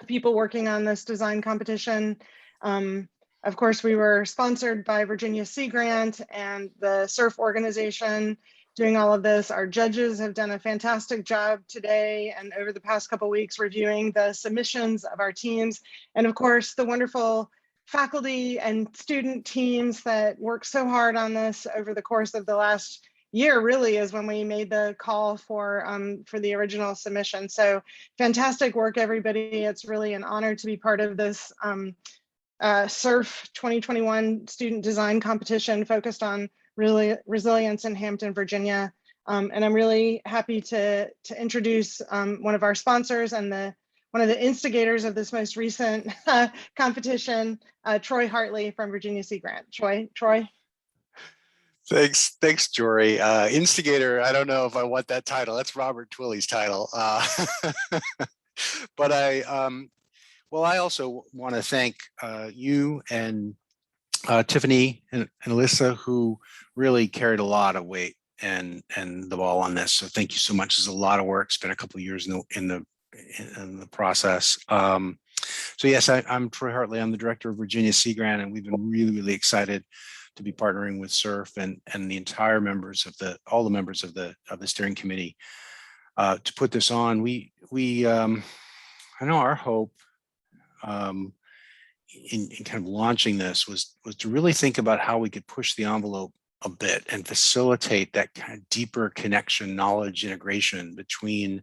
people working on this design competition. Of course, we were sponsored by Virginia Sea Grant and the CERF organization doing all of this. Our judges have done a fantastic job today and over the past couple of weeks reviewing the submissions of our teams. And of course, the wonderful faculty and student teams that worked so hard on this over the course of the last year really is when we made the call for the original submission. So fantastic work, everybody. It's really an honor to be part of this CERF 2021 student design competition focused on resilience in Hampton, Virginia. And I'm really happy to introduce one of our sponsors and one of the instigators of this most recent competition, Troy Hartley from Virginia Sea Grant. Troy. Thanks, Jory. Instigator, I don't know if I want that title. That's Robert Twilley's title. But I also want to thank you and Tiffany and Alyssa, who really carried a lot of weight and the ball on this. So thank you so much. It's a lot of work. It's been a couple of years in the process. So yes, I'm Troy Hartley. I'm the director of Virginia Sea Grant, and we've been really excited to be partnering with CERF and the entire members of all the members of the steering committee to put this on. I know our hope in kind of launching this was to really think about how we could push the envelope a bit and facilitate that kind of deeper connection, knowledge integration between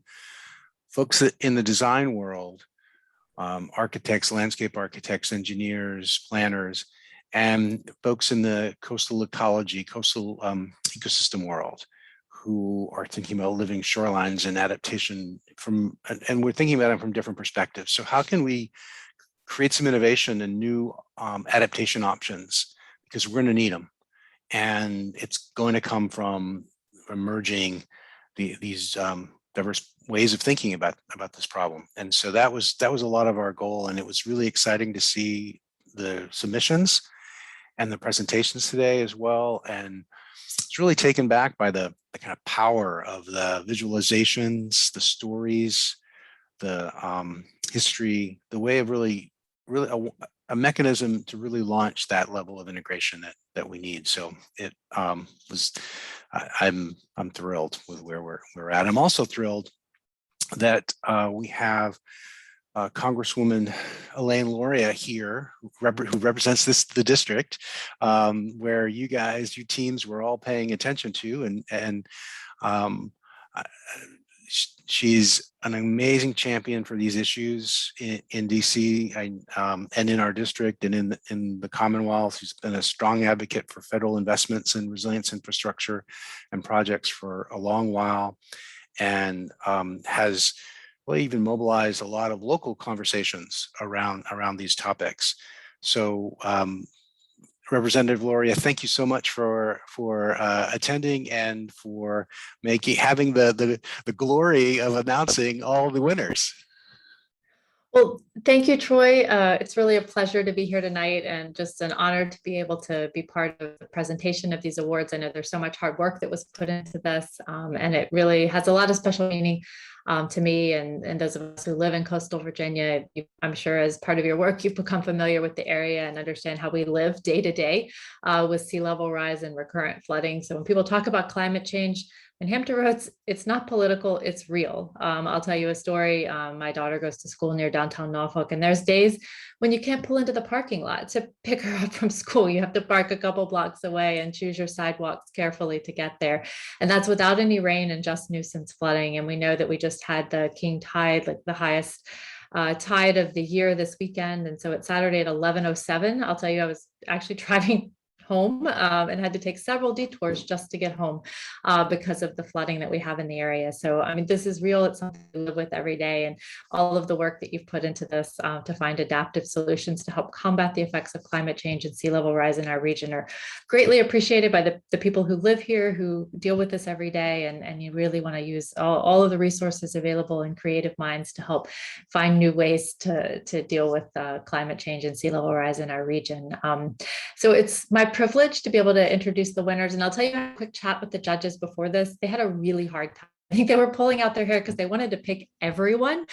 folks in the design world, architects, landscape architects, engineers, planners, and folks in the coastal ecology, coastal ecosystem world who are thinking about living shorelines and adaptation and we're thinking about it from different perspectives. So how can we create some innovation and new adaptation options, because we're going to need them, and it's going to come from emerging these diverse ways of thinking about this problem. And so that was a lot of our goal, and it was really exciting to see the submissions and the presentations today as well. And it's really taken back by the kind of power of the visualizations, the stories, the history, the way of really a mechanism to really launch that level of integration that we need. So it was, I'm thrilled with where we're at. I'm also thrilled that we have Congresswoman Elaine Loria here, who represents the district, where you teams were all paying attention to, and she's an amazing champion for these issues in DC and in our district and in the Commonwealth. She's been a strong advocate for federal investments in resilience infrastructure and projects for a long while, and has even mobilized a lot of local conversations around these topics. So Representative Loria, thank you so much for attending and for having the glory of announcing all the winners. Well, thank you, Troy. It's really a pleasure to be here tonight and just an honor to be able to be part of the presentation of these awards. I know there's so much hard work that was put into this, and it really has a lot of special meaning to me and those of us who live in coastal Virginia. I'm sure as part of your work, you've become familiar with the area and understand how we live day to day with sea level rise and recurrent flooding. So when people talk about climate change in Hampton Roads, it's not political, it's real. I'll tell you a story. My daughter goes to school near downtown Norfolk, and there's days when you can't pull into the parking lot to pick her up from school. You have to park a couple blocks away and choose your sidewalks carefully to get there. And that's without any rain and just nuisance flooding. And we know that we just had the king tide, like the highest tide of the year this weekend. And so it's Saturday at 11:07. I'll tell you, I was actually driving home and had to take several detours just to get home because of the flooding that we have in the area. So, I mean, this is real. It's something we live with every day, and all of the work that you've put into this to find adaptive solutions to help combat the effects of climate change and sea level rise in our region are greatly appreciated by the people who live here, who deal with this every day. And you really want to use all of the resources available and creative minds to help find new ways to deal with climate change and sea level rise in our region. So it's my privilege to be able to introduce the winners. And I'll tell you a quick chat with the judges before this. They had a really hard time. I think they were pulling out their hair because they wanted to pick everyone.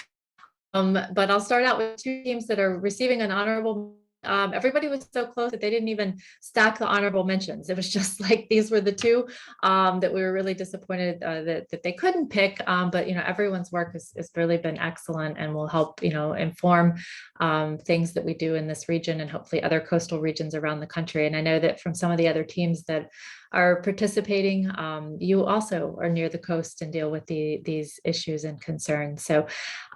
But I'll start out with two teams that are receiving an honorable. Everybody was so close that they didn't even stack the honorable mentions. It was just like these were the two that we were really disappointed that they couldn't pick. But everyone's work has really been excellent and will help inform things that we do in this region and hopefully other coastal regions around the country. And I know that from some of the other teams that are participating, you also are near the coast and deal with these issues and concerns. So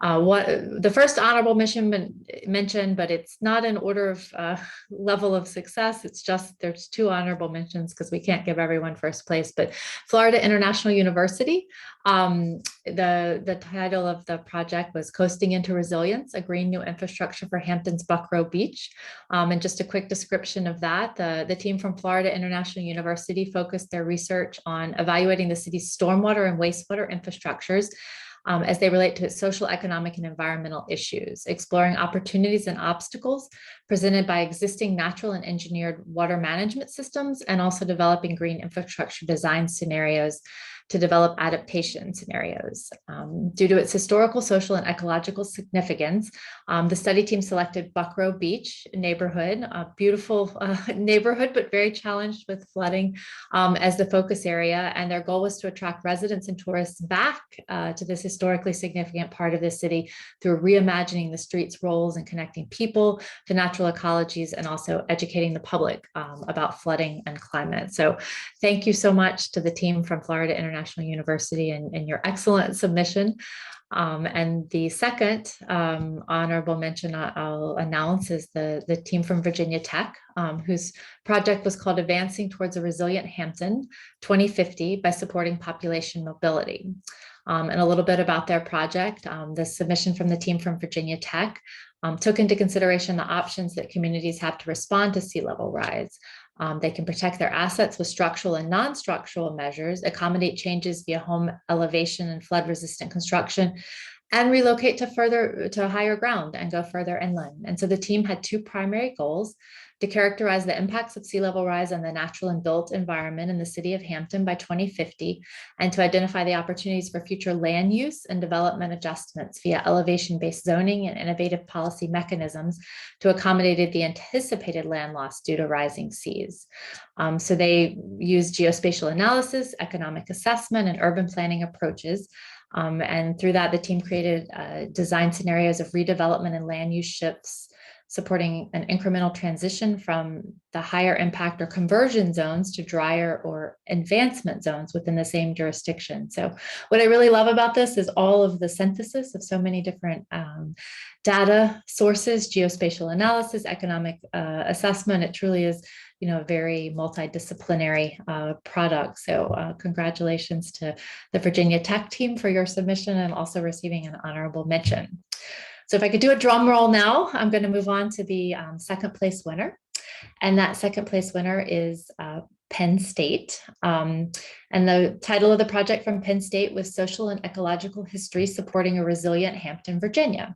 the first honorable mention, but it's not in order of level of success. It's just there's two honorable mentions because we can't give everyone first place. But Florida International University, the title of the project was Coasting into Resilience, a Green New Infrastructure for Hampton's Buckroe Beach. And just a quick description of that, the team from Florida International University focused their research on evaluating the city's stormwater and wastewater infrastructures as they relate to its social, economic, and environmental issues, exploring opportunities and obstacles presented by existing natural and engineered water management systems, and also developing green infrastructure design scenarios to develop adaptation scenarios. Due to its historical, social, and ecological significance, the study team selected Buckroe Beach neighborhood, a beautiful neighborhood, but very challenged with flooding as the focus area. And their goal was to attract residents and tourists back to this historically significant part of the city through reimagining the streets' roles and connecting people to natural ecologies, and also educating the public about flooding and climate. So thank you so much to the team from Florida International University and your excellent submission. And the second honorable mention I'll announce is the team from Virginia Tech, whose project was called Advancing Towards a Resilient Hampton 2050 by Supporting Population Mobility. And a little bit about their project. The submission from the team from Virginia Tech took into consideration the options that communities have to respond to sea level rise. They can protect their assets with structural and non-structural measures, accommodate changes via home elevation and flood-resistant construction, and relocate to higher ground and go further inland. And so the team had two primary goals: to characterize the impacts of sea level rise on the natural and built environment in the city of Hampton by 2050, and to identify the opportunities for future land use and development adjustments via elevation-based zoning and innovative policy mechanisms to accommodate the anticipated land loss due to rising seas. So they used geospatial analysis, economic assessment, and urban planning approaches. And through that, the team created design scenarios of redevelopment and land use shifts, supporting an incremental transition from the higher impact or conversion zones to drier or advancement zones within the same jurisdiction. So what I really love about this is all of the synthesis of so many different data sources, geospatial analysis, economic assessment. It truly is, a very multidisciplinary product. So congratulations to the Virginia Tech team for your submission and also receiving an honorable mention. So if I could do a drum roll now, I'm going to move on to the second place winner. And that second place winner is Penn State. And the title of the project from Penn State was Social and Ecological History Supporting a Resilient Hampton, Virginia.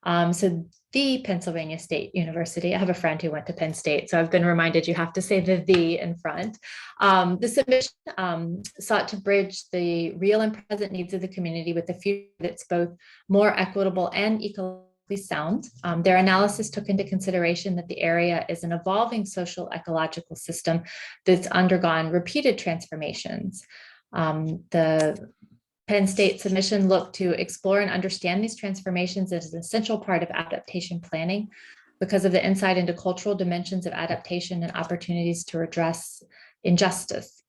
So the Pennsylvania State University, I have a friend who went to Penn State, so I've been reminded you have to say the in front. The submission sought to bridge the real and present needs of the community with a future that's both more equitable and ecologically sound. Their analysis took into consideration that the area is an evolving social ecological system that's undergone repeated transformations. The Penn State submission looked to explore and understand these transformations as an essential part of adaptation planning because of the insight into cultural dimensions of adaptation and opportunities to address injustice.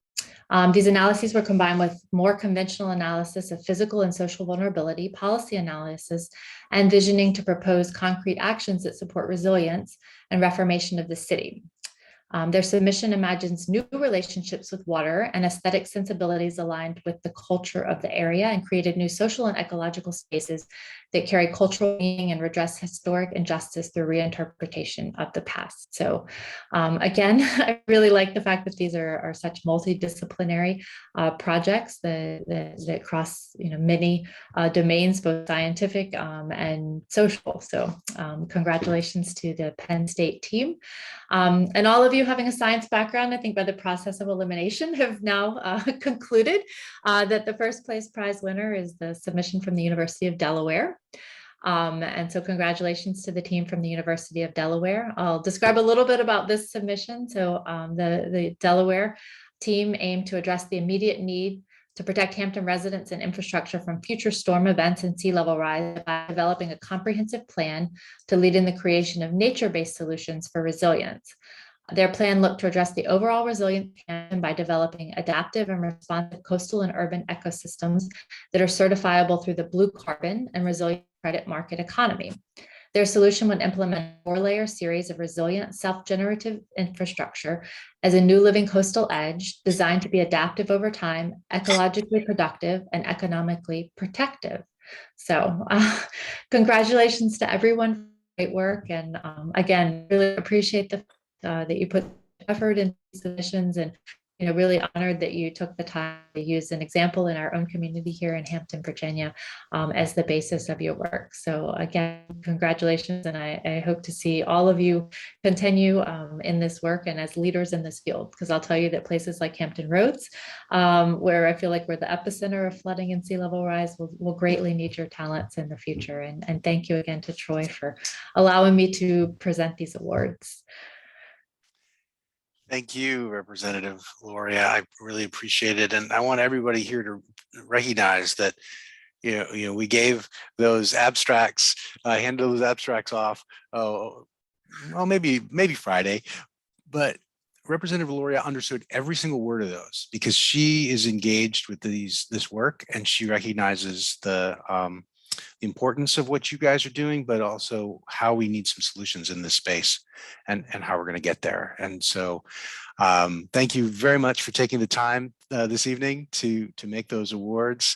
These analyses were combined with more conventional analysis of physical and social vulnerability, policy analysis, and visioning to propose concrete actions that support resilience and reformation of the city. Their submission imagines new relationships with water and aesthetic sensibilities aligned with the culture of the area, and created new social and ecological spaces that carry cultural meaning and redress historic injustice through reinterpretation of the past. So again, I really like the fact that these are such multidisciplinary projects that cross many domains, both scientific and social. So congratulations to the Penn State team. And all of you having a science background, I think by the process of elimination have now concluded that the first place prize winner is the submission from the University of Delaware. And so congratulations to the team from the University of Delaware. I'll describe a little bit about this submission. So the Delaware team aimed to address the immediate need to protect Hampton residents and infrastructure from future storm events and sea level rise by developing a comprehensive plan to lead in the creation of nature-based solutions for resilience. Their plan looked to address the overall resilience by developing adaptive and responsive coastal and urban ecosystems that are certifiable through the Blue Carbon and Resilient Credit Market Economy. Their solution would implement a 4-layer series of resilient self-generative infrastructure as a new living coastal edge designed to be adaptive over time, ecologically productive, and economically protective. So congratulations to everyone for great work. And again, really appreciate that you put effort into submissions, and really honored that you took the time to use an example in our own community here in Hampton, Virginia, as the basis of your work. So again, congratulations, and I hope to see all of you continue in this work and as leaders in this field, because I'll tell you that places like Hampton Roads, where I feel like we're the epicenter of flooding and sea level rise, will greatly need your talents in the future. And thank you again to Troy for allowing me to present these awards. Thank you, Representative Gloria. I really appreciate it. And I want everybody here to recognize that, we gave those abstracts, handed those abstracts off, well, maybe Friday, but Representative Gloria understood every single word of those because she is engaged with this work, and she recognizes the importance of what you guys are doing, but also how we need some solutions in this space and how we're going to get there. And so thank you very much for taking the time this evening to make those awards.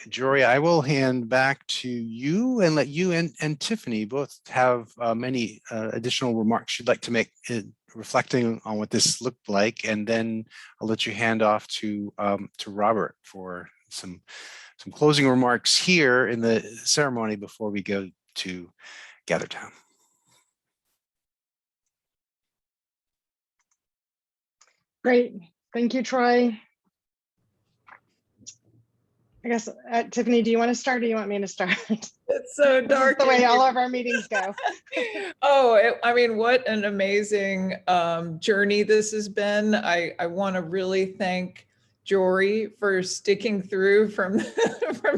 Jory, I will hand back to you and let you and Tiffany both have many additional remarks you'd like to make reflecting on what this looked like, and then I'll let you hand off to Robert for some closing remarks here in the ceremony before we go to GatherTown. Great. Thank you, Troy. I guess, Tiffany, do you want to start or do you want me to start? It's so dark. The way all of our meetings go. I mean, what an amazing journey this has been. I want to really thank Jory for sticking through from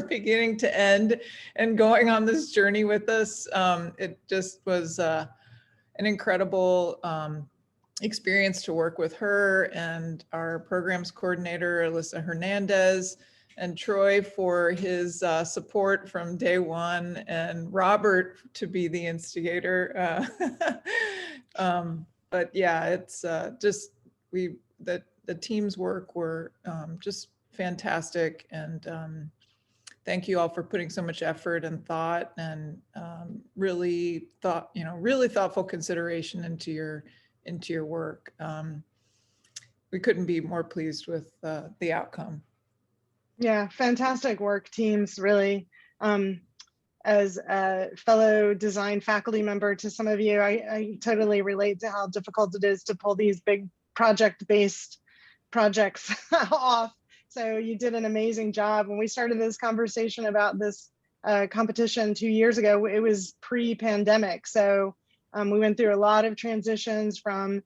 beginning to end and going on this journey with us. It just was an incredible experience to work with her and our programs coordinator, Alyssa Hernandez, and Troy for his support from day one, and Robert to be the instigator. But yeah, it's just the team's work were just fantastic, and thank you all for putting so much effort and thought and really thoughtful consideration into your work. We couldn't be more pleased with the outcome. Yeah, fantastic work, teams, really. As a fellow design faculty member to some of you, I totally relate to how difficult it is to pull these big project-based projects off. So you did an amazing job. When we started this conversation about this competition 2 years ago, it was pre-pandemic. So we went through a lot of transitions from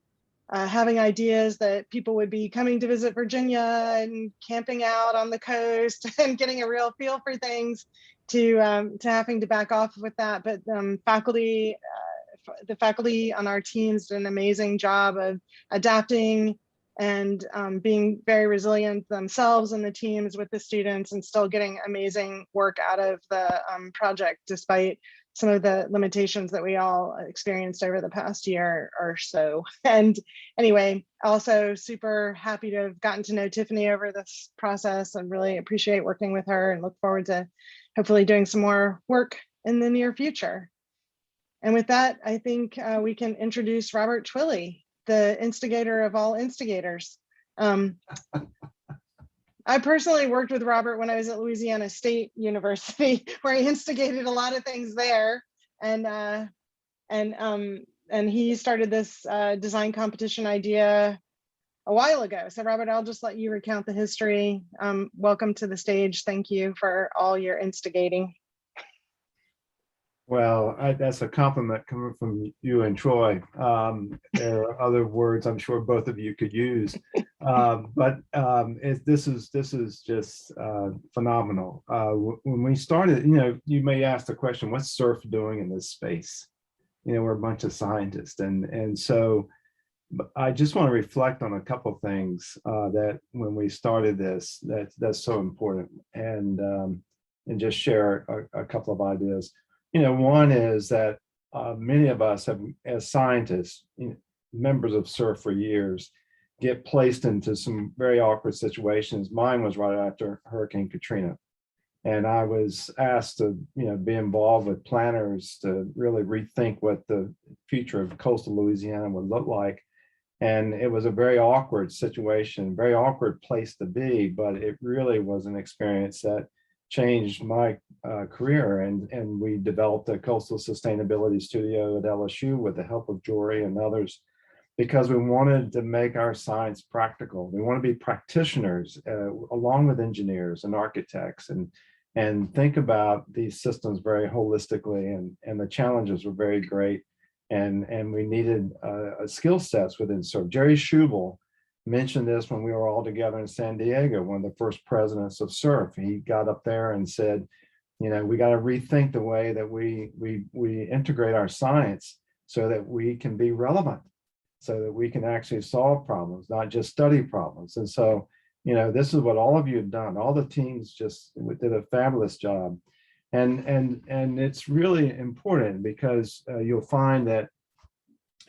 having ideas that people would be coming to visit Virginia and camping out on the coast and getting a real feel for things to having to back off with that. But the faculty on our teams did an amazing job of adapting and being very resilient themselves and the teams with the students, and still getting amazing work out of the project despite some of the limitations that we all experienced over the past year or so. And anyway, also super happy to have gotten to know Tiffany over this process and really appreciate working with her and look forward to hopefully doing some more work in the near future. And with that, I think we can introduce Robert Twilley, the instigator of all instigators. I personally worked with Robert when I was at Louisiana State University, where he instigated a lot of things there. And he started this design competition idea a while ago. So Robert, I'll just let you recount the history. Welcome to the stage. Thank you for all your instigating. Well, that's a compliment coming from you and Troy. There are other words I'm sure both of you could use, but this is just phenomenal. When we started, you may ask the question, what's CERF doing in this space? We're a bunch of scientists, and so I just want to reflect on a couple of things that when we started this, that's so important, and just share a couple of ideas. One is that many of us have, as scientists, members of CERF for years, get placed into some very awkward situations. Mine was right after Hurricane Katrina. And I was asked to, be involved with planners to really rethink what the future of coastal Louisiana would look like. And it was a very awkward situation, very awkward place to be, but it really was an experience that changed my career, and we developed a coastal sustainability studio at LSU with the help of Jory and others, because we wanted to make our science practical. We want to be practitioners along with engineers and architects, and think about these systems very holistically, and the challenges were very great, and we needed skill sets within CERF. Jerry Schubel mentioned this when we were all together in San Diego, one of the first presidents of CERF. He got up there and said, we got to rethink the way that we integrate our science so that we can be relevant, so that we can actually solve problems, not just study problems. And so, this is what all of you have done. All the teams just did a fabulous job. And it's really important because you'll find that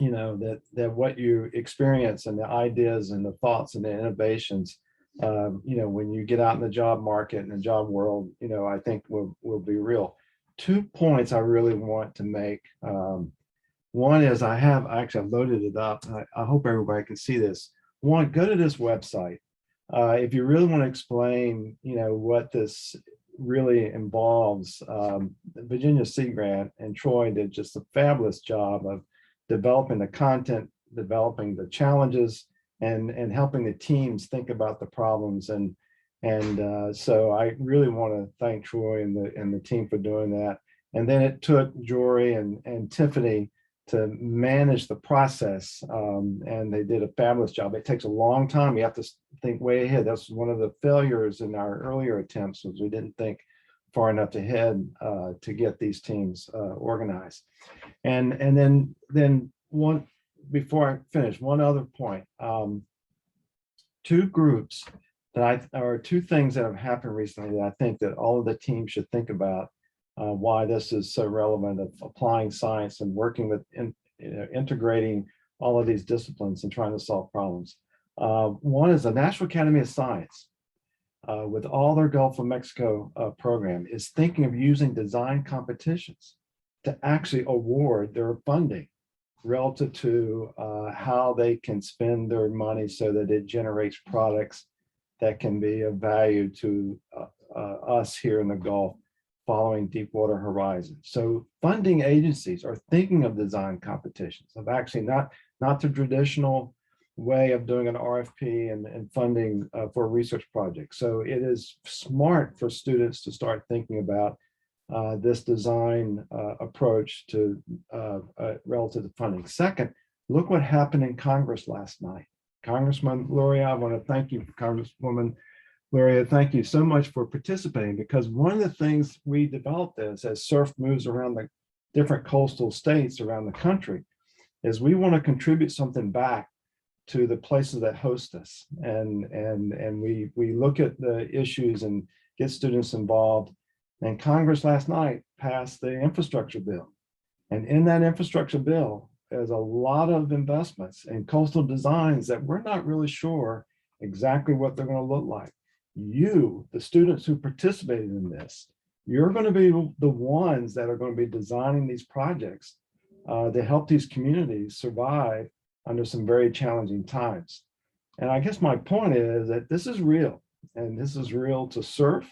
that what you experience and the ideas and the thoughts and the innovations, when you get out in the job market and the job world, I think will be real. 2 points I really want to make. One is I've loaded it up. I hope everybody can see this. One, go to this website. If you really want to explain, what this really involves, the Virginia Sea Grant and Troy did just a fabulous job of developing the content, developing the challenges, and helping the teams think about the problems. And so I really want to thank Troy and the team for doing that. And then it took Jory and Tiffany to manage the process, and they did a fabulous job. It takes a long time. You have to think way ahead. That's one of the failures in our earlier attempts, was we didn't think far enough ahead to get these teams organized. And then one, before I finish, one other point. Two groups two things that have happened recently that I think that all of the teams should think about why this is so relevant, of applying science and working with integrating all of these disciplines and trying to solve problems. One is the National Academy of Science, with all their Gulf of Mexico program, is thinking of using design competitions to actually award their funding relative to how they can spend their money so that it generates products that can be of value to us here in the Gulf following Deepwater Horizon. So funding agencies are thinking of design competitions, of actually not the traditional way of doing an RFP and funding for a research project. So it is smart for students to start thinking about this design approach to relative to funding. Second, look what happened in Congress last night. Congressman Luria, I want to thank you, Congresswoman Luria, thank you so much for participating, because one of the things we developed as CERF moves around the different coastal states around the country is we want to contribute something back to the places that host us. And we look at the issues and get students involved. And Congress last night passed the infrastructure bill. And in that infrastructure bill, there's a lot of investments in coastal designs that we're not really sure exactly what they're going to look like. You, the students who participated in this, you're going to be the ones that are going to be designing these projects to help these communities survive under some very challenging times. And I guess my point is that this is real, and this is real to CERF.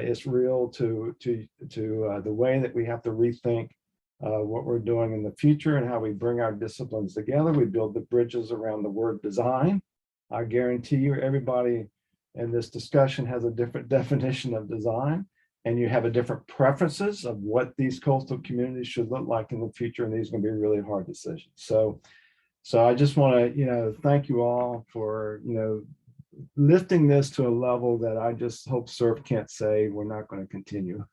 It's real to the way that we have to rethink what we're doing in the future and how we bring our disciplines together. We build the bridges around the word design. I guarantee you everybody in this discussion has a different definition of design, and you have a different preferences of what these coastal communities should look like in the future. And these are going to be really hard decisions. So I just want to, thank you all for, lifting this to a level that I just hope CERF can't say we're not going to continue.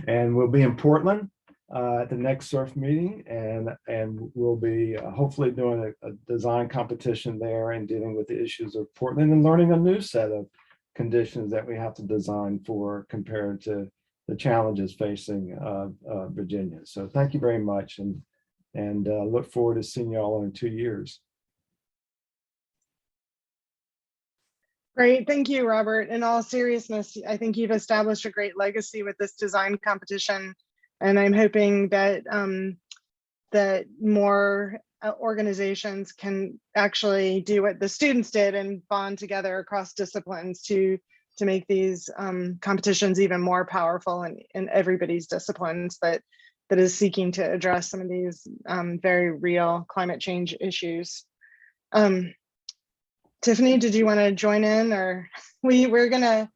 And we'll be in Portland at the next CERF meeting, and we'll be hopefully doing a design competition there and dealing with the issues of Portland and learning a new set of conditions that we have to design for compared to the challenges facing Virginia. So thank you very much, and look forward to seeing you all in 2 years. Great, thank you, Robert. In all seriousness, I think you've established a great legacy with this design competition, and I'm hoping that that more organizations can actually do what the students did and bond together across disciplines to make these competitions even more powerful in everybody's disciplines that is seeking to address some of these very real climate change issues. Tiffany, did you want to join in, or we're gonna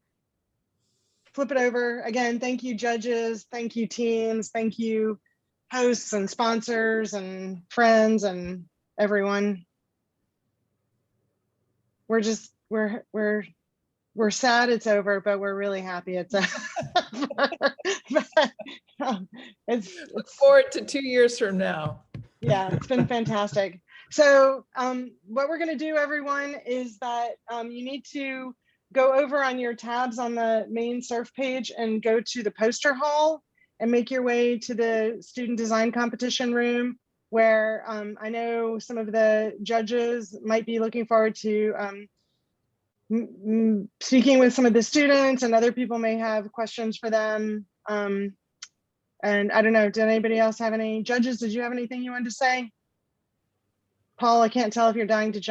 flip it over again? Thank you, judges. Thank you, teams. Thank you, hosts and sponsors and friends and everyone. We're sad it's over, but we're really happy it's over. Look forward to 2 years from now. Yeah, it's been fantastic. So what we're going to do, everyone, is that you need to go over on your tabs on the main CERF page and go to the poster hall and make your way to the student design competition room, where I know some of the judges might be looking forward to speaking with some of the students, and other people may have questions for them. And I don't know, did anybody else have any? Judges, did you have anything you wanted to say? Paul, I can't tell if you're dying to jump